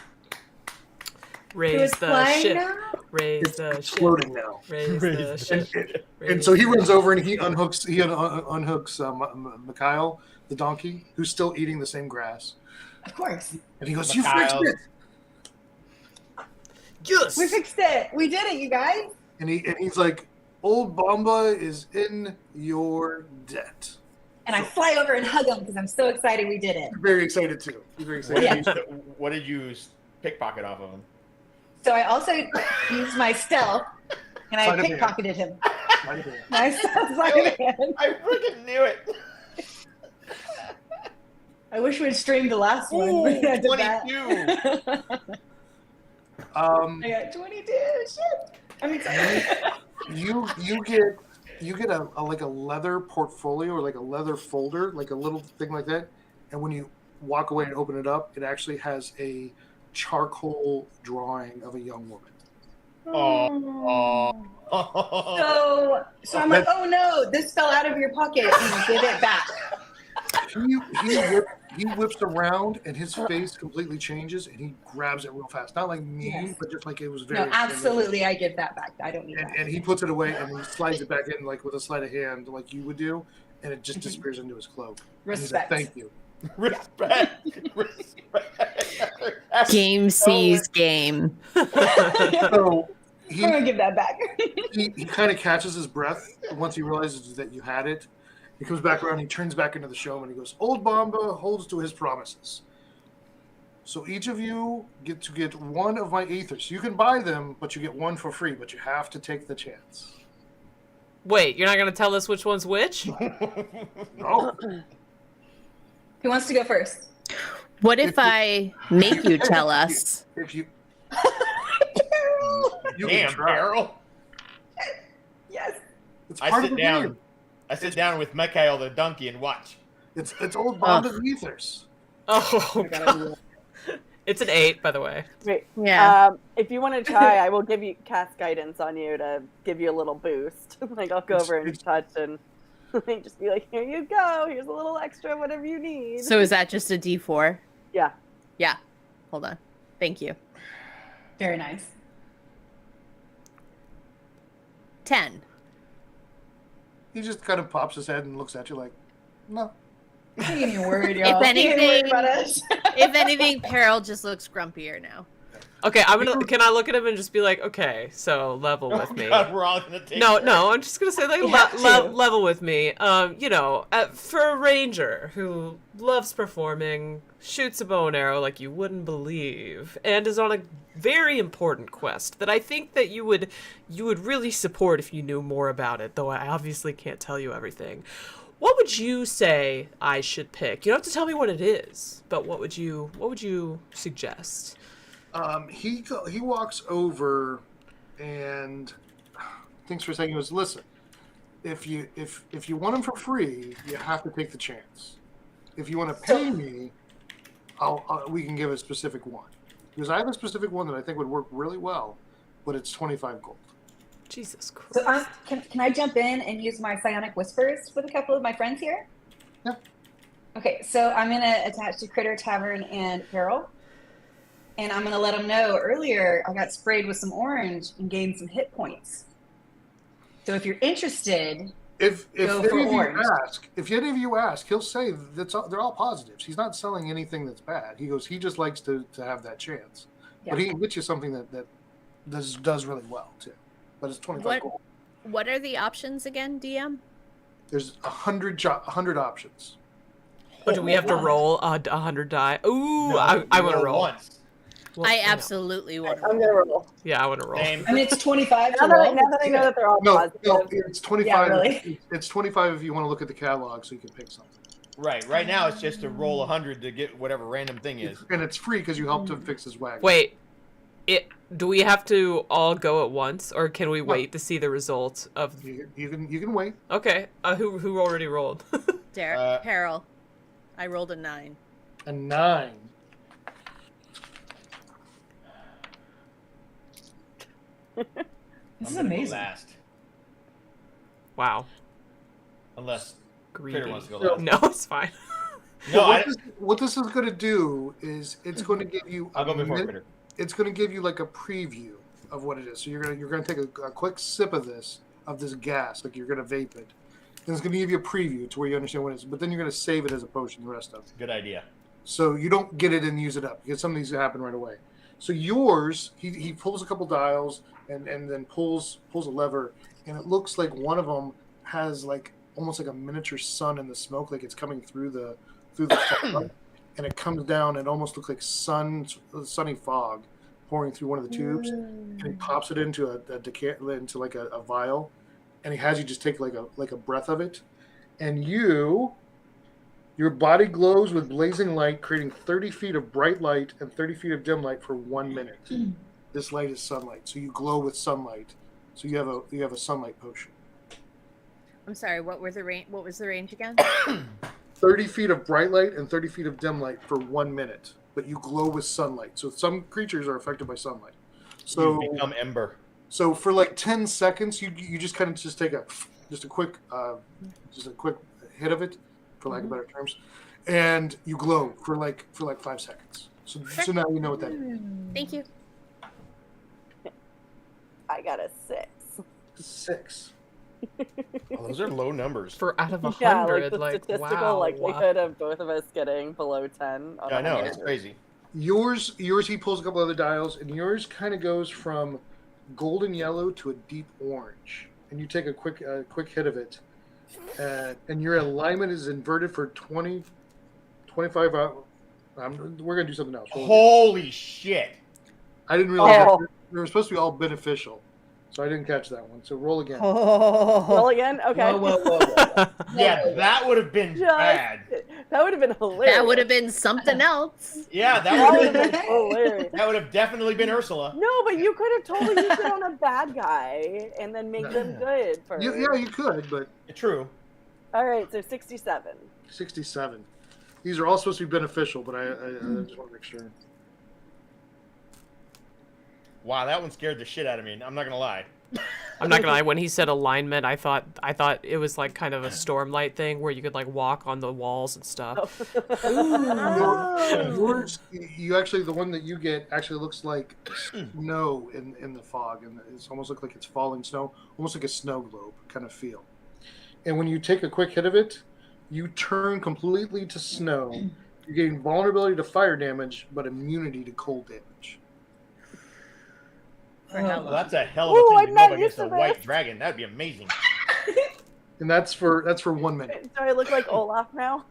Raise the ship. Now? Raise the ship. Floating now. Raise the ship. And so he runs over and he unhooks Mikhail, the donkey, who's still eating the same grass. Of course. And he goes, "You fixed it." Yes. We fixed it. We did it, you guys. And he's like, "Old Bomba is in your debt." And I fly over and hug him because I'm so excited we did it. You're very excited too. You're very excited. What did you pickpocket off of him? So I also used my stealth, and I Sleight of hand. pickpocketed him. Sleight of hand. My sleight of hand. I freaking knew it. I wish we'd streamed the last one. Ooh, I did 22. that. I got 22. Shit. I'm excited. You get a like a leather portfolio or like a leather folder, like a little thing like that, and when you walk away and open it up, it actually has a charcoal drawing of a young woman. Oh. So I'm like, oh no, this fell out of your pocket. And give it back. He whips around and his face completely changes and he grabs it real fast. Not like me, Yes. but just like it was very. No, absolutely, I give that back. I don't need that. And he puts it away and he slides it back in like with a sleight of hand, like you would do, and it just disappears into his cloak. And he's like, Respect. thank you. Respect. Game sees game. So I'm gonna give that back. he kind of catches his breath once he realizes that you had it. He comes back around, he turns back into the showman, he goes, Old Bomba holds to his promises. So each of you get to get one of my aethers. You can buy them, but you get one for free, but you have to take the chance. Wait, you're not going to tell us which one's which? No. Who wants to go first? What if I make you tell us? If you Damn, Carol. Yes. It's I part sit of the down. game. I sit down with Mikhail the donkey and watch. It's Old Bomba's ethers. Oh, God. It's an 8, by the way. Wait, Yeah. if you want to try, I will give you cast guidance on you to give you a little boost. Like I'll go over and touch and just be like, here you go. Here's a little extra, whatever you need. So is that just a D4? Yeah. Yeah. Hold on. Thank you. Very nice. 10. He just kind of pops his head and looks at you like, no. Don't give me a word, y'all. If Don't even worry anything, about us. if anything, Peril just looks grumpier now. Okay, can I look at him and just be like, okay, so level with me. God, we're all gonna take No, that. no, I'm just gonna say like You have to. level with me. For a ranger who loves performing, shoots a bow and arrow like you wouldn't believe, and is on a very important quest that I think that you would really support if you knew more about it. Though I obviously can't tell you everything. What would you say I should pick? You don't have to tell me what it is, but what would you suggest? He walks over and thinks for a second. He goes, "Listen, if you want them for free, you have to take the chance. If you want to pay me, we can give a specific one. Because I have a specific one that I think would work really well, but it's 25 gold. Jesus Christ! So Can I jump in and use my psionic whispers with a couple of my friends here? Yeah. Okay, so I'm gonna attach to Kritter, Tavern, and Peril. And I'm gonna let them know earlier I got sprayed with some orange and gained some hit points. So if you're interested, If go any for of orange. you ask, he'll say they're all positives. He's not selling anything that's bad. He goes, he just likes to have that chance. But he can get you something that does really well too. But it's 25 gold. What are the options again, DM? There's 100 options. Oh, do we have to roll 100 die? Ooh, No, I want to roll roll. once. Well, I you know. absolutely want to. I'm gonna roll. Yeah, I want to roll. Same. and it's 25 Now to roll. that I know that they're all No, positive. it's 25. Yeah, really? It's 25 if you want to look at the catalog, so you can pick something. Right now it's just to roll 100 to get whatever random thing is. And it's free because you helped him fix his wagon. Wait, do we have to all go at once, or can we wait to see the results of? You can wait. Okay, who already rolled? Derek, Peril. I rolled a 9. A 9. This is I'm gonna go amazing. last. Wow, Unless greedy. Kritter wants to go last. No, it's fine. No, What this is going to do is it's going to give you. I'll go before Kritter. It's going to give you like a preview of what it is. So you're gonna take a quick sip of this gas, like you're gonna vape it. And it's gonna give you a preview to where you understand what it is. But then you're gonna save it as a potion. The rest of it. Good idea. So you don't get it and use it up because some of these happen right away. So yours, he pulls a couple dials and then pulls a lever, and it looks like one of them has like almost like a miniature sun in the smoke, like it's coming through the fog, and it comes down and almost looks like sunny fog pouring through one of the tubes, and he pops it into into like a vial, and he has you just take like a breath of it, and your body glows with blazing light, creating 30 feet of bright light and 30 feet of dim light for 1 minute. This light is sunlight, so you glow with sunlight. So you have a sunlight potion. I'm sorry. What was the range again? 30 feet of bright light and 30 feet of dim light for 1 minute, but you glow with sunlight. So some creatures are affected by sunlight. So you become ember. So for like 10 seconds, you just kind of just take a quick hit of it, for lack of better terms, and you glow for like 5 seconds. So now you know what that is. Thank you. I got a 6. 6. Oh, those are low numbers. For out of 100, Yeah, like the like, statistical wow. likelihood of both of us getting below 10. I know, it's crazy. Yours, he pulls a couple other dials, and yours kind of goes from golden yellow to a deep orange. And you take a quick hit of it, and your alignment is inverted for 25 hours. We're going to do something else. Holy shit. I didn't realize that they were supposed to be all beneficial. So I didn't catch that one. So roll again. Roll again? Okay. Whoa. Yeah, that would have been bad. That would have been hilarious. That would have been something else. Yeah, that would have been hilarious. That would have definitely been Ursula. No, but you could have totally used it on a bad guy and then make them good first. Yeah, you could, but... True. All right, so 67. 67. These are all supposed to be beneficial, but I just want to make sure. Wow, that one scared the shit out of me. I'm not gonna lie. I'm not gonna lie. When he said alignment, I thought it was like kind of a Stormlight thing where you could like walk on the walls and stuff. Yours, you actually, the one that you get actually looks like snow in the fog, and it's almost look like it's falling snow, almost like a snow globe kind of feel. And when you take a quick hit of it, you turn completely to snow. You gain vulnerability to fire damage, but immunity to cold damage. Well, that's a hell of a thing to go up against a white dragon. That'd be amazing. And that's for 1 minute. Do I look like Olaf now?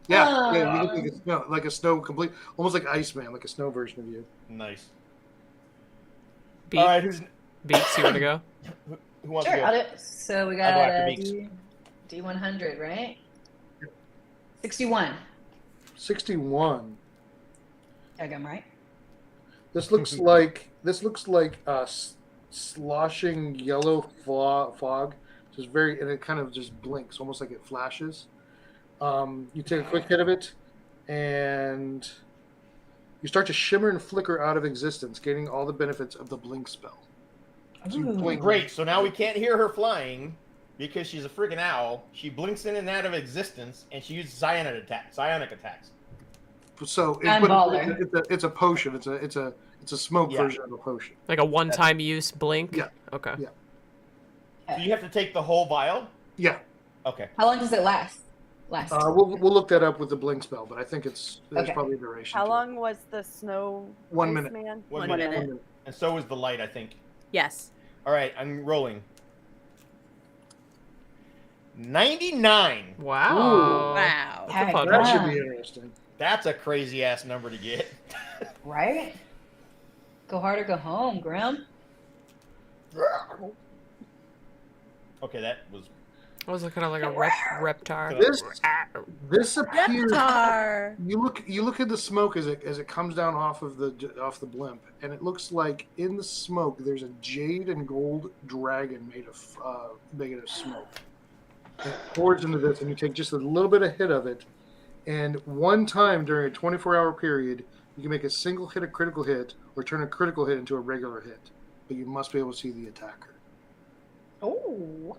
Yeah. You look like a snow complete, almost like Iceman, like a snow version of you. Nice. All right, Beats, you want to go? Who wants Sure, to go? I'll do it. So we got I'll go after D100, right? 61. 61. I got 'em right. This looks like sloshing yellow fog, just and it kind of just blinks, almost like it flashes. You take a quick hit of it, and you start to shimmer and flicker out of existence, gaining all the benefits of the blink spell. So you blink. Great. So now we can't hear her flying because she's a freaking owl. She blinks in and out of existence, and she uses psionic attacks. So it's a potion. It's a smoke version of a potion. Like a one-time use blink? Yeah. Okay. Yeah. Do you have to take the whole vial? Yeah. Okay. How long does it last? We'll look that up with the blink spell, but I think there's probably a duration. How long was the snow? 1 minute. Man? 1 minute. And so is the light, I think. Yes. All right, I'm rolling. 99. Wow. Ooh. Wow. That's a fun that one. should be interesting. That's a crazy ass number to get. Right? Go hard or go home, Grim. Okay, that was. I was looking at like a reptar. This appears. Reptar. You look at the smoke as it comes down off the blimp, and it looks like in the smoke there's a jade and gold dragon made of smoke. And it pours into this, and you take just a little bit of hit of it, and one time during a 24-hour period, you can make a single hit a critical hit, or turn a critical hit into a regular hit, but you must be able to see the attacker. Oh.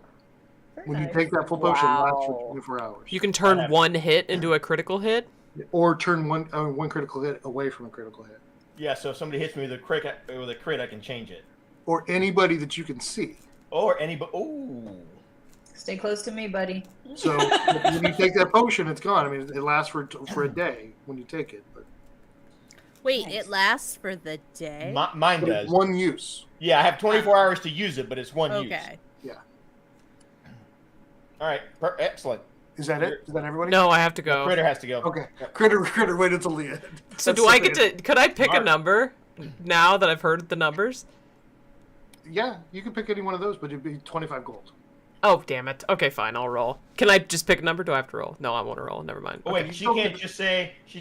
When you take that full potion, it lasts for 24 hours. You can turn one hit into a critical hit? Or turn one critical hit away from a critical hit. Yeah, so if somebody hits me with a crit, I can change it. Or anybody that you can see. Or anybody. Ooh. Stay close to me, buddy. So when you take that potion, it's gone. I mean, it lasts for a day when you take it. But Wait, it lasts for the day? Mine does. It's one use. Yeah, I have 24 hours to use it, but it's one use. Okay. Yeah. All right. Excellent. Is that it? Is that everybody? No, I have to go. Critter has to go. Okay. Critter, wait until the end. So do I get to? Could I pick a number? now that I've heard the numbers? Yeah, you can pick any one of those, but it'd be 25 gold. Oh, damn it. Okay, fine, I'll roll. Can I just pick a number? Do I have to roll? No, I want to roll. Never mind. Oh, wait, she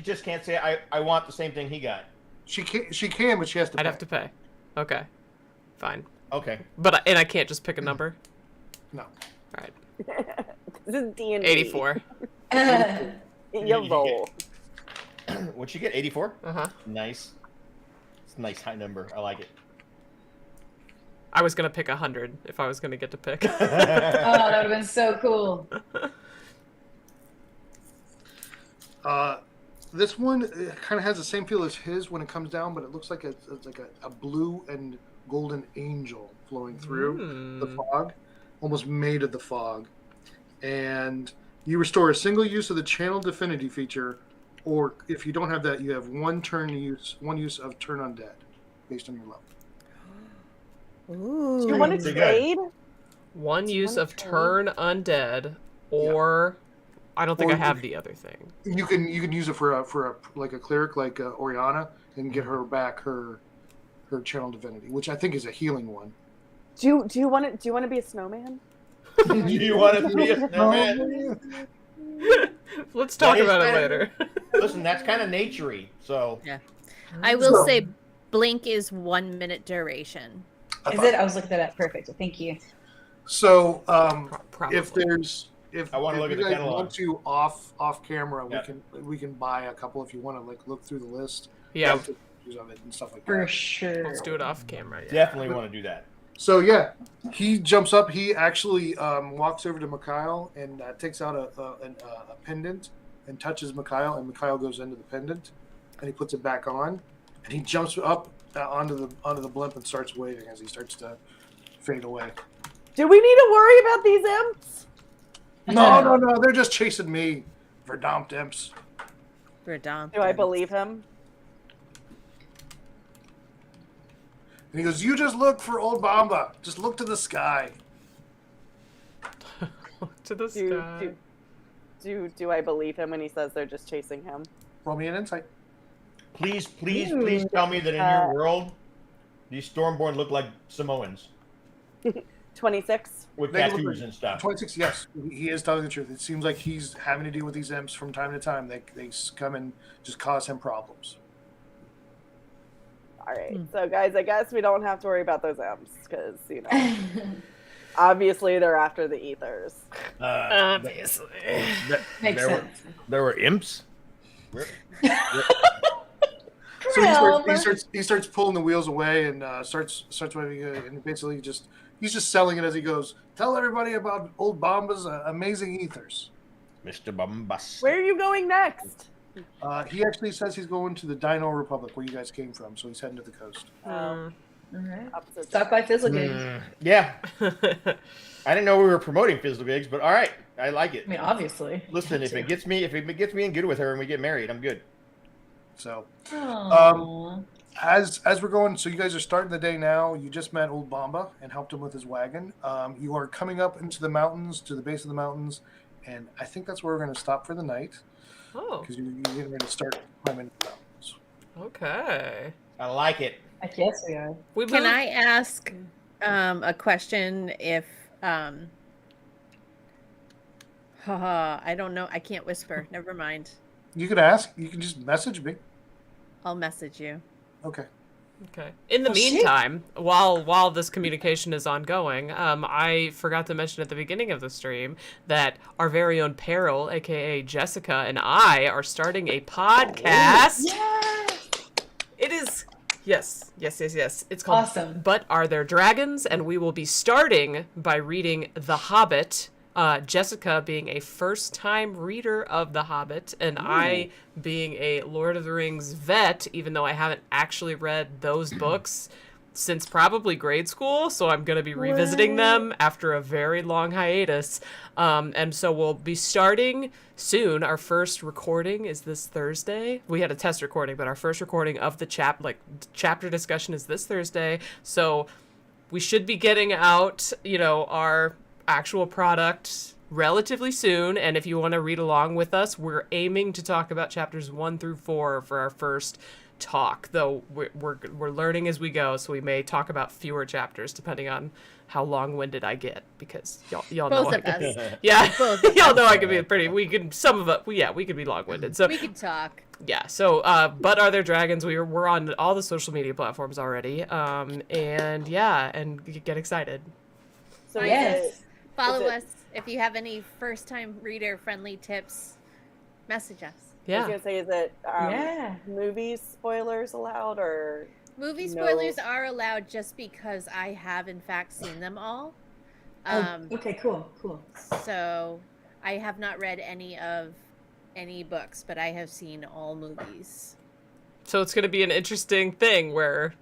just can't say, I want the same thing he got. She can, but she has to pay. I'd have to pay. Okay, fine. Okay. And I can't just pick a number? No. All right. This is D&D. 84. You roll. What'd she get? 84? Uh-huh. Nice. It's a nice high number. I like it. I was going to pick 100 if I was going to get to pick. Oh, that would have been so cool. This one kind of has the same feel as his when it comes down, but it looks like it's like a blue and golden angel flowing through the fog, almost made of the fog. And you restore a single use of the channel divinity feature, or if you don't have that, you have one use of turn undead, based on your level. Ooh. Do you want to trade? One use of turn undead, or I don't think I have the other thing. You can use it for a like a cleric like Oriana and get her back her channel divinity, which I think is a healing one. Do you want to be a snowman? Do you want to be a snowman? Let's talk about it later. Listen, that's kind of naturey, so. Yeah. I will say blink is 1 minute duration. Is it? I was looking at that. Perfect. Thank you. So, Probably. if I want to look you at the guys catalog. want to off camera, Yeah. we can buy a couple if you want to look through the list. Yeah. Of it and stuff like For that. sure. Let's do it off camera. Yeah. Definitely want to do that. So yeah, he jumps up. He actually walks over to Mikhail and takes out a pendant and touches Mikhail, and Mikhail goes into the pendant, and he puts it back on, and he jumps up onto the blimp and starts waving as he starts to fade away. Do we need to worry about these imps? No, they're just chasing me. Verdammt imps. Verdammt. Do I believe him? And he goes, "You just look for old Bamba. Just look to the sky." To the sky. Do I believe him when he says they're just chasing him? Roll me an insight. Please tell me that in your world, these Stormborn look like Samoans 26. with tattoos and stuff. 26, yes. He is telling the truth. It seems like he's having to deal with these imps from time to time. They come and just cause him problems. All right. So, guys, I guess we don't have to worry about those imps because, obviously they're after the ethers. Obviously. Makes sense. There were imps? So he starts pulling the wheels away and starts waving and basically he's just selling it as he goes. Tell everybody about old Bomba's amazing ethers. Mr. Bombas. Where are you going next? He actually says he's going to the Dino Republic where you guys came from, so he's heading to the coast. All right. Opposite. Stop by Fizzle Gigs. Yeah. I didn't know we were promoting Fizzle Gigs, but all right. I like it. I mean, obviously. Listen, if it gets me in good with her and we get married, I'm good. So, Aww. as we're going, so you guys are starting the day now. You just met old Bamba and helped him with his wagon. You are coming up into the mountains, to the base of the mountains, and I think that's where we're going to stop for the night. Oh. Because you're getting ready to start climbing the mountains. Okay. I like it. I guess we are. Can I ask a question if I don't know. I can't whisper. Never mind. You could ask. You can just message me. I'll message you. Okay. Okay. In the meantime, while this communication is ongoing, I forgot to mention at the beginning of the stream that our very own Peril, aka Jessica, and I are starting a podcast. Yes! It is. Yes. It's called Awesome. But Are There Dragons? And we will be starting by reading The Hobbit. Jessica being a first-time reader of The Hobbit, and I being a Lord of the Rings vet, even though I haven't actually read those books since probably grade school, so I'm going to be revisiting them after a very long hiatus. And so we'll be starting soon. Our first recording is this Thursday. We had a test recording, but our first recording of the chapter discussion is this Thursday. So we should be getting out, our actual product relatively soon. And if you want to read along with us, we're aiming to talk about chapters 1 through 4 for our first talk, though we're learning as we go, so we may talk about fewer chapters depending on how long-winded I get, because y'all know Both of us. Yeah, Both of y'all us. know I can be we could be long-winded. So We could talk. yeah. So but Are There Dragons? We're on all the social media platforms already. And yeah, and get excited. So Yes. Follow us if you have any first-time reader-friendly tips. Message us. I was Yeah. gonna say, is it movie spoilers allowed or Movie no? spoilers are allowed just because I have in fact seen them all. Okay, cool. So I have not read any books, but I have seen all movies. So it's going to be an interesting thing where,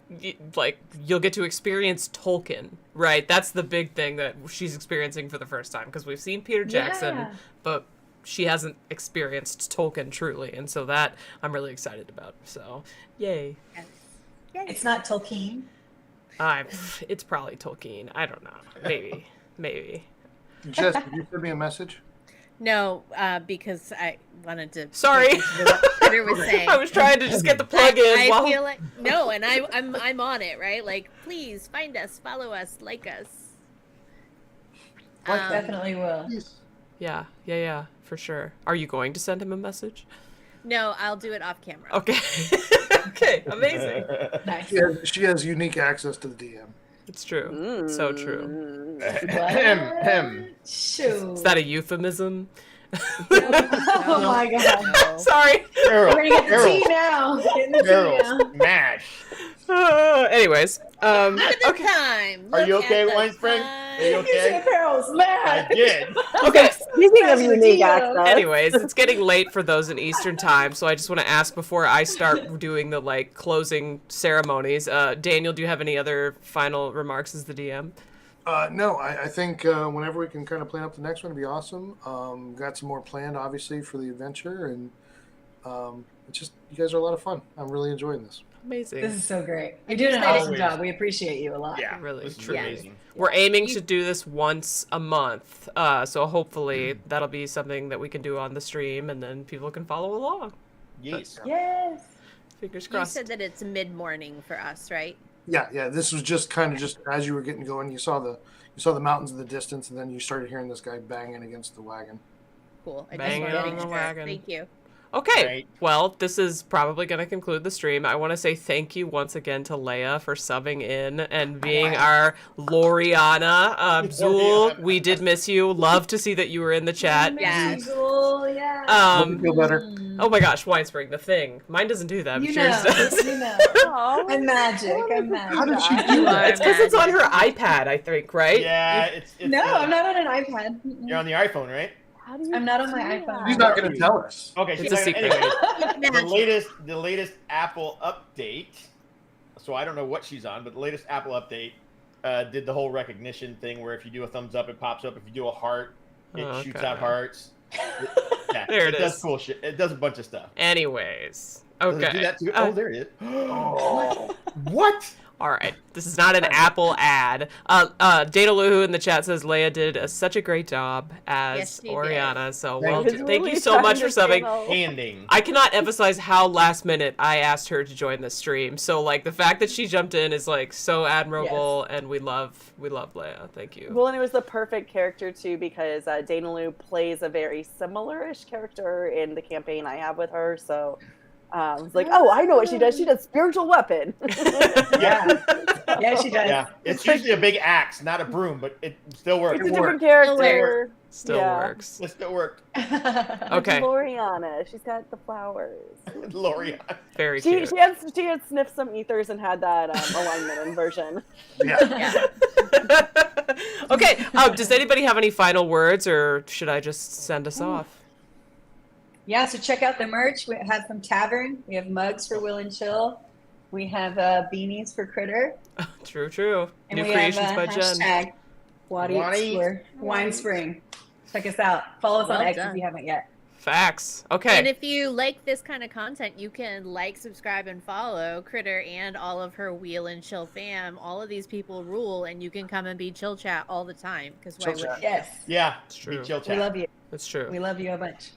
you'll get to experience Tolkien, right? That's the big thing that she's experiencing for the first time, because we've seen Peter Jackson, Yeah. but she hasn't experienced Tolkien truly, and so that I'm really excited about. So, yay. Yes. It's not Tolkien. It's probably Tolkien. I don't know. Maybe. Jess, did you send me a message? No, because I wanted to. Sorry. pay attention to what Kritter was saying. I was trying to just get the plug in. I while... feel like no, and I'm on it, right? Like, please find us, follow us, like us. Definitely will. Yeah, for sure. Are you going to send him a message? No, I'll do it off camera. Okay. Okay, amazing. Nice. She has unique access to the DM. It's true. So true. Shoot. Is that a euphemism? Oh my god. Sorry. We're gonna get the tea now. Getting the tea now. Smash. Anyways, Look at the okay. time. Are you Look okay, at the Winespring? time. Are you okay? Carol's mad. I did. Okay. Speaking of unique access. Anyways, it's getting late for those in Eastern time, so I just want to ask before I start doing the closing ceremonies. Daniel, do you have any other final remarks as the DM? No, I think whenever we can kind of plan up the next one, it'd be awesome. Got some more planned, obviously, for the adventure, and it's just, you guys are a lot of fun. I'm really enjoying this. Amazing. This is so great. You're doing an awesome job. We appreciate you a lot. Yeah, Really, this is truly. amazing. We're aiming to do this once a month, so hopefully that'll be something that we can do on the stream, and then people can follow along. Yes. Yes. Fingers You crossed. said that it's mid-morning for us, right? Yeah. This was just kind of just as you were getting going, you saw the mountains in the distance, and then you started hearing this guy banging against the wagon. Cool. I Banging just wanted to on make the sure. wagon. Thank you. Okay, Right. well, this is probably going to conclude the stream. I want to say thank you once again to Leia for subbing in and being our Loriana. Zool, we did miss you. Love to see that you were in the chat. Yeah. Cool, yeah. Hope you feel better. Oh my gosh, Winespring, the thing. Mine doesn't do that, but You yours know. does. You know. Aw. I'm magic. I'm magic. How did she do that? It's because it's on her iPad, I think, right? Yeah, it's No, I'm not on an iPad. You're on the iPhone, right? How do you I'm not on do my that? iPhone. She's not going to tell us. Okay, It's she's a not- secret. Anyway, the latest Apple update. So I don't know what she's on, but the latest Apple update did the whole recognition thing where if you do a thumbs up, it pops up. If you do a heart, it shoots out hearts. There it does is. cool shit. It does a bunch of stuff. Anyways, Does it okay. do that too? Oh, there it is. What? All right, this is not an Apple ad. Data Luhu in the chat says Leia did such a great job as Yes, she Oriana. So Thank well, you. thank you so much for subbing. Handing. I cannot emphasize how last minute I asked her to join the stream. So the fact that she jumped in is so admirable, and we love Leia. Thank you. Well, and it was the perfect character too because Dana Lu plays a very similar-ish character in the campaign I have with her. So I was like, oh, I know what she does. She does spiritual weapon. Yeah. Yeah, she does. Yeah, it's usually a big axe, not a broom, but it still works. It's a different character. Still works. It still worked. Okay. Loriana, she's got the flowers. Loriana. Very She cute. she had sniffed some ethers and had that alignment inversion. Yeah. Okay. Does anybody have any final words, or should I just send us off? Yeah, so check out the merch. We have from Tavern. We have mugs for Will and Chill. We have beanies for Kritter. True. And New we creations have by Jen. hashtag Wadi Wadi. Explore Wine Spring. Check us out. Follow us on Well X done. if you haven't yet. Facts. Okay. And if you like this kind of content, you can like, subscribe, and follow Kritter and all of her Wheel and Chill fam. All of these people rule, and you can come and be chill chat all the time. Because why would Yes. Yeah, it's true. Chill chat. We love you. That's true. We love you a bunch.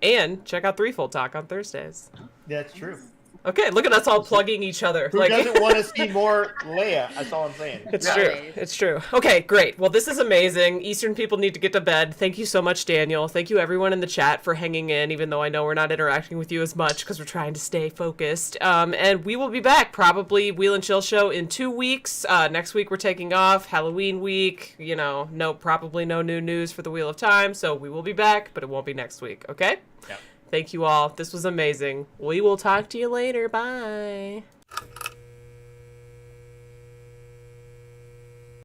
And check out Threefold Talk on Thursdays. That's true. Okay, look at us all plugging each other. Who doesn't want to see more Leia? That's all I'm saying. It's true. It's true. Okay, great. Well, this is amazing. Eastern people need to get to bed. Thank you so much, Daniel. Thank you, everyone in the chat, for hanging in, even though I know we're not interacting with you as much because we're trying to stay focused. And we will be back, probably Wheel and Chill show in 2 weeks. Next week, we're taking off. Halloween week. You know, probably no new news for the Wheel of Time. So we will be back, but it won't be next week. Okay? Yep. Thank you all. This was amazing. We will talk to you later. Bye.